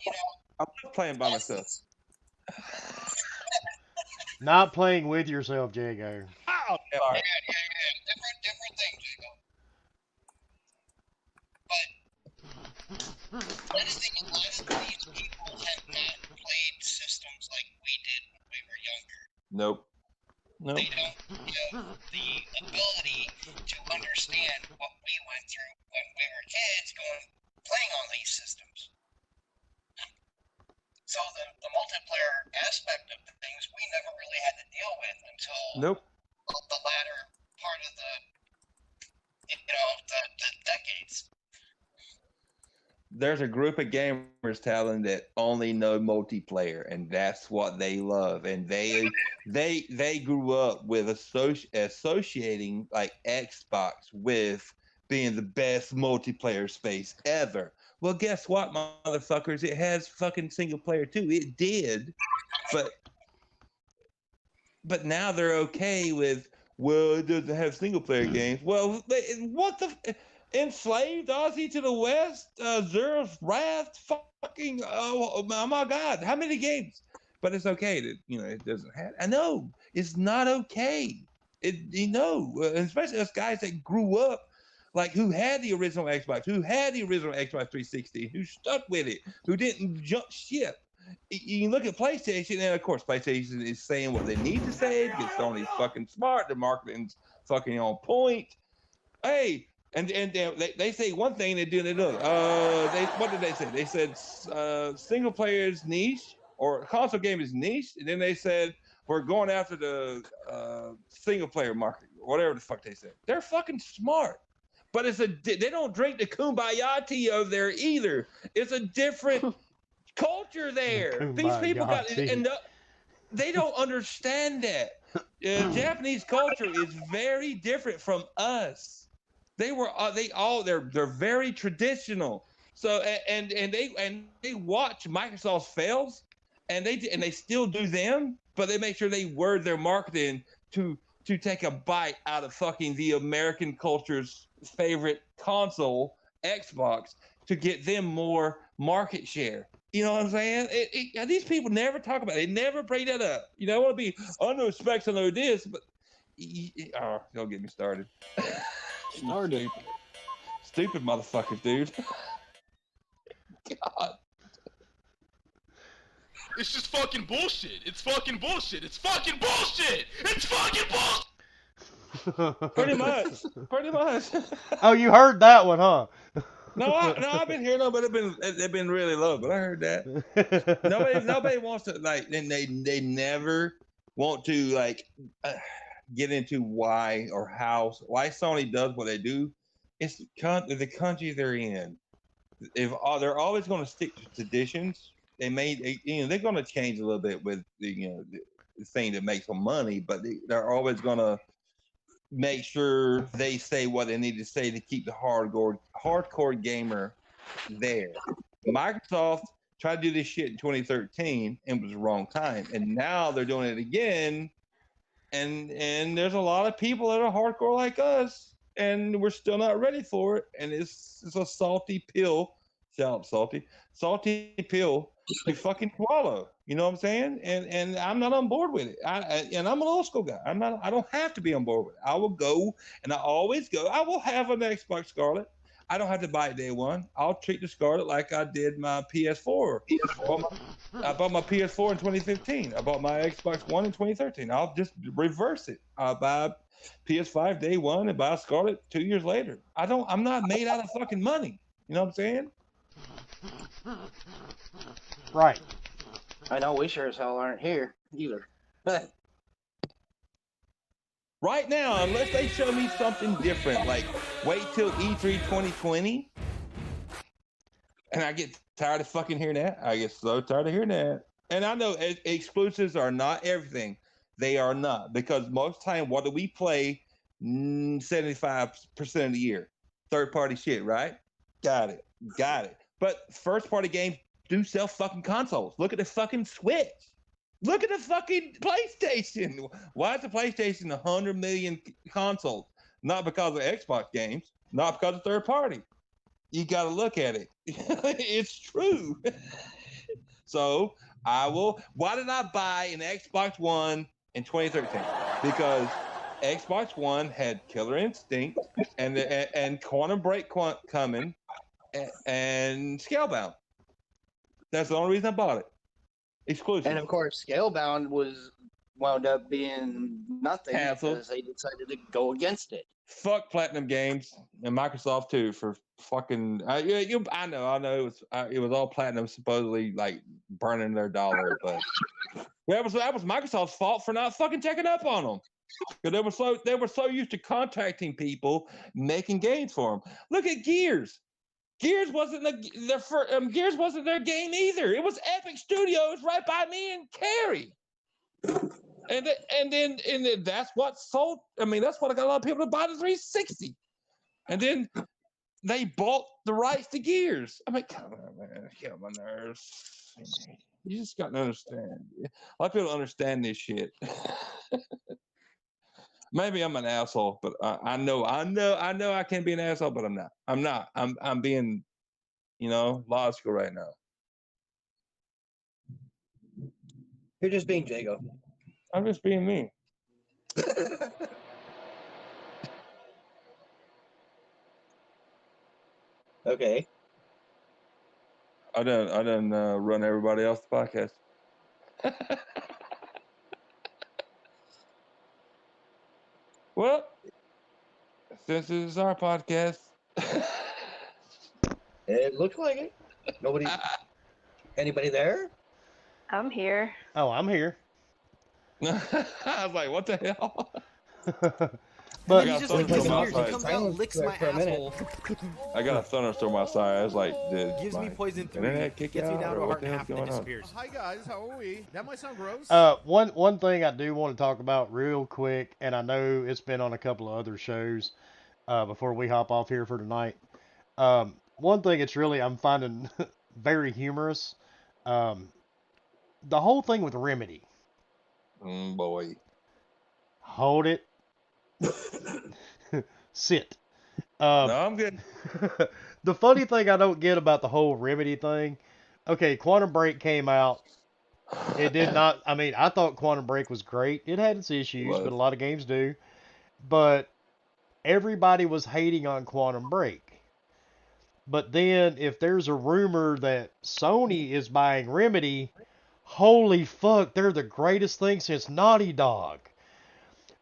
[SPEAKER 9] playing by myself.
[SPEAKER 1] Not playing with yourself, Jago.
[SPEAKER 9] Oh,
[SPEAKER 6] Yeah, different thing, Jago. But a lot of these people have not played systems like we did when we were younger.
[SPEAKER 9] Nope.
[SPEAKER 6] They don't have the ability to understand what we went through when we were kids playing on these systems. So the multiplayer aspect of things we never really had to deal with until
[SPEAKER 9] Nope.
[SPEAKER 6] the latter part of the decades.
[SPEAKER 9] There's a group of gamers, Talon, that only know multiplayer, and that's what they love. And they grew up with associating like Xbox with being the best multiplayer space ever. Well, guess what, motherfuckers? It has fucking single player too. It did, but now they're okay with, well, it doesn't have single player games. Well, what the enslaved Aussie to the West, Zero's Wrath, fucking oh my God, how many games? But it's okay that it doesn't have. I know it's not okay. Especially us guys that grew up like who had the original Xbox, who had the original Xbox 360, who stuck with it, who didn't jump ship. You can look at PlayStation, and of course, PlayStation is saying what they need to say because Sony's fucking smart, their marketing's fucking on point. Hey, and they say one thing, they do another. What did they say? They said single player is niche, or console game is niche, and then they said we're going after the single player market, whatever the fuck they said. They're fucking smart. But they don't drink the kumbaya tea over there either. It's a different culture there. These people they don't understand that. Japanese culture is very different from us. They're very traditional. So and they watch Microsoft's fails, and they still do them, but they make sure they word their marketing to take a bite out of fucking the American culture's favorite console, Xbox, to get them more market share. You know what I'm saying? These people never talk about it. They never bring that up. I want to be, I know specs, I know this, but don't get me started. Stupid motherfuckers, dude. God.
[SPEAKER 8] It's just fucking bullshit. It's fucking bullshit. It's fucking bullshit. It's fucking bullshit.
[SPEAKER 9] Pretty much.
[SPEAKER 1] Oh, you heard that one, huh?
[SPEAKER 9] No, I've been hearing them, but they've been really low. But I heard that. Nobody wants to and they never want to get into why Sony does what they do. It's the country they're in. If they're always going to stick to traditions, they're going to change a little bit with the thing that makes them money, but they're always going to make sure they say what they need to say to keep the hardcore gamer there. Microsoft tried to do this shit in 2013 and was the wrong time, and now they're doing it again. And there's a lot of people that are hardcore like us, and we're still not ready for it. And it's a salty pill. Shout out salty pill to fucking swallow. You know what I'm saying? And I'm not on board with it. And I'm an old school guy. I don't have to be on board with it. I will go, and I always go. I will have an Xbox Scarlet. I don't have to buy it day one. I'll treat the Scarlet like I did my PS4. I bought my PS4 in 2015. I bought my Xbox One in 2013. I'll just reverse it. I'll buy PS5 day one and buy a Scarlet 2 years later. I'm not made out of fucking money. You know what I'm saying?
[SPEAKER 1] Right.
[SPEAKER 6] I know we sure as hell aren't here either.
[SPEAKER 9] Right now, unless they show me something different, like wait till E3 2020, and I get tired of fucking hearing that. I get so tired of hearing that. And I know exclusives are not everything. They are not, because most time, what do we play? 75% of the year, third party shit, right? Got it. But first party games do sell fucking consoles. Look at the fucking Switch. Look at the fucking PlayStation. Why is the PlayStation 100 million consoles? Not because of Xbox games, not because of third party. You got to look at it. It's true. So I will. Why did I buy an Xbox One in 2013? Because Xbox One had Killer Instinct and Quantum Break coming and Scalebound. That's the only reason I bought it. Exclusive.
[SPEAKER 6] And of course, Scalebound wound up being nothing
[SPEAKER 9] Canceled.
[SPEAKER 6] because they decided to go against it.
[SPEAKER 9] Fuck Platinum Games and Microsoft too for fucking. I know it was all Platinum supposedly like burning their dollar, but that was Microsoft's fault for not fucking checking up on them. Because they were so used to contacting people, making games for them. Look at Gears. Gears wasn't Gears wasn't their game either. It was Epic Studios right by me and Carrie. And then that's what sold. I mean, that's what got a lot of people to buy the 360. And then they bought the rights to Gears. I mean, come on, man, get on my nerves. You just got to understand. A lot of people don't understand this shit. Maybe I'm an asshole, but I know I can be an asshole, but I'm not. I'm being, logical right now.
[SPEAKER 6] You're just being Jago.
[SPEAKER 9] I'm just being me.
[SPEAKER 6] Okay.
[SPEAKER 9] I done run everybody else the podcast. Well, since this is our podcast,
[SPEAKER 6] It looks like it. Nobody. Anybody there?
[SPEAKER 4] I'm here.
[SPEAKER 1] Oh, I'm here.
[SPEAKER 9] I was like, what the hell?
[SPEAKER 1] But
[SPEAKER 9] I
[SPEAKER 10] he
[SPEAKER 9] got
[SPEAKER 10] just
[SPEAKER 9] a
[SPEAKER 10] disappears. He
[SPEAKER 9] thunderstorm
[SPEAKER 10] comes
[SPEAKER 9] outside.
[SPEAKER 10] out, licks my
[SPEAKER 6] For a minute.
[SPEAKER 10] asshole,
[SPEAKER 9] I got a thunderstorm outside. I was like,
[SPEAKER 10] gives me poison 3,
[SPEAKER 9] internet kick
[SPEAKER 10] gets me
[SPEAKER 9] out,
[SPEAKER 10] down to
[SPEAKER 9] or
[SPEAKER 10] a
[SPEAKER 9] what
[SPEAKER 10] heart
[SPEAKER 9] the
[SPEAKER 10] and a
[SPEAKER 9] hell's
[SPEAKER 10] half, and then
[SPEAKER 9] going on?
[SPEAKER 10] disappears.
[SPEAKER 7] Hi guys, how are we? That might sound gross.
[SPEAKER 1] one thing I do want to talk about real quick, and I know it's been on a couple of other shows before we hop off here for tonight. One thing I'm finding very humorous, um, the whole thing with Remedy.
[SPEAKER 9] Boy.
[SPEAKER 1] Hold it. Sit.
[SPEAKER 9] No, I'm good.
[SPEAKER 1] The funny thing I don't get about the whole Remedy thing, okay, Quantum Break came out. It did not, I mean, I thought Quantum Break was great. It had its issues, but a lot of games do. But everybody was hating on Quantum Break. But then if there's a rumor that Sony is buying Remedy, holy fuck, they're the greatest thing since Naughty Dog.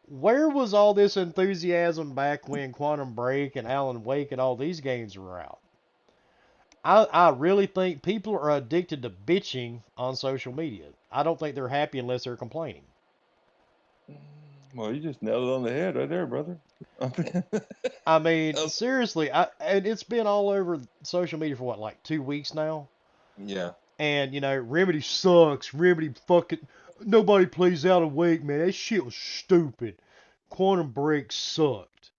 [SPEAKER 1] Where was all this enthusiasm back when Quantum Break and Alan Wake and all these games were out? I really think people are addicted to bitching on social media. I don't think they're happy unless they're complaining.
[SPEAKER 9] Well, you just nailed it on the head right there, brother.
[SPEAKER 1] I mean, seriously, and it's been all over social media for what, like 2 weeks now?
[SPEAKER 9] Yeah.
[SPEAKER 1] And, Remedy sucks. Remedy fucking... Nobody plays Alan Wake, man. That shit was stupid. Quantum Break sucked.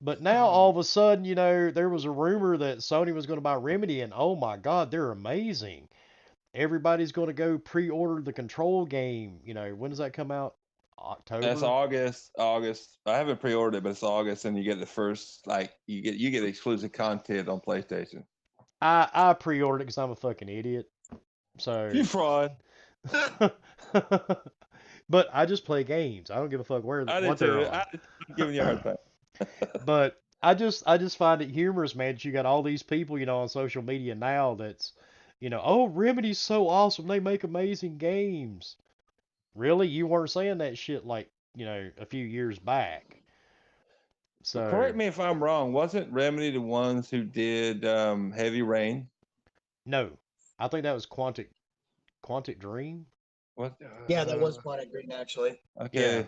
[SPEAKER 1] But now, all of a sudden, there was a rumor that Sony was going to buy Remedy, and oh my god, they're amazing. Everybody's going to go pre-order the Control game. When does that come out? October?
[SPEAKER 9] That's August. I haven't pre-ordered it, but it's August, and you get the first, you get exclusive content on PlayStation.
[SPEAKER 1] I pre-ordered it because I'm a fucking idiot. So
[SPEAKER 9] You fraud.
[SPEAKER 1] But I just play games. I don't give a fuck what they're on.
[SPEAKER 9] I'm giving you a hard time.
[SPEAKER 1] But I just find it humorous, man, that you got all these people, on social media now that's, oh, Remedy's so awesome. They make amazing games. Really? You weren't saying that shit like, a few years back. So
[SPEAKER 9] Correct me if I'm wrong. Wasn't Remedy the ones who did Heavy Rain?
[SPEAKER 1] No. I think that was Quantic Quantic Dream.
[SPEAKER 9] What?
[SPEAKER 6] Yeah, that was Quantic Dream actually.
[SPEAKER 9] Okay.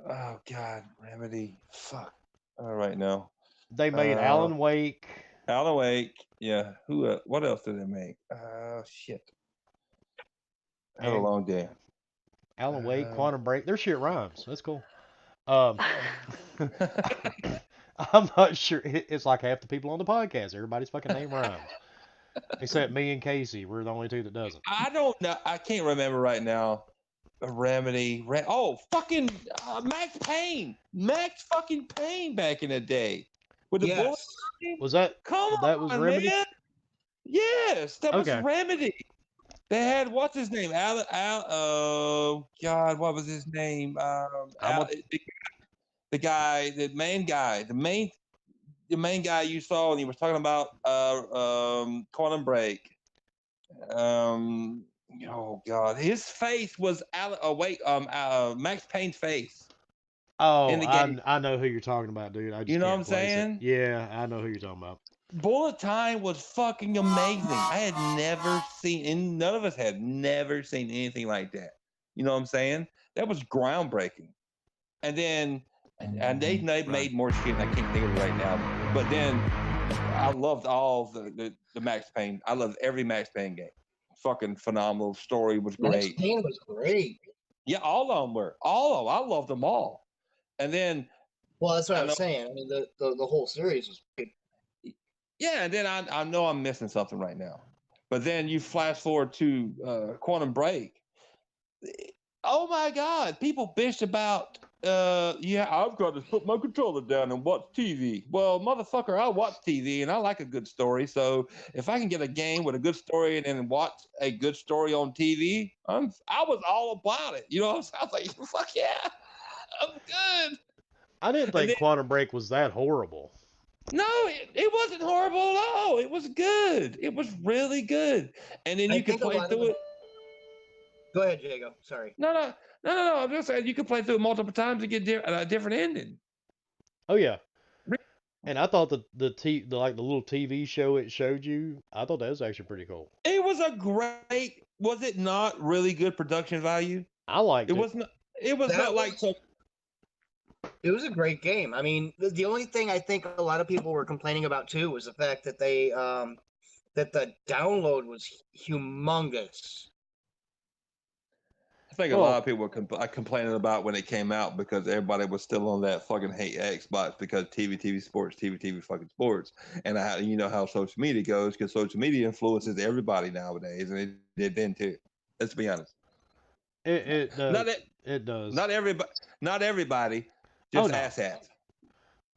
[SPEAKER 9] Oh God, Remedy. Fuck. All right now.
[SPEAKER 1] They made Alan Wake.
[SPEAKER 9] Alan Wake. Yeah. Who? What else did they make? Shit. I had a
[SPEAKER 1] And
[SPEAKER 9] long day.
[SPEAKER 1] Alan Wake, Quantum Break. Their shit rhymes. That's cool. I'm not sure. It's like half the people on the podcast. Everybody's fucking name rhymes, except me and Casey. We're the only two that doesn't.
[SPEAKER 9] I don't know. I can't remember right now. Remedy. Fucking Max Payne. Max fucking Payne back in the day with the bullet.
[SPEAKER 1] Was that?
[SPEAKER 9] Come
[SPEAKER 1] that was
[SPEAKER 9] on,
[SPEAKER 1] Remedy?
[SPEAKER 9] man. Yes, that was
[SPEAKER 1] Okay.
[SPEAKER 9] Remedy. They had what's his name? Oh God, what was his name? The guy, the main guy you saw, and he was talking about Quantum Break. Oh God, his face was Max Payne's face.
[SPEAKER 1] Oh,
[SPEAKER 9] in the game.
[SPEAKER 1] I know who you're talking about, dude. I just
[SPEAKER 9] You know
[SPEAKER 1] can't
[SPEAKER 9] what I'm
[SPEAKER 1] place
[SPEAKER 9] saying?
[SPEAKER 1] It. Yeah, I know who you're talking about.
[SPEAKER 9] Bullet Time was fucking amazing. I had never seen, and none of us had never seen anything like that. You know what I'm saying? That was groundbreaking. And then, and they made more shit, and I can't think of it right now. But then, I loved all the Max Payne. I loved every Max Payne game. Fucking phenomenal. Story was great.
[SPEAKER 6] Max Payne was great.
[SPEAKER 9] Yeah, all of them were. All of them. I loved them all. And then,
[SPEAKER 6] well, that's what I was saying. I mean, the whole series was great.
[SPEAKER 9] Yeah, and then I know I'm missing something right now. But then you flash forward to Quantum Break. Oh my God, people bitched about, I've got to put my controller down and watch TV. Well, motherfucker, I watch TV and I like a good story. So if I can get a game with a good story and then watch a good story on TV, I was all about it. You know what I'm saying? I was like, fuck yeah, I'm good.
[SPEAKER 1] I didn't think Quantum Break was that horrible.
[SPEAKER 9] No, it wasn't horrible at all. It was good. It was really good. And then you could play through it.
[SPEAKER 6] Go ahead, Jago. Sorry.
[SPEAKER 9] No. I'm just saying you could play through it multiple times to get a different ending.
[SPEAKER 1] Oh yeah. And I thought the little TV show it showed you, I thought that was actually pretty cool.
[SPEAKER 9] It was was it not really good production value?
[SPEAKER 1] I liked it.
[SPEAKER 9] It was not like so.
[SPEAKER 6] It was a great game. I mean, the only thing I think a lot of people were complaining about too was the fact that they that the download was humongous.
[SPEAKER 9] I think a lot of people were complaining about when it came out because everybody was still on that fucking hate Xbox because TV sports, TV fucking sports, and you know how social media goes because social media influences everybody nowadays, and it did then too. Let's be honest.
[SPEAKER 1] It does. It does.
[SPEAKER 9] Not everybody. Just asshats.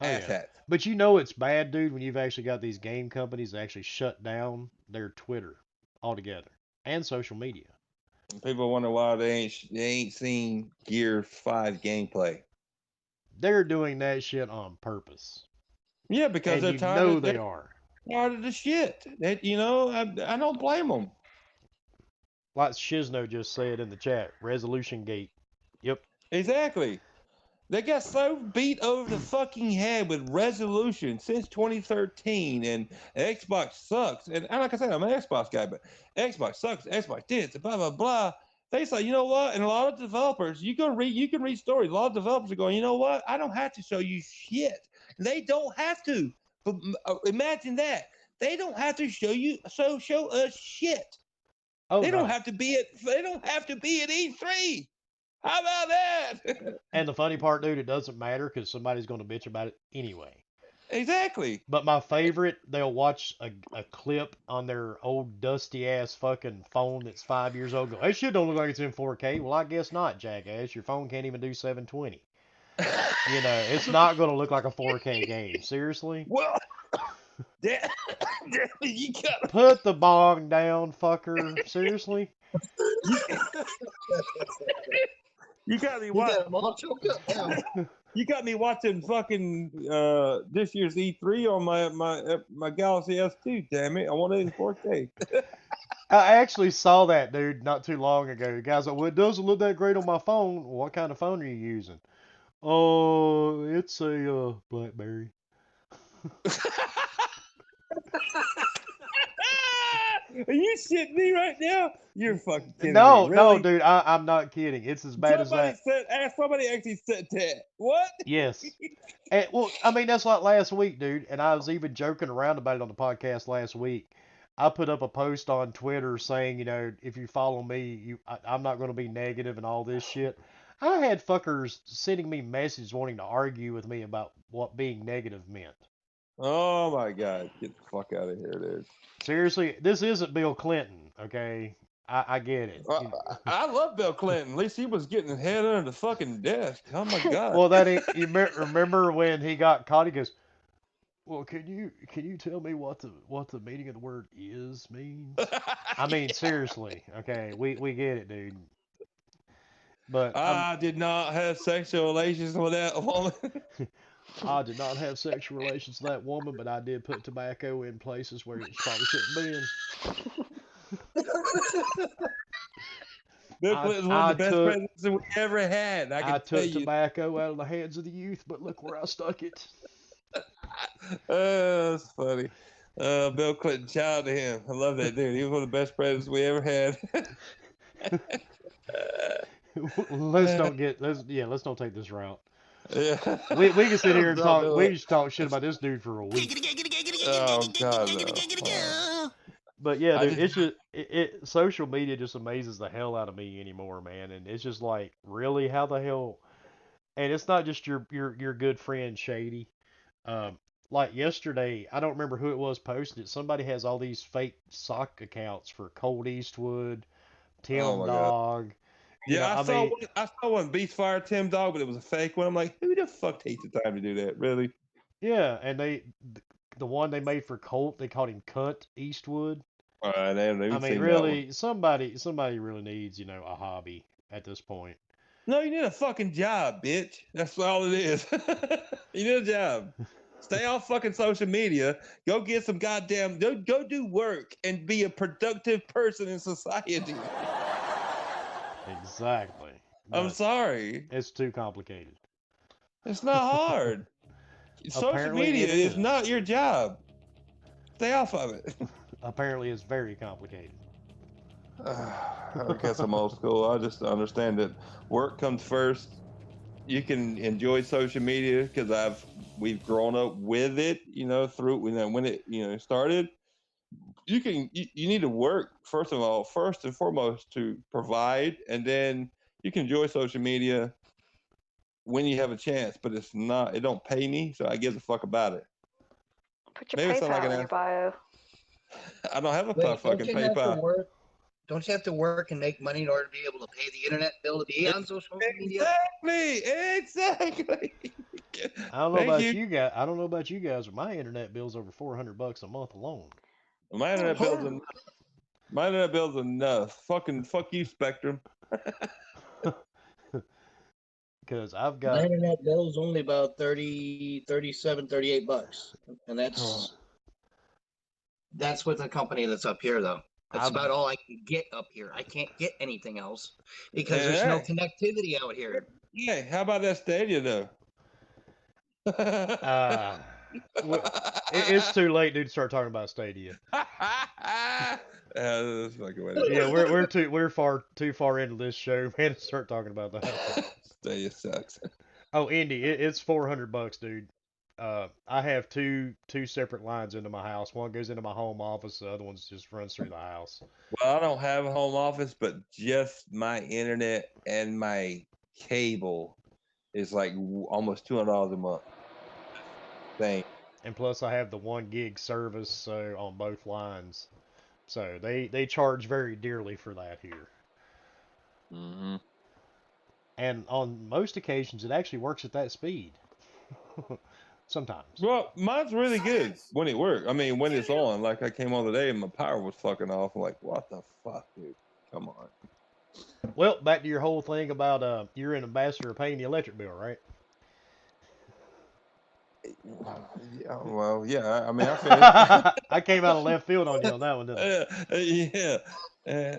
[SPEAKER 9] Asshats.
[SPEAKER 1] Yeah. But you know it's bad, dude, when you've actually got these game companies that actually shut down their Twitter altogether and social media.
[SPEAKER 9] People wonder why they ain't seen Gear 5 gameplay.
[SPEAKER 1] They're doing that shit on purpose.
[SPEAKER 9] Yeah, because they're tired.
[SPEAKER 1] They are
[SPEAKER 9] tired of the shit. I don't blame them.
[SPEAKER 1] Like Shizno just said in the chat, resolution gate. Yep.
[SPEAKER 9] Exactly. They got so beat over the fucking head with resolution since 2013, and Xbox sucks. And like I said, I'm an Xbox guy, but Xbox sucks. Xbox this, blah blah blah. They say, you know what? And a lot of developers, you can read stories. A lot of developers are going, you know what? I don't have to show you shit. They don't have to. But imagine that. They don't have to show us shit.
[SPEAKER 1] Oh,
[SPEAKER 9] they don't have to be at E3. How about that?
[SPEAKER 1] And the funny part, dude, it doesn't matter because somebody's going to bitch about it anyway.
[SPEAKER 9] Exactly.
[SPEAKER 1] But my favorite, they'll watch a clip on their old dusty ass fucking phone that's 5 years old. Go, that shit don't look like it's in 4K. Well, I guess not, jackass. Your phone can't even do 720. You know, it's not going to look like a 4K game. Seriously.
[SPEAKER 9] Well, you gotta
[SPEAKER 1] put the bong down, fucker. Seriously.
[SPEAKER 9] You got me watching. You got me watching fucking this year's E3 on my Galaxy S2. Damn it! I want it in 4K.
[SPEAKER 1] I actually saw that, dude, not too long ago. The guy's like, "Well, it doesn't look that great on my phone." What kind of phone are you using? Oh, it's a BlackBerry.
[SPEAKER 9] Are you shitting me right now? You're fucking kidding
[SPEAKER 1] No,
[SPEAKER 9] me. Really?
[SPEAKER 1] no, dude, I'm not kidding. It's as bad as that.
[SPEAKER 9] Somebody actually said that. What?
[SPEAKER 1] Yes. And, well, I mean, that's like last week, dude. And I was even joking around about it on the podcast last week. I put up a post on Twitter saying, if you follow me, I'm not going to be negative and all this shit. I had fuckers sending me messages wanting to argue with me about what being negative meant.
[SPEAKER 9] Oh my God. Get the fuck out of here, dude.
[SPEAKER 1] Seriously, this isn't Bill Clinton, okay? I get it.
[SPEAKER 9] I love Bill Clinton. At least he was getting his head under the fucking desk. Oh my God.
[SPEAKER 1] Well, that ain't, remember when he got caught? He goes, "Well, can you tell me what the meaning of the word is means?" I mean, seriously, okay, we get it, dude. But
[SPEAKER 9] I did not have sexual relations with that woman.
[SPEAKER 1] I did not have sexual relations with that woman, but I did put tobacco in places where it probably shouldn't be.
[SPEAKER 9] Bill Clinton's one of the best presidents that we ever had. I
[SPEAKER 1] took tobacco out of the hands of the youth, but look where I stuck it.
[SPEAKER 9] That's funny. Bill Clinton, shout out to him. I love that dude. He was one of the best presidents we ever had.
[SPEAKER 1] Let's don't take this route.
[SPEAKER 9] Yeah.
[SPEAKER 1] We can sit here and talk. We just talk shit about this dude for a week.
[SPEAKER 9] Oh God, no.
[SPEAKER 1] But yeah, dude, it's just social media just amazes the hell out of me anymore, man. And it's just like, really, how the hell? And it's not just your good friend Shady. Like yesterday, I don't remember who it was posted it. Somebody has all these fake sock accounts for Colt Eastwood, Tim Dog.
[SPEAKER 9] Yeah, I saw one Beastfire Tim Dog, but it was a fake one. I'm like, who the fuck takes the time to do that? Really?
[SPEAKER 1] Yeah, and the one they made for Colt, they called him Cunt Eastwood.
[SPEAKER 9] I
[SPEAKER 1] mean, really, somebody really needs, a hobby at this point.
[SPEAKER 9] No, you need a fucking job, bitch. That's all it is. You need a job. Stay off fucking social media. Go get some goddamn. Go do work and be a productive person in society.
[SPEAKER 1] Exactly.
[SPEAKER 9] I'm sorry.
[SPEAKER 1] It's too complicated.
[SPEAKER 9] It's not hard. Social media is not your job. Stay off of it.
[SPEAKER 1] Apparently, it's very complicated.
[SPEAKER 9] I guess I'm old school. I just understand that work comes first. You can enjoy social media because we've grown up with it, through when it started. You need to work first and foremost to provide, and then you can enjoy social media when you have a chance. But it don't pay me, so I give a fuck about it.
[SPEAKER 4] Put your PayPal in your bio.
[SPEAKER 9] I don't have a fucking PayPal.
[SPEAKER 6] Don't you have to work and make money in order to be able to pay the internet bill to be on social media?
[SPEAKER 9] Exactly.
[SPEAKER 1] I don't know about you guys, but my internet bill's over $400 a month alone.
[SPEAKER 9] My internet bill's enough. Fuck you, Spectrum.
[SPEAKER 1] Because I've got
[SPEAKER 6] my internet bill's only about $37, $38, and that's with a company that's up here though. That's about all I can get up here. I can't get anything else because there's no connectivity out here.
[SPEAKER 9] Yeah, how about that Stadia though?
[SPEAKER 1] It's too late, dude, to start talking about Stadia. Yeah, we're too far into this show, man, to start talking about that.
[SPEAKER 9] Stadia sucks.
[SPEAKER 1] Oh, Indy, it's $400, dude. I have two separate lines into my house. One goes into my home office. The other one just runs through the house.
[SPEAKER 9] Well, I don't have a home office, but just my internet and my cable is like almost $200 a month.
[SPEAKER 1] And plus, I have the 1 gig service, so on both lines. So they charge very dearly for that here.
[SPEAKER 9] Mm-hmm.
[SPEAKER 1] And on most occasions, it actually works at that speed. Sometimes.
[SPEAKER 9] Well, mine's really good when it works. I mean, when it's on. Like, I came on today and my power was fucking off. I'm like, what the fuck, dude? Come on.
[SPEAKER 1] Well, back to your whole thing about you're an ambassador of paying the electric bill, right?
[SPEAKER 9] Yeah, well, yeah. I mean, I finished.
[SPEAKER 1] I came out of left field on you on that one, didn't
[SPEAKER 9] I? Yeah.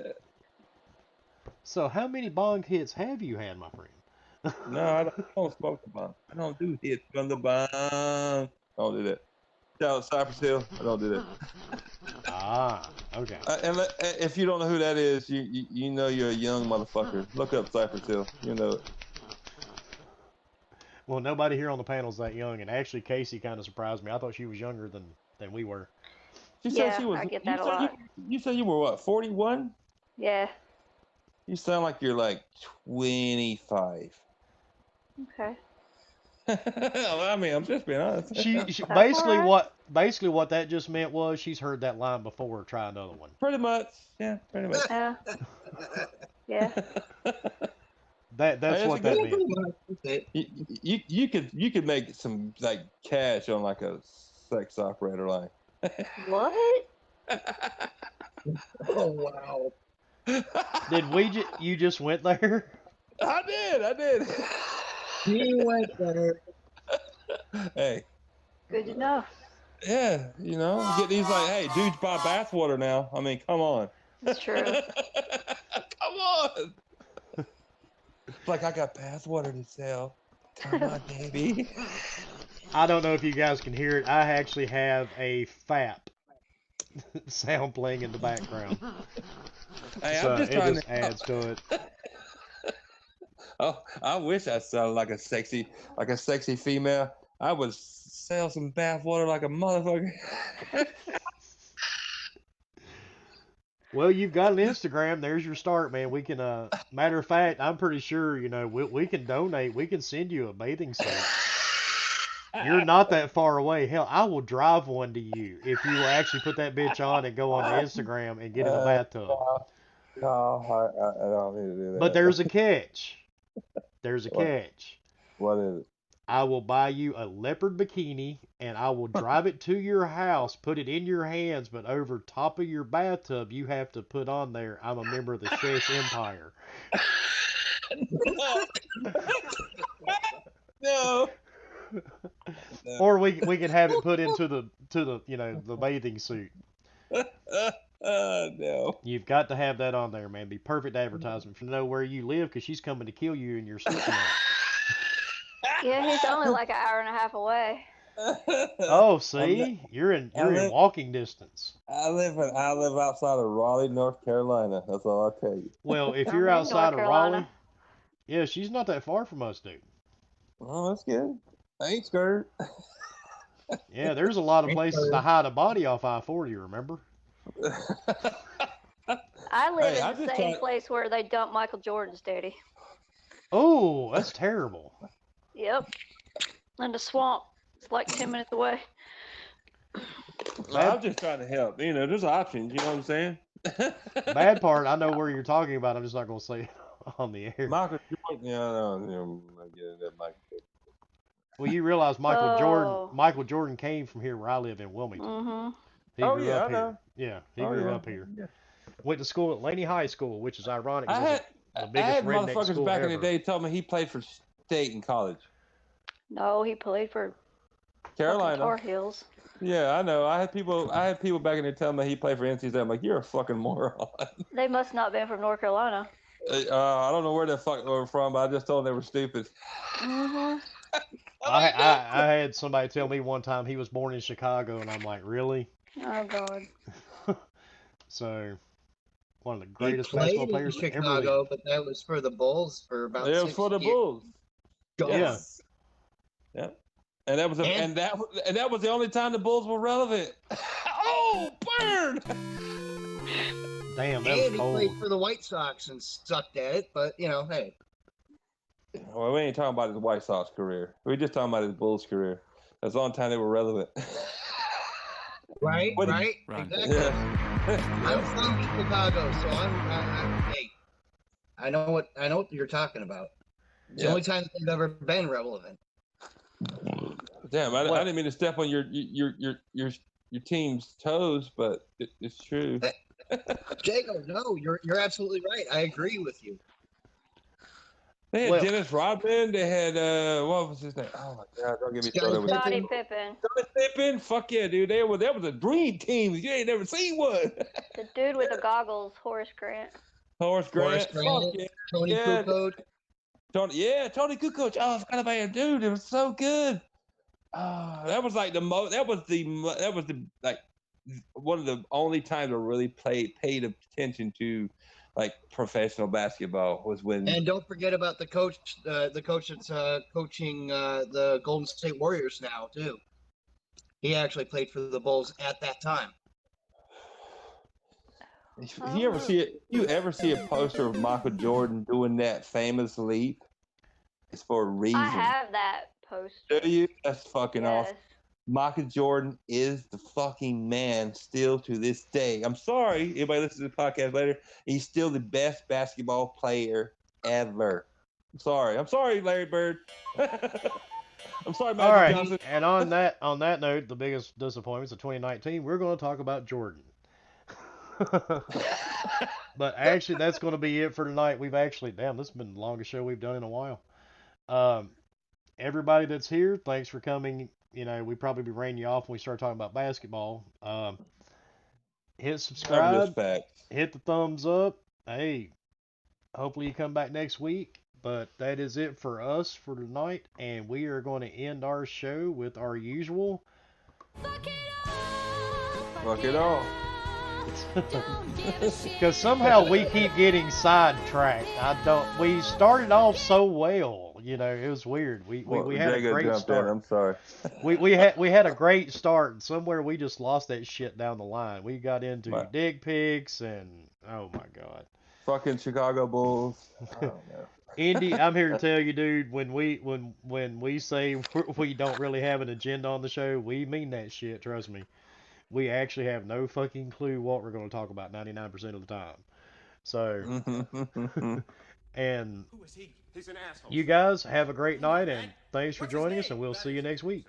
[SPEAKER 1] So, how many bong hits have you had, my friend?
[SPEAKER 9] No, I don't smoke the bomb. I don't do hits from the bomb. I don't do that. Shout out Cypress Hill. I don't do that.
[SPEAKER 1] Okay.
[SPEAKER 9] If you don't know who that is, you know you're a young motherfucker. Look up Cypress Hill. You know it.
[SPEAKER 1] Well, nobody here on the panel is that young, and actually, Casey kind of surprised me. I thought she was younger than we were.
[SPEAKER 9] She said
[SPEAKER 4] Yeah,
[SPEAKER 9] she was.
[SPEAKER 4] I get that a lot.
[SPEAKER 9] You said you were what? 41?
[SPEAKER 4] Yeah.
[SPEAKER 9] You sound like you're like 25.
[SPEAKER 4] Okay.
[SPEAKER 9] I mean, I'm just being honest.
[SPEAKER 1] She
[SPEAKER 4] That's
[SPEAKER 1] basically
[SPEAKER 4] all right.
[SPEAKER 1] what that just meant was she's heard that line before. Try another one.
[SPEAKER 9] Pretty much. Yeah, pretty much.
[SPEAKER 4] Yeah. Yeah.
[SPEAKER 1] That's
[SPEAKER 9] Hey,
[SPEAKER 1] what that meant.
[SPEAKER 9] You could make some like cash on like a sex operator line.
[SPEAKER 4] What?
[SPEAKER 6] Oh wow.
[SPEAKER 1] Did you just went there?
[SPEAKER 9] I did.
[SPEAKER 6] He went there.
[SPEAKER 9] Hey.
[SPEAKER 4] Good to know.
[SPEAKER 9] Yeah, you know, get these like, hey, dudes buy bathwater now. I mean, come on.
[SPEAKER 4] That's true.
[SPEAKER 9] Come on. It's like I got bathwater to sell. Come on, baby.
[SPEAKER 1] I don't know if you guys can hear it. I actually have a FAP sound playing in the background.
[SPEAKER 9] Hey,
[SPEAKER 1] So
[SPEAKER 9] I'm just
[SPEAKER 1] it
[SPEAKER 9] trying
[SPEAKER 1] just
[SPEAKER 9] to
[SPEAKER 1] adds to it.
[SPEAKER 9] Oh, I wish I sounded like a sexy female. I would sell some bathwater like a motherfucker.
[SPEAKER 1] Well, you've got an Instagram. There's your start, man. We can, matter of fact, I'm pretty sure, we can donate. We can send you a bathing suit. You're not that far away. Hell, I will drive one to you if you will actually put that bitch on and go on to Instagram and get in the bathtub.
[SPEAKER 9] No, I don't need to do that.
[SPEAKER 1] But there's a catch. There's a catch.
[SPEAKER 9] What is it?
[SPEAKER 1] I will buy you a leopard bikini and I will drive it to your house, put it in your hands, but over top of your bathtub, you have to put on there, I'm a member of the Shesh Empire.
[SPEAKER 9] No.
[SPEAKER 1] Or we can have it put into the the bathing suit.
[SPEAKER 9] No.
[SPEAKER 1] You've got to have that on there, man. Be perfect advertisement for know where you live because she's coming to kill you in your sleeping.
[SPEAKER 4] Yeah, he's only like an hour and a half away.
[SPEAKER 1] Oh, see, you're in walking distance.
[SPEAKER 9] I live outside of Raleigh, North Carolina. That's all I'll tell you.
[SPEAKER 1] Well, if
[SPEAKER 4] I'm
[SPEAKER 1] you're
[SPEAKER 4] in
[SPEAKER 1] outside
[SPEAKER 4] North
[SPEAKER 1] of
[SPEAKER 4] Carolina.
[SPEAKER 1] Raleigh, yeah, she's not that far from us, dude.
[SPEAKER 9] Oh, that's good. I ain't scared.
[SPEAKER 1] Yeah, there's a lot of places to hide a body off I-40. Remember?
[SPEAKER 4] I live
[SPEAKER 9] Hey,
[SPEAKER 4] in
[SPEAKER 9] I'm
[SPEAKER 4] the
[SPEAKER 9] just
[SPEAKER 4] same
[SPEAKER 9] trying-
[SPEAKER 4] place where they dumped Michael Jordan's daddy.
[SPEAKER 1] Oh, that's terrible.
[SPEAKER 4] Yep. In the swamp. It's like 10 minutes away.
[SPEAKER 9] I'm just trying to help. You know, there's options. You know what I'm saying?
[SPEAKER 1] Bad part, I know where you're talking about. I'm just not going to say it on the air.
[SPEAKER 9] Michael Jordan. Yeah, no, I get that Michael.
[SPEAKER 1] Well, you realize
[SPEAKER 4] Oh.
[SPEAKER 1] Michael Jordan came from here where I live in Wilmington.
[SPEAKER 4] Mm-hmm.
[SPEAKER 1] He
[SPEAKER 9] Oh,
[SPEAKER 1] grew
[SPEAKER 9] yeah,
[SPEAKER 1] up
[SPEAKER 9] I
[SPEAKER 1] here.
[SPEAKER 9] know.
[SPEAKER 1] Yeah, he
[SPEAKER 9] Oh,
[SPEAKER 1] grew
[SPEAKER 9] yeah.
[SPEAKER 1] up here.
[SPEAKER 9] Yeah.
[SPEAKER 1] Went to school at Laney High School, which is ironic.
[SPEAKER 9] I
[SPEAKER 1] because
[SPEAKER 9] had,
[SPEAKER 1] it's the
[SPEAKER 9] I
[SPEAKER 1] biggest
[SPEAKER 9] had
[SPEAKER 1] redneck
[SPEAKER 9] motherfuckers
[SPEAKER 1] school
[SPEAKER 9] back
[SPEAKER 1] ever.
[SPEAKER 9] in the day tell me he played for state in college.
[SPEAKER 4] No, he played for fucking
[SPEAKER 9] Carolina.
[SPEAKER 4] Tar Heels.
[SPEAKER 9] Yeah, I know. I had people back in there telling me he played for NC State. I'm like, you're a fucking moron.
[SPEAKER 4] They must not been from North Carolina.
[SPEAKER 9] I don't know where the fuck they were from, but I just told them they were stupid.
[SPEAKER 4] Mm-hmm.
[SPEAKER 1] I had somebody tell me one time he was born in Chicago, and I'm like, really?
[SPEAKER 4] Oh, God.
[SPEAKER 1] So, one of the
[SPEAKER 6] He
[SPEAKER 1] greatest
[SPEAKER 6] played
[SPEAKER 1] basketball
[SPEAKER 6] in
[SPEAKER 1] players to ever
[SPEAKER 6] Chicago,
[SPEAKER 1] live.
[SPEAKER 6] but that was for the Bulls for about
[SPEAKER 9] It
[SPEAKER 6] 6
[SPEAKER 9] was for the
[SPEAKER 6] years.
[SPEAKER 9] Bulls.
[SPEAKER 1] Yeah.
[SPEAKER 9] Yeah. And that was that was the only time the Bulls were relevant. Oh, burn!
[SPEAKER 1] Damn, that
[SPEAKER 6] And
[SPEAKER 1] was
[SPEAKER 6] he
[SPEAKER 1] cold.
[SPEAKER 6] played for the White Sox and sucked at it, but hey.
[SPEAKER 9] Well, we ain't talking about his White Sox career. We're just talking about his Bulls career. That's the only time they were relevant.
[SPEAKER 6] Right,
[SPEAKER 9] What-
[SPEAKER 6] right,
[SPEAKER 8] Right.
[SPEAKER 6] exactly.
[SPEAKER 9] Yeah.
[SPEAKER 6] I'm from Chicago, so hey, I know what you're talking about. It's the
[SPEAKER 9] Yeah.
[SPEAKER 6] only time they've ever been relevant.
[SPEAKER 9] Damn, I
[SPEAKER 1] What?
[SPEAKER 9] didn't mean to step on your team's toes, but it's true.
[SPEAKER 6] Jacob, no, you're absolutely right. I agree with you.
[SPEAKER 9] They had
[SPEAKER 1] Well-
[SPEAKER 9] Dennis Rodman. They had what was his name? Oh my God! Don't get me
[SPEAKER 6] Scottie
[SPEAKER 9] started with
[SPEAKER 4] Scottie
[SPEAKER 6] Pippen.
[SPEAKER 4] Pippen.
[SPEAKER 9] Scottie Pippen. Fuck yeah, dude! That was a dream team. You ain't never seen one.
[SPEAKER 4] The dude with the goggles, Horace Grant.
[SPEAKER 9] Horace Grant.
[SPEAKER 6] Grant.
[SPEAKER 9] Fuck yeah.
[SPEAKER 6] Tony
[SPEAKER 9] Yeah.
[SPEAKER 6] Kukoc.
[SPEAKER 9] Tony Kukoc. Oh, I forgot about him, dude. It was so good. That was like the one of the only times I really paid attention to like professional basketball was when.
[SPEAKER 6] And don't forget about the coach that's coaching the Golden State Warriors now too. He actually played for the Bulls at that time.
[SPEAKER 9] You ever see a poster of Michael Jordan doing that famous leap? It's for a reason.
[SPEAKER 4] I have that poster.
[SPEAKER 9] Do you? That's fucking
[SPEAKER 4] Yes.
[SPEAKER 9] awesome. Michael Jordan is the fucking man still to this day. I'm sorry, anybody listen to the podcast later. He's still the best basketball player ever. I'm sorry, Larry Bird. I'm sorry, Magic
[SPEAKER 1] All right,
[SPEAKER 9] Johnson.
[SPEAKER 1] and on that note, the biggest disappointments of 2019, we're going to talk about Jordan. But actually, that's going to be it for tonight. We've actually, damn, this has been the longest show we've done in a while. Everybody that's here, thanks for coming. You know, we probably be reining you off when we start talking about basketball. Hit subscribe, hit the thumbs up. Hey, hopefully you come back next week. But that is it for us for tonight, and we are going to end our show with our usual.
[SPEAKER 9] Fuck it all.
[SPEAKER 1] Because somehow we keep getting sidetracked. We started off so well, you know, it was weird. We had a great start.
[SPEAKER 9] I'm sorry.
[SPEAKER 1] we had a great start, and somewhere we just lost that shit down the line. We got into dick pics and oh my god.
[SPEAKER 9] Fucking Chicago Bulls. I don't know.
[SPEAKER 1] Indy, I'm here to tell you, dude, when we say we don't really have an agenda on the show, we mean that shit, trust me. We actually have no fucking clue what we're going to talk about 99% of the time. So, and
[SPEAKER 7] Who is he? He's an asshole.
[SPEAKER 1] you guys have a great night, and thanks for joining us, and we'll see you next week.